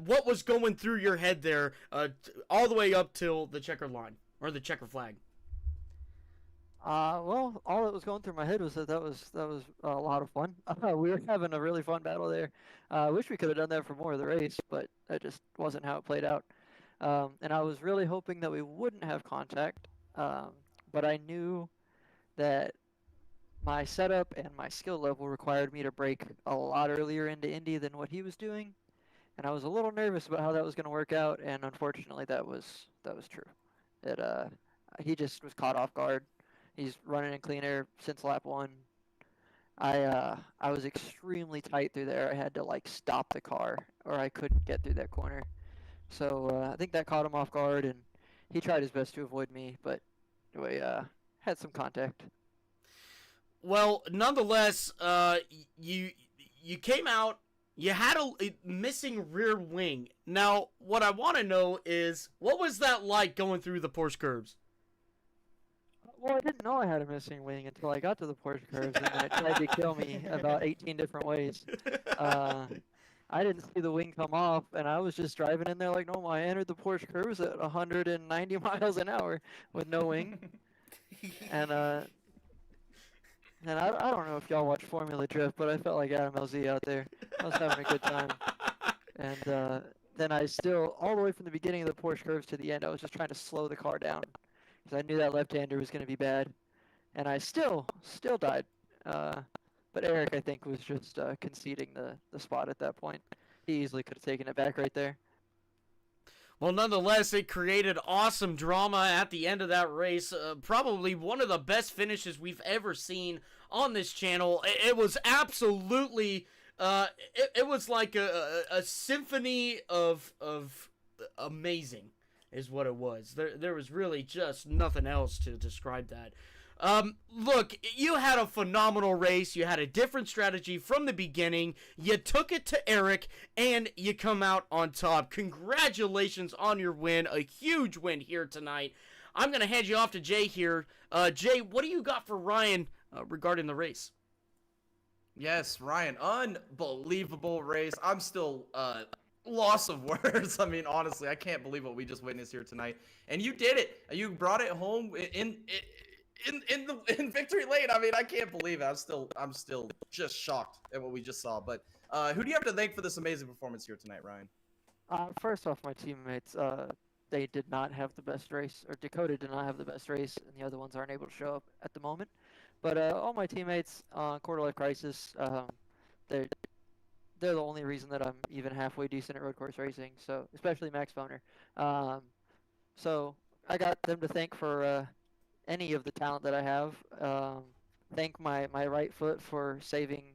what was going through your head there, all the way up till the checker line or the checker flag.
Well, all that was going through my head was that was a lot of fun. We were having a really fun battle there. I wish we could have done that for more of the race, but that just wasn't how it played out. And I was really hoping that we wouldn't have contact. But I knew that my setup and my skill level required me to break a lot earlier into Indy than what he was doing, and I was a little nervous about how that was going to work out. And unfortunately, that was true. He just was caught off guard. He's running in clean air since lap 1. I was extremely tight through there. I had to stop the car, or I couldn't get through that corner. So I think that caught him off guard, and he tried his best to avoid me, but we had some contact.
Well, nonetheless, you came out. You had a missing rear wing. Now, what I want to know is, what was that like going through the Porsche curbs?
Well, I didn't know I had a missing wing until I got to the Porsche curves, and then it tried to kill me about 18 different ways. I didn't see the wing come off, and I was just driving in there like normal. I entered the Porsche curves at 190 miles an hour with no wing. And I don't know if y'all watch Formula Drift, but I felt like Adam LZ out there. I was having a good time. And then I still, all the way from the beginning of the Porsche curves to the end, I was just trying to slow the car down, because I knew that left-hander was going to be bad. And I still died. But Eric, I think, was just conceding the spot at that point. He easily could have taken it back right there.
Well, nonetheless, it created awesome drama at the end of that race. Probably one of the best finishes we've ever seen on this channel. It was absolutely, it was like a symphony of amazing, is what it was. There was really just nothing else to describe that. Look, you had a phenomenal race. You had a different strategy from the beginning. You took it to Eric, and you come out on top. Congratulations on your win. A huge win here tonight. I'm going to hand you off to Jay here. Jay, what do you got for Ryan regarding the race?
Yes, Ryan, unbelievable race. I'm still loss of words. I mean, honestly, I can't believe what we just witnessed here tonight. And you did it. You brought it home in victory lane. I mean, I can't believe it. I'm still just shocked at what we just saw. But who do you have to thank for this amazing performance here tonight, Ryan?
First off, my teammates. They did not have the best race, or Dakota did not have the best race, and the other ones aren't able to show up at the moment. But all my teammates, Quarter Life Crisis, they're the only reason that I'm even halfway decent at road course racing. So especially Max Foner. So I got them to thank for any of the talent that I have. Thank my right foot for saving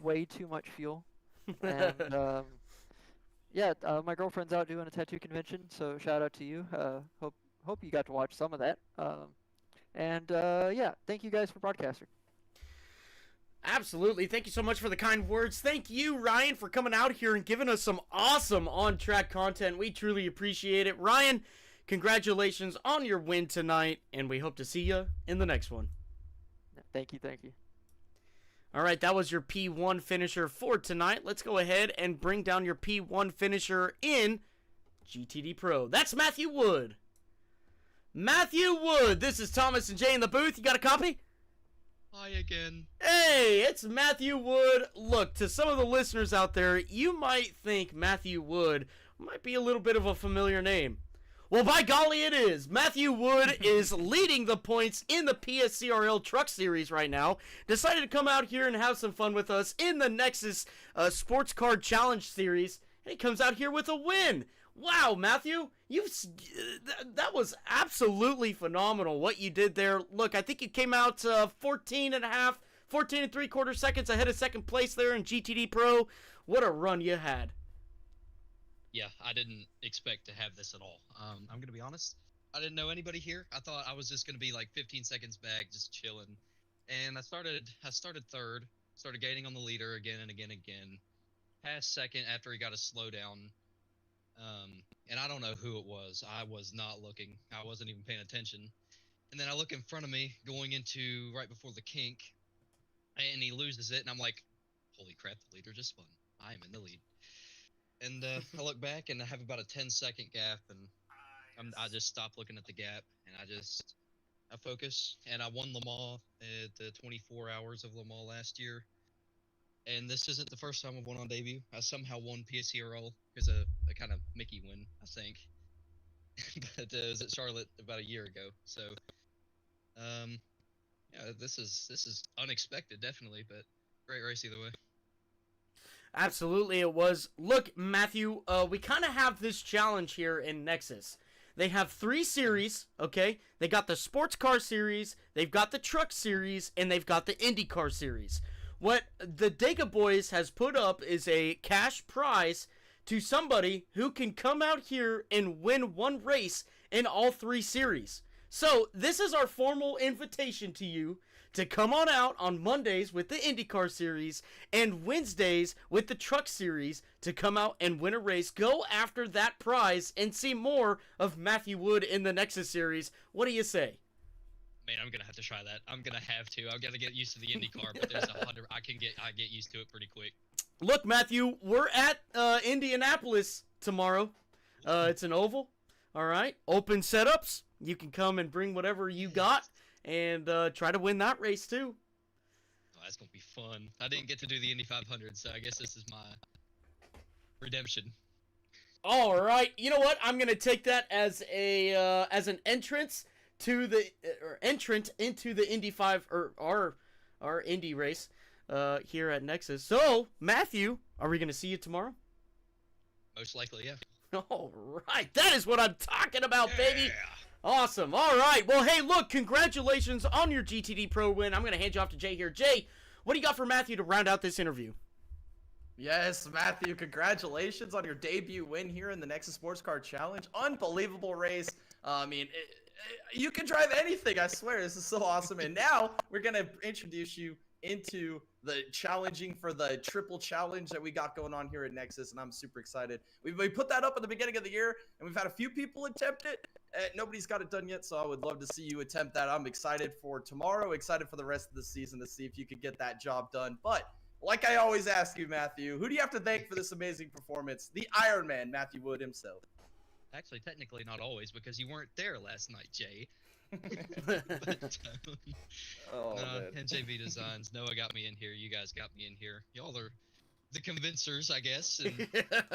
way too much fuel. And yeah, my girlfriend's out doing a tattoo convention, so shout out to you. Hope you got to watch some of that. And yeah, thank you guys for broadcasting.
Absolutely. Thank you so much for the kind words. Thank you, Ryan, for coming out here and giving us some awesome on-track content. We truly appreciate it. Ryan, congratulations on your win tonight, and we hope to see you in the next one.
Thank you, thank you.
All right, that was your P1 finisher for tonight. Let's go ahead and bring down your P1 finisher in GTD Pro. That's Matthew Wood. Matthew Wood, this is Thomas and Jay in the booth. You got a copy?
Hi again.
Hey, it's Matthew Wood. Look, to some of the listeners out there, you might think Matthew Wood might be a little bit of a familiar name. Well, by golly, it is. Matthew Wood is leading the points in the PSCRL Truck Series right now. Decided to come out here and have some fun with us in the Nexus Sports Car Challenge Series, and he comes out here with a win. Wow, Matthew, that was absolutely phenomenal what you did there. Look, I think you came out 14 and 3/4 seconds ahead of second place there in GTD Pro. What a run you had.
Yeah, I didn't expect to have this at all. I'm going to be honest. I didn't know anybody here. I thought I was just going to be like 15 seconds back, just chilling. And I started third, started gaining on the leader again and again and again. Passed second after he got a slowdown. And I don't know who it was. I was not looking. I wasn't even paying attention. And then I look in front of me going into right before the kink, and he loses it, and I'm like, holy crap, the leader just spun. I am in the lead. And I look back, and I have about a 10-second gap, and I just stopped looking at the gap, and I focus, and I won Le Mans at the 24 Hours of Le Mans last year. And this isn't the first time I've won on debut. I somehow won PSCRL because a kind of Mickey win, I think. But it was at Charlotte about a year ago. So, yeah, this is unexpected, definitely, but great race either way.
Absolutely, it was. Look, Matthew, we kind of have this challenge here in Nexus. They have 3 series, okay? They got the Sports Car Series, they've got the Truck Series, and they've got the IndyCar Series. What the Dega Boys has put up is a cash prize to somebody who can come out here and win one race in all 3 series. So this is our formal invitation to you to come on out on Mondays with the IndyCar Series and Wednesdays with the Truck Series to come out and win a race. Go after that prize and see more of Matthew Wood in the Nexus Series. What do you say?
Man, I'm gonna have to try that. I'm gonna have to. I've got to get used to the IndyCar, but there's 100. I get used to it pretty quick.
Look, Matthew, we're at Indianapolis tomorrow. It's an oval. All right, open setups. You can come and bring whatever you got and try to win that race too.
Oh, that's gonna be fun. I didn't get to do the Indy 500, so I guess this is my redemption.
All right, you know what? I'm gonna take that as an entrance to the entrant into the Indy 5 or our Indy race here at Nexus. So, Matthew, are we gonna see you tomorrow?
Most likely, yeah.
All right, that is what I'm talking about, baby. Awesome. All right. Well, hey, look, congratulations on your GTD Pro win. I'm going to hand you off to Jay here. Jay, what do you got for Matthew to round out this interview?
Yes, Matthew, congratulations on your debut win here in the Nexus Sports Car Challenge. Unbelievable race. I mean, you can drive anything, I swear. This is so awesome. And now we're going to introduce you into the challenging for the triple challenge that we got going on here at Nexus, and I'm super excited. We put that up at the beginning of the year, and we've had a few people attempt it. Nobody's got it done yet, so I would love to see you attempt that. I'm excited for tomorrow, excited for the rest of the season to see if you could get that job done. But like I always ask you, Matthew, who do you have to thank for this amazing performance? The Iron Man, Matthew Wood himself.
Actually, technically not always, because you weren't there last night, Jay. But, NJB Designs, Noah got me in here, you guys got me in here. Y'all are the convincers, I guess, and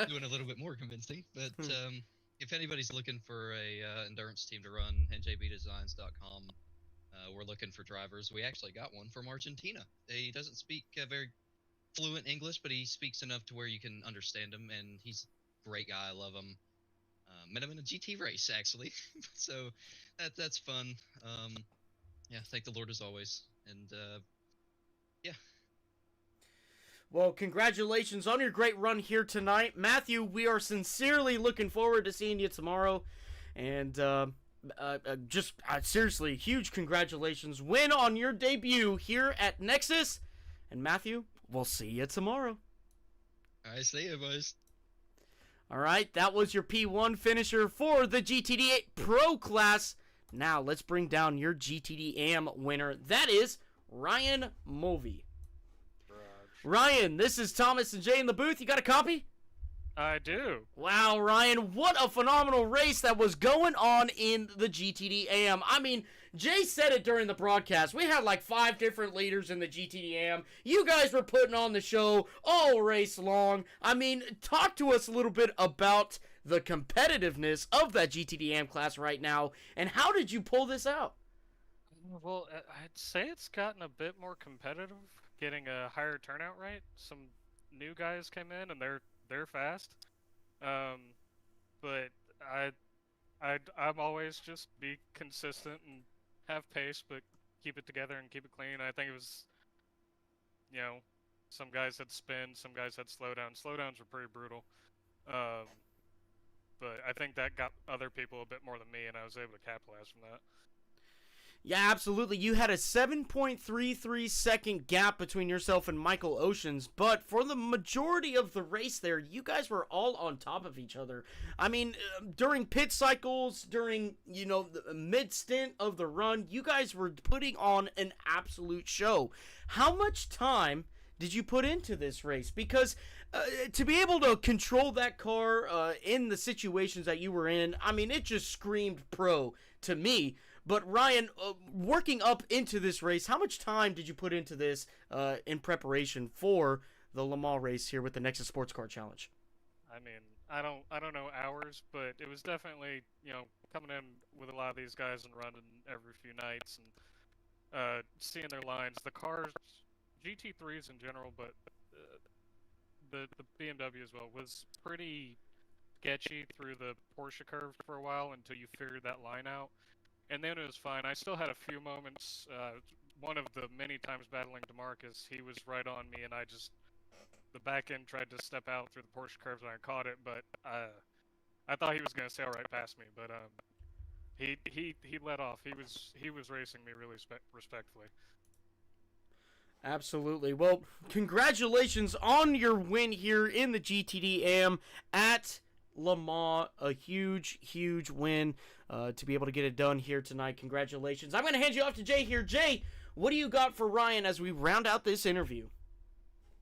doing a little bit more convincing. But if anybody's looking for a endurance team to run, njbdesigns.com. We're looking for drivers. We actually got one from Argentina. He doesn't speak very fluent English, but he speaks enough to where you can understand him, and he's a great guy. I love him. Met him in a GT race, actually. So that's fun. Yeah, thank the Lord as always. And yeah.
Well, congratulations on your great run here tonight. Matthew, we are sincerely looking forward to seeing you tomorrow. And seriously, huge congratulations. Win on your debut here at Nexus. And Matthew, we'll see you tomorrow.
I see you, boys.
All right, that was your P1 finisher for the GTD Pro class. Now let's bring down your GTD AM winner. That is Ryan Mulvey. Ryan, this is Thomas and Jay in the booth. You got a copy?
I do.
Wow, Ryan, what a phenomenal race that was going on in the GTD AM. I mean, Jay said it during the broadcast. We had like 5 different leaders in the GTD AM. You guys were putting on the show all race long. I mean, talk to us a little bit about the competitiveness of that GTD AM class right now, and how did you pull this out?
Well, I'd say it's gotten a bit more competitive, getting a higher turnout rate. Some new guys came in, and they're fast. But I'm always just be consistent and have pace, but keep it together and keep it clean. I think it was, some guys had spin, some guys had slowdowns. Slowdowns were pretty brutal. But I think that got other people a bit more than me, and I was able to capitalize from that.
Yeah, absolutely. You had a 7.33 second gap between yourself and Michael Oceans, but for the majority of the race there, you guys were all on top of each other. I mean, during pit cycles, during, the mid-stint of the run, you guys were putting on an absolute show. How much time did you put into this race? Because to be able to control that car in the situations that you were in, I mean, it just screamed pro to me. But Ryan, working up into this race, how much time did you put into this in preparation for the Le Mans race here with the Nexus Sports Car Challenge?
I mean, I don't know hours, but it was definitely, coming in with a lot of these guys and running every few nights and seeing their lines. The cars, GT3s in general, but the BMW as well, was pretty sketchy through the Porsche curve for a while until you figured that line out. And then it was fine. I still had a few moments. One of the many times battling DeMarcus, he was right on me, and the back end tried to step out through the Porsche curves, and I caught it. But I thought he was going to sail right past me. But he let off. He was racing me really respectfully.
Absolutely. Well, congratulations on your win here in the GTD AM at Le Mans. A huge, huge win to be able to get it done here tonight. Congratulations. I'm going to hand you off to Jay here. Jay, what do you got for Ryan as we round out this interview?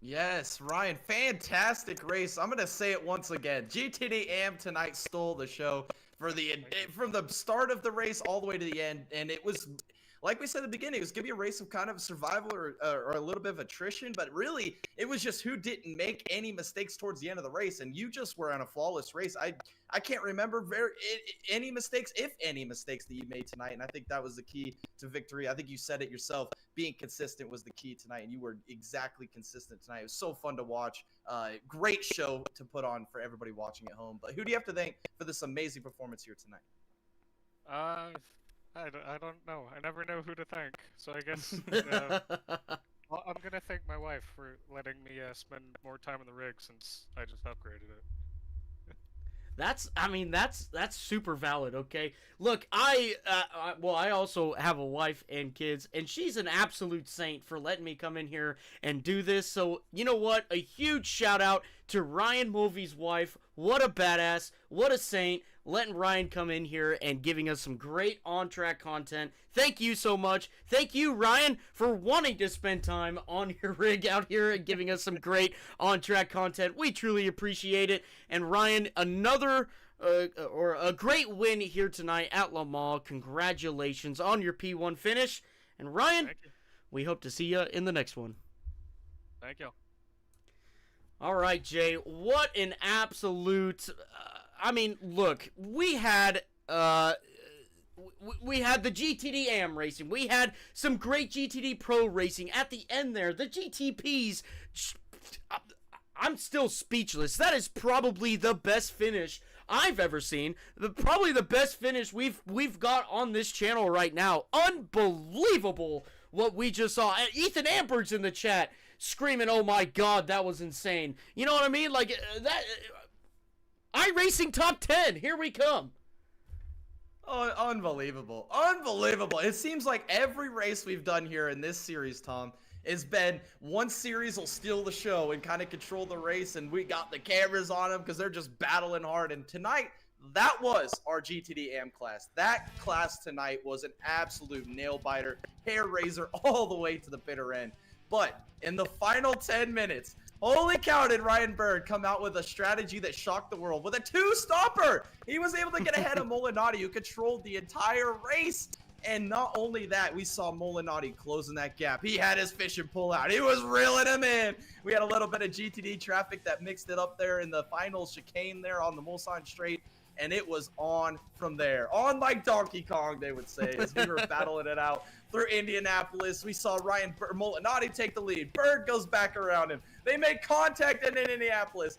Yes, Ryan, fantastic race. I'm going to say it once again. GTD AM tonight stole the show from the start of the race all the way to the end, and it was, like we said at the beginning, it was going to be a race of kind of survival or a little bit of attrition, but really, it was just who didn't make any mistakes towards the end of the race, and you just were on a flawless race. I can't remember any mistakes, if any mistakes, that you made tonight, and I think that was the key to victory. I think you said it yourself. Being consistent was the key tonight, and you were exactly consistent tonight. It was so fun to watch. Great show to put on for everybody watching at home. But who do you have to thank for this amazing performance here tonight?
I don't know. I never know who to thank. So I guess well, I'm gonna thank my wife for letting me spend more time in the rig since I just upgraded it.
That's super valid, okay? Look, I also have a wife and kids, and she's an absolute saint for letting me come in here and do this. So, you know what? A huge shout out to Ryan Mulvey's wife. What a badass. What a saint. Letting Ryan come in here and giving us some great on-track content. Thank you so much. Thank you, Ryan, for wanting to spend time on your rig out here and giving us some great on-track content. We truly appreciate it. And Ryan, another a great win here tonight at Le Mans. Congratulations on your P1 finish. And Ryan, we hope to see you in the next one.
Thank you.
All right, Jay. What an absolute... look, we had the GTD AM racing. We had some great GTD Pro racing at the end there. The GTPs, I'm still speechless. That is probably the best finish I've ever seen. Probably the best finish we've got on this channel right now. Unbelievable what we just saw. Ethan Ambert's in the chat screaming, "Oh my God, that was insane." You know what I mean? Like that. iRacing Top 10, here we come.
Oh, unbelievable. Unbelievable. It seems like every race we've done here in this series, Tom, has been one series will steal the show and kind of control the race, and we got the cameras on them because they're just battling hard. And tonight, that was our GTD AM class. That class tonight was an absolute nail-biter, hair raiser all the way to the bitter end. But in the final 10 minutes, holy cow, did Ryan Bird come out with a strategy that shocked the world with a two-stopper. He was able to get ahead of Molinari, who controlled the entire race. And not only that, we saw Molinari closing that gap. He had his fishing pull out. He was reeling him in. We had a little bit of GTD traffic that mixed it up there in the final chicane there on the Mulsanne Straight. And it was on from there. On like Donkey Kong, they would say, as we were battling it out through Indianapolis. We saw Ryan Molinari take the lead. Bird goes back around him. They make contact in Indianapolis.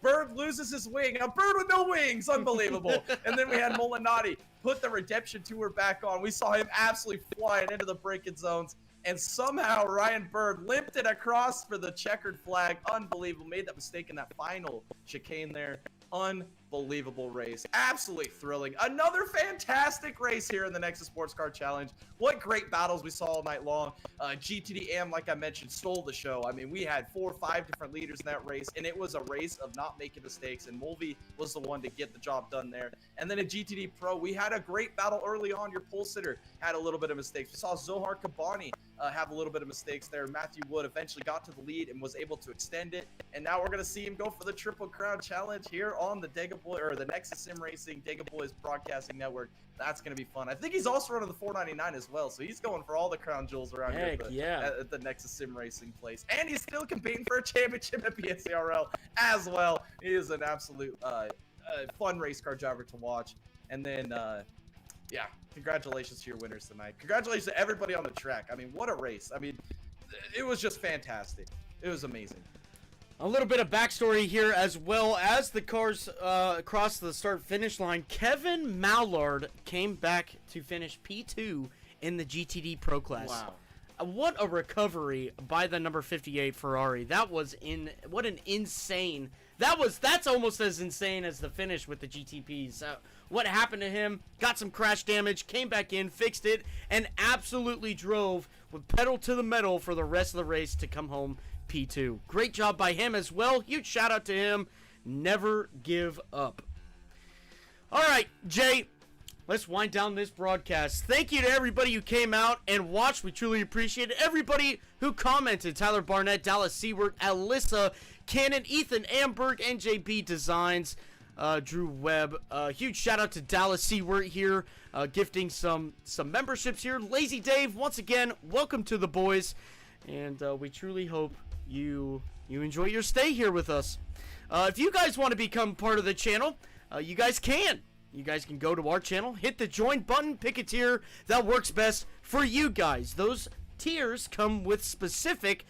Bird loses his wing. A bird with no wings. Unbelievable. And then we had Molinari put the Redemption Tour back on. We saw him absolutely flying into the braking zones. And somehow Ryan Bird limped it across for the checkered flag. Unbelievable. Made that mistake in that final chicane there. Unbelievable race. Absolutely thrilling. Another fantastic race here in the Nexus Sports Car Challenge. What great battles we saw all night long. GTD AM, like I mentioned, stole the show. I mean, we had 4 or 5 different leaders in that race, and it was a race of not making mistakes, and Mulvey was the one to get the job done there. And then at GTD Pro, we had a great battle early on. Your pole sitter had a little bit of mistakes. We saw Zohar Kabani have a little bit of mistakes there. Matthew Wood eventually got to the lead and was able to extend it. And now we're going to see him go for the Triple Crown Challenge here on the the Nexus Sim Racing Dega Boys Broadcasting Network. That's going to be fun. I think he's also running the 499 as well, so he's going for all the crown jewels around here at the Nexus Sim Racing place. And he's still competing for a championship at BSCRL as well. He is an absolute fun race car driver to watch. And then, yeah, congratulations to your winners tonight. Congratulations to everybody on the track. I mean, what a race. I mean, it was just fantastic. It was amazing.
A little bit of backstory here as well as the cars crossed the start-finish line. Kevin Mallard came back to finish P2 in the GTD Pro Class.
Wow.
What a recovery by the number 58 Ferrari. That was what an insane. That's almost as insane as the finish with the GTPs. What happened to him? Got some crash damage, came back in, fixed it, and absolutely drove with pedal to the metal for the rest of the race to come home P2. Great job by him as well. Huge shout out to him. Never give up. All right, Jay, let's wind down this broadcast. Thank you to everybody who came out and watched. We truly appreciate it. Everybody who commented: Tyler Barnett, Dallas Seward, Alyssa, Cannon, Ethan Amberg, NJB Designs, Drew Webb. Huge shout out to Dallas Seward here, gifting some memberships here. Lazy Dave, once again, welcome to the boys, and we truly hope you enjoy your stay here with us. If you guys want to become part of the channel, you guys can. You guys can go to our channel, hit the join button, pick a tier that works best for you guys. Those tiers come with specific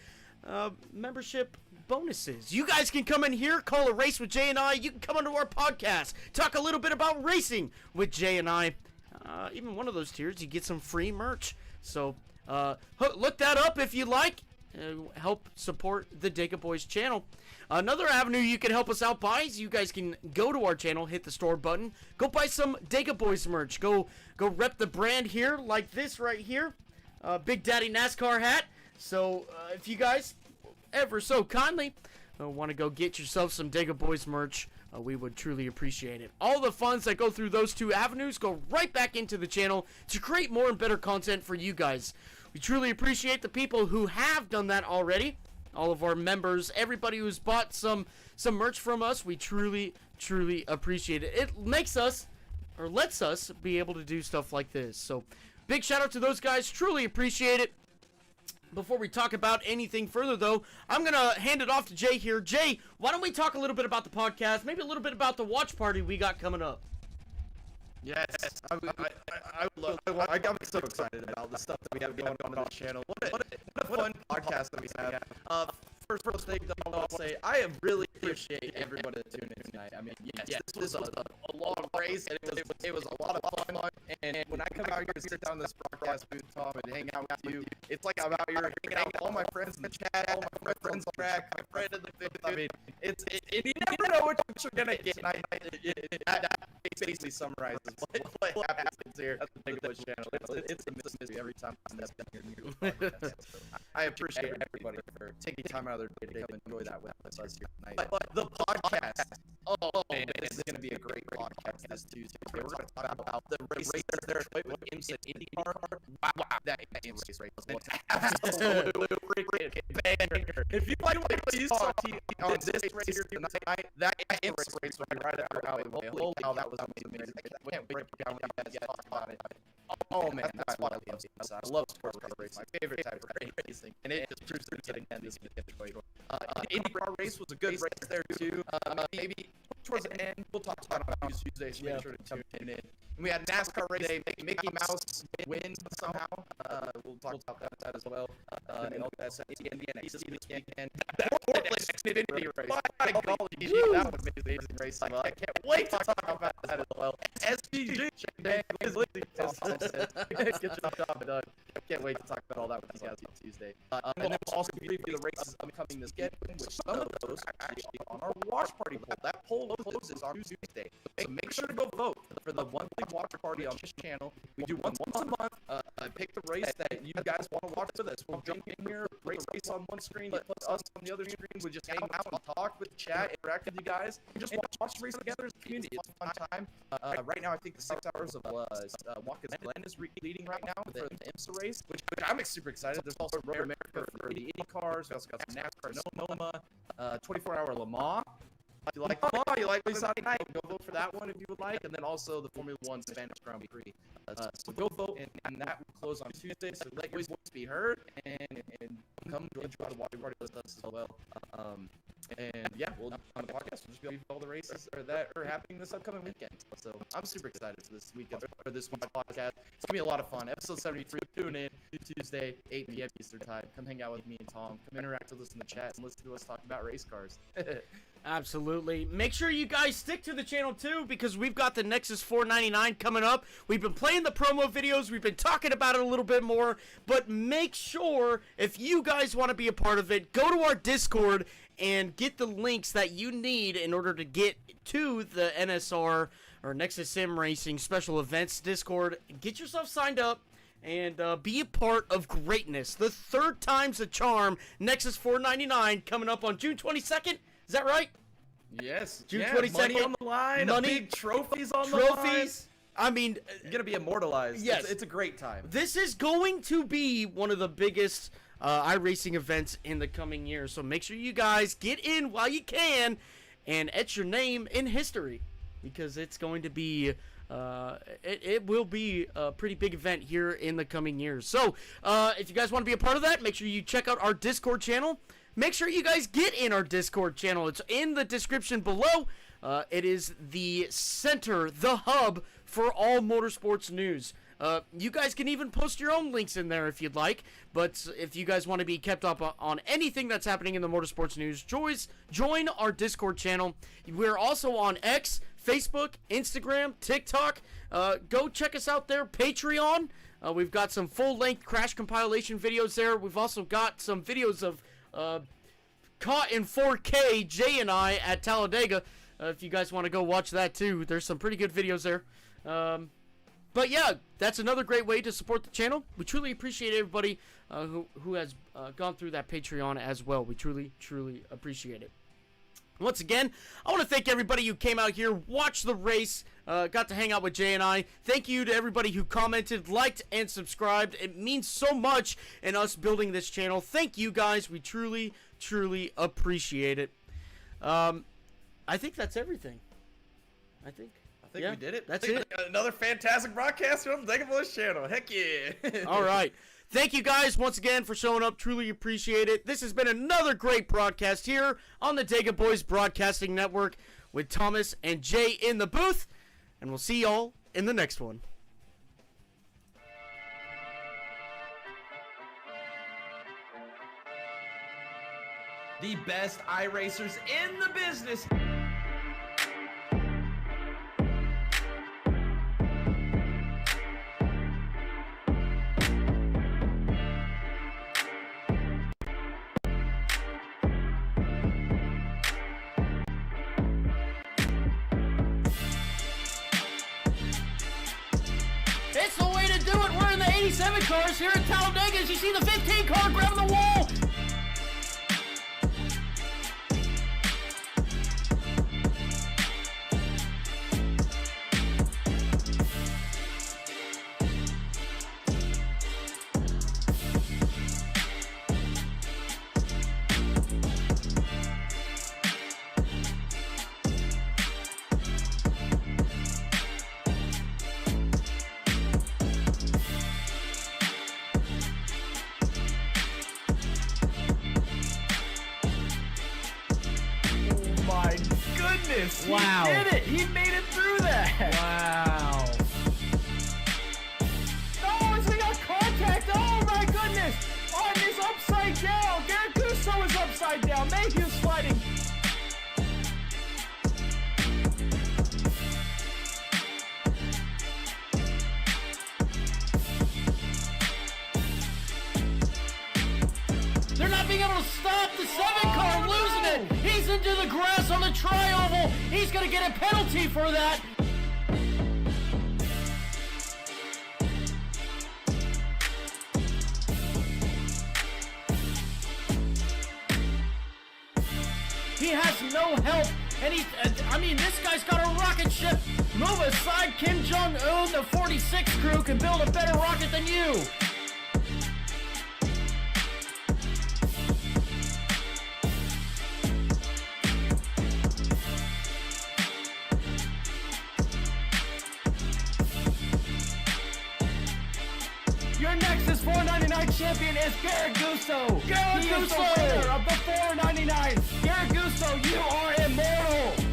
membership bonuses. You guys can come in here, call a race with Jay and I. You can come onto our podcast, talk a little bit about racing with Jay and I. Even one of those tiers, you get some free merch. So look that up if you like. Help support the Dega Boys channel. Another avenue you can help us out by is you guys can go to our channel, hit the store button, go buy some Dega Boys merch. Go rep the brand here like this right here. Big Daddy NASCAR hat. So if you guys ever so kindly want to go get yourself some Dega Boys merch, we would truly appreciate it. All the funds that go through those two avenues go right back into the channel to create more and better content for you guys. We truly appreciate the people who have done that already. All of our members, everybody who's bought some merch from us, we truly appreciate it. It makes us, or lets us, be able to do stuff like this. So, big shout out to those guys. Truly appreciate it. Before we talk about anything further, though, I'm going to hand it off to Jay here. Jay, why don't we talk a little bit about the podcast, maybe a little bit about the watch party we got coming up?
Yes, I got so excited about the stuff that we have going on the channel. What a fun podcast that we have. First thing I'll say, I really appreciate everybody that tuned in tonight. I mean, yes, this was a long race, and it was a lot of fun. And when I come out here to sit down in this broadcast booth, Tom, and hang out with you, it's like I'm out here hanging out with all my friends in the chat, all my friends on track, my friend in the booth. I mean, you never know what you're gonna get. basically summarizes what happens here at the Big Boys channel. It's a mystery every time I'm here to the podcast. So I appreciate everybody for taking time out of their day to come enjoy that with us here tonight. But the podcast, oh man, this is going to be a great podcast this Tuesday. We're going to talk about the race there with IMSA IndyCar. Wow, that IMSA race was an absolute freaking banger. If you like what you saw on this race here tonight, that IMSA race will be right up your alley. Holy cow, that was amazing. I can't wait to down you guys talk about it. Oh man, that's why I love IMSA. I love sports car racing. My favorite type of racing, and it just proves to get again this weekend. The IndyCar race was a good race there too. Maybe towards the end, we'll talk about it on Tuesday, so make sure to tune in. And we had NASCAR race day. Mickey Mouse win somehow. We'll talk about that as well. And all that stuff. The Indiana this weekend. That Portland Xfinity race. My golly, that was an amazing race. I can't wait to talk about that as well. SPG. Get your job done. Can't wait to talk about all that with you guys on Tuesday. And then we'll also preview the races upcoming this weekend, which some of those are actually on our watch party poll. That poll closes on Tuesday. So make sure to go vote for the one big watch party on this channel. We do once a month. Pick the race that you guys want to watch with us. We'll jump in here, race on one screen, plus us on the other screen. We just hang out and talk with the chat, interact with you guys, and just watch the race together as a community. It's a fun time. Right now, I think the 6 hours of Watkins Glen is leading right now for the IMSA race, which I'm super excited. There's also Road America for the Indy cars. We also got some NASCAR, Sonoma, 24-hour Le Mans. If you like Le Mans, you like Saturday night, go vote for that one if you would like, and then also the Formula One Spanish Grand Prix. So go vote, and that will close on Tuesday. So let your voice be heard, and come enjoy the watch party with us as well. And yeah, we'll on the podcast. We'll just be able to all the races that are happening this upcoming weekend. So I'm super excited for this weekend for this week's podcast. It's gonna be a lot of fun. Episode 73. Tune in Tuesday, 8 p.m. Eastern time. Come hang out with me and Tom. Come interact with us in the chat and listen to us talk about race cars.
Absolutely. Make sure you guys stick to the channel too, because we've got the Nexus 499 coming up. We've been playing the promo videos. We've been talking about it a little bit more. But make sure, if you guys want to be a part of it, go to our Discord and get the links that you need in order to get to the NSR or Nexus Sim Racing special events Discord. Get yourself signed up and be a part of greatness. The third time's a charm. Nexus 499 coming up on June 22nd. Is that right?
Yes.
June 22nd.
Money on the line. Big trophies on the line.
I mean,
you're gonna be immortalized.
Yes,
it's a great time.
This is going to be one of the biggest iRacing events in the coming years. So make sure you guys get in while you can and etch your name in history, because it's going to be it will be a pretty big event here in the coming years. So if you guys want to be a part of that, make sure you check out our Discord channel. Make sure you guys get in our Discord channel. It's in the description below. It is the center, the hub for all motorsports news. You guys can even post your own links in there if you'd like. But if you guys want to be kept up on anything that's happening in the motorsports news, join our Discord channel. We're also on X, Facebook, Instagram, TikTok. Go check us out there. Patreon. We've got some full-length crash compilation videos there. We've also got some videos of caught in 4K, Jay and I at Talladega. If you guys want to go watch that too, there's some pretty good videos there. But yeah, that's another great way to support the channel. We truly appreciate everybody who has gone through that Patreon as well. We truly appreciate it. Once again, I want to thank everybody who came out here, watched the race, got to hang out with Jay and I. Thank you to everybody who commented, liked, and subscribed. It means so much in us building this channel. Thank you guys. We truly appreciate it. I think that's everything. I think
we did it.
That's it.
Another fantastic broadcast from the Dega Boys channel. Heck yeah.
All right. Thank you guys once again for showing up. Truly appreciate it. This has been another great broadcast here on the Dega Boys Broadcasting Network with Thomas and Jay in the booth. And we'll see y'all in the next one.
The best iRacers in the business.
It's the way to do it. We're in the 87 cars here at Talladega. As you see the 15 car grabbing the wall.
My goodness!
Wow.
He did it! He made it through that!
Wow.
Oh, he got contact! Oh my goodness! Oh, and he's upside down! Garrett Gusso is upside down! Mayhew's sliding!
They're not being able to stop the 7 car, losing it. He's into the grass on the tri-oval. He's going to get a penalty for that. He has no help, and he's, I mean, this guy's got a rocket ship. Move aside, Kim Jong-un, the 46 crew can build a better rocket than you.
Your Nexus 499 champion is Garrett Gusso! Garrett Gusso! Is the winner of the 499! Garrett Gusso, you are immortal!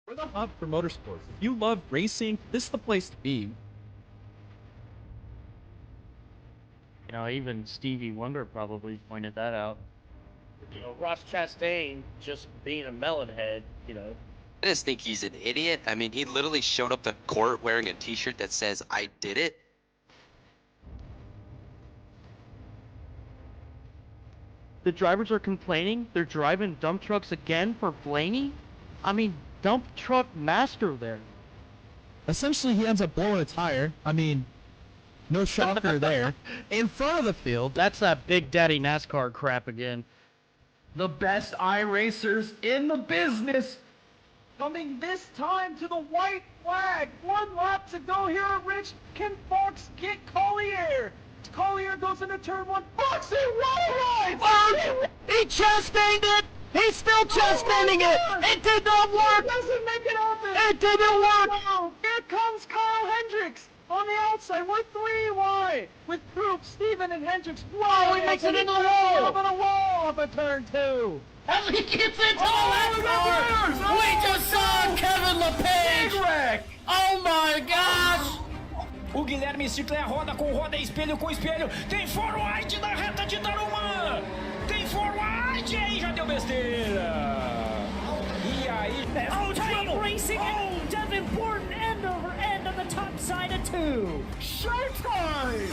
We're the hub for motorsports. If you love racing, this is the place to be.
You know, even Stevie Wonder probably pointed that out. You know, Ross Chastain just being a melonhead, you know.
I just think he's an idiot. I mean, he literally showed up to court wearing a t-shirt that says, I did it.
The drivers are complaining they're driving dump trucks again for Blaney? I mean, dump truck master there.
Essentially, he ends up blowing a tire. I mean, no shocker there. In front of the field.
That's that Big Daddy NASCAR crap again.
The best iRacers in the business! Coming this time to the white flag! 1 lap to go here at Rich. Can Fox get Collier? Collier goes into turn 1. Fox, he rides!
Oh, he chastained it! He's still chastaining it! It did not work!
Doesn't make it happen!
It didn't work!
No. Here comes Kyle Hendricks on the outside. We're 3 wide with Proop, Steven, and Hendricks.
Whoa, he makes it in the wall!
Up in the wall up at turn 2.
As he gets into the last car, we just saw Kevin LePage!
Big wreck!
Oh my gosh!
O Guilherme Ciclé roda com roda, espelho com espelho. Tem forward na reta de Tarumã. Tem forward e aí já deu besteira. E aí...
Oh, tight racing and Devin Borden end over end on the top side of 2.
Showtime!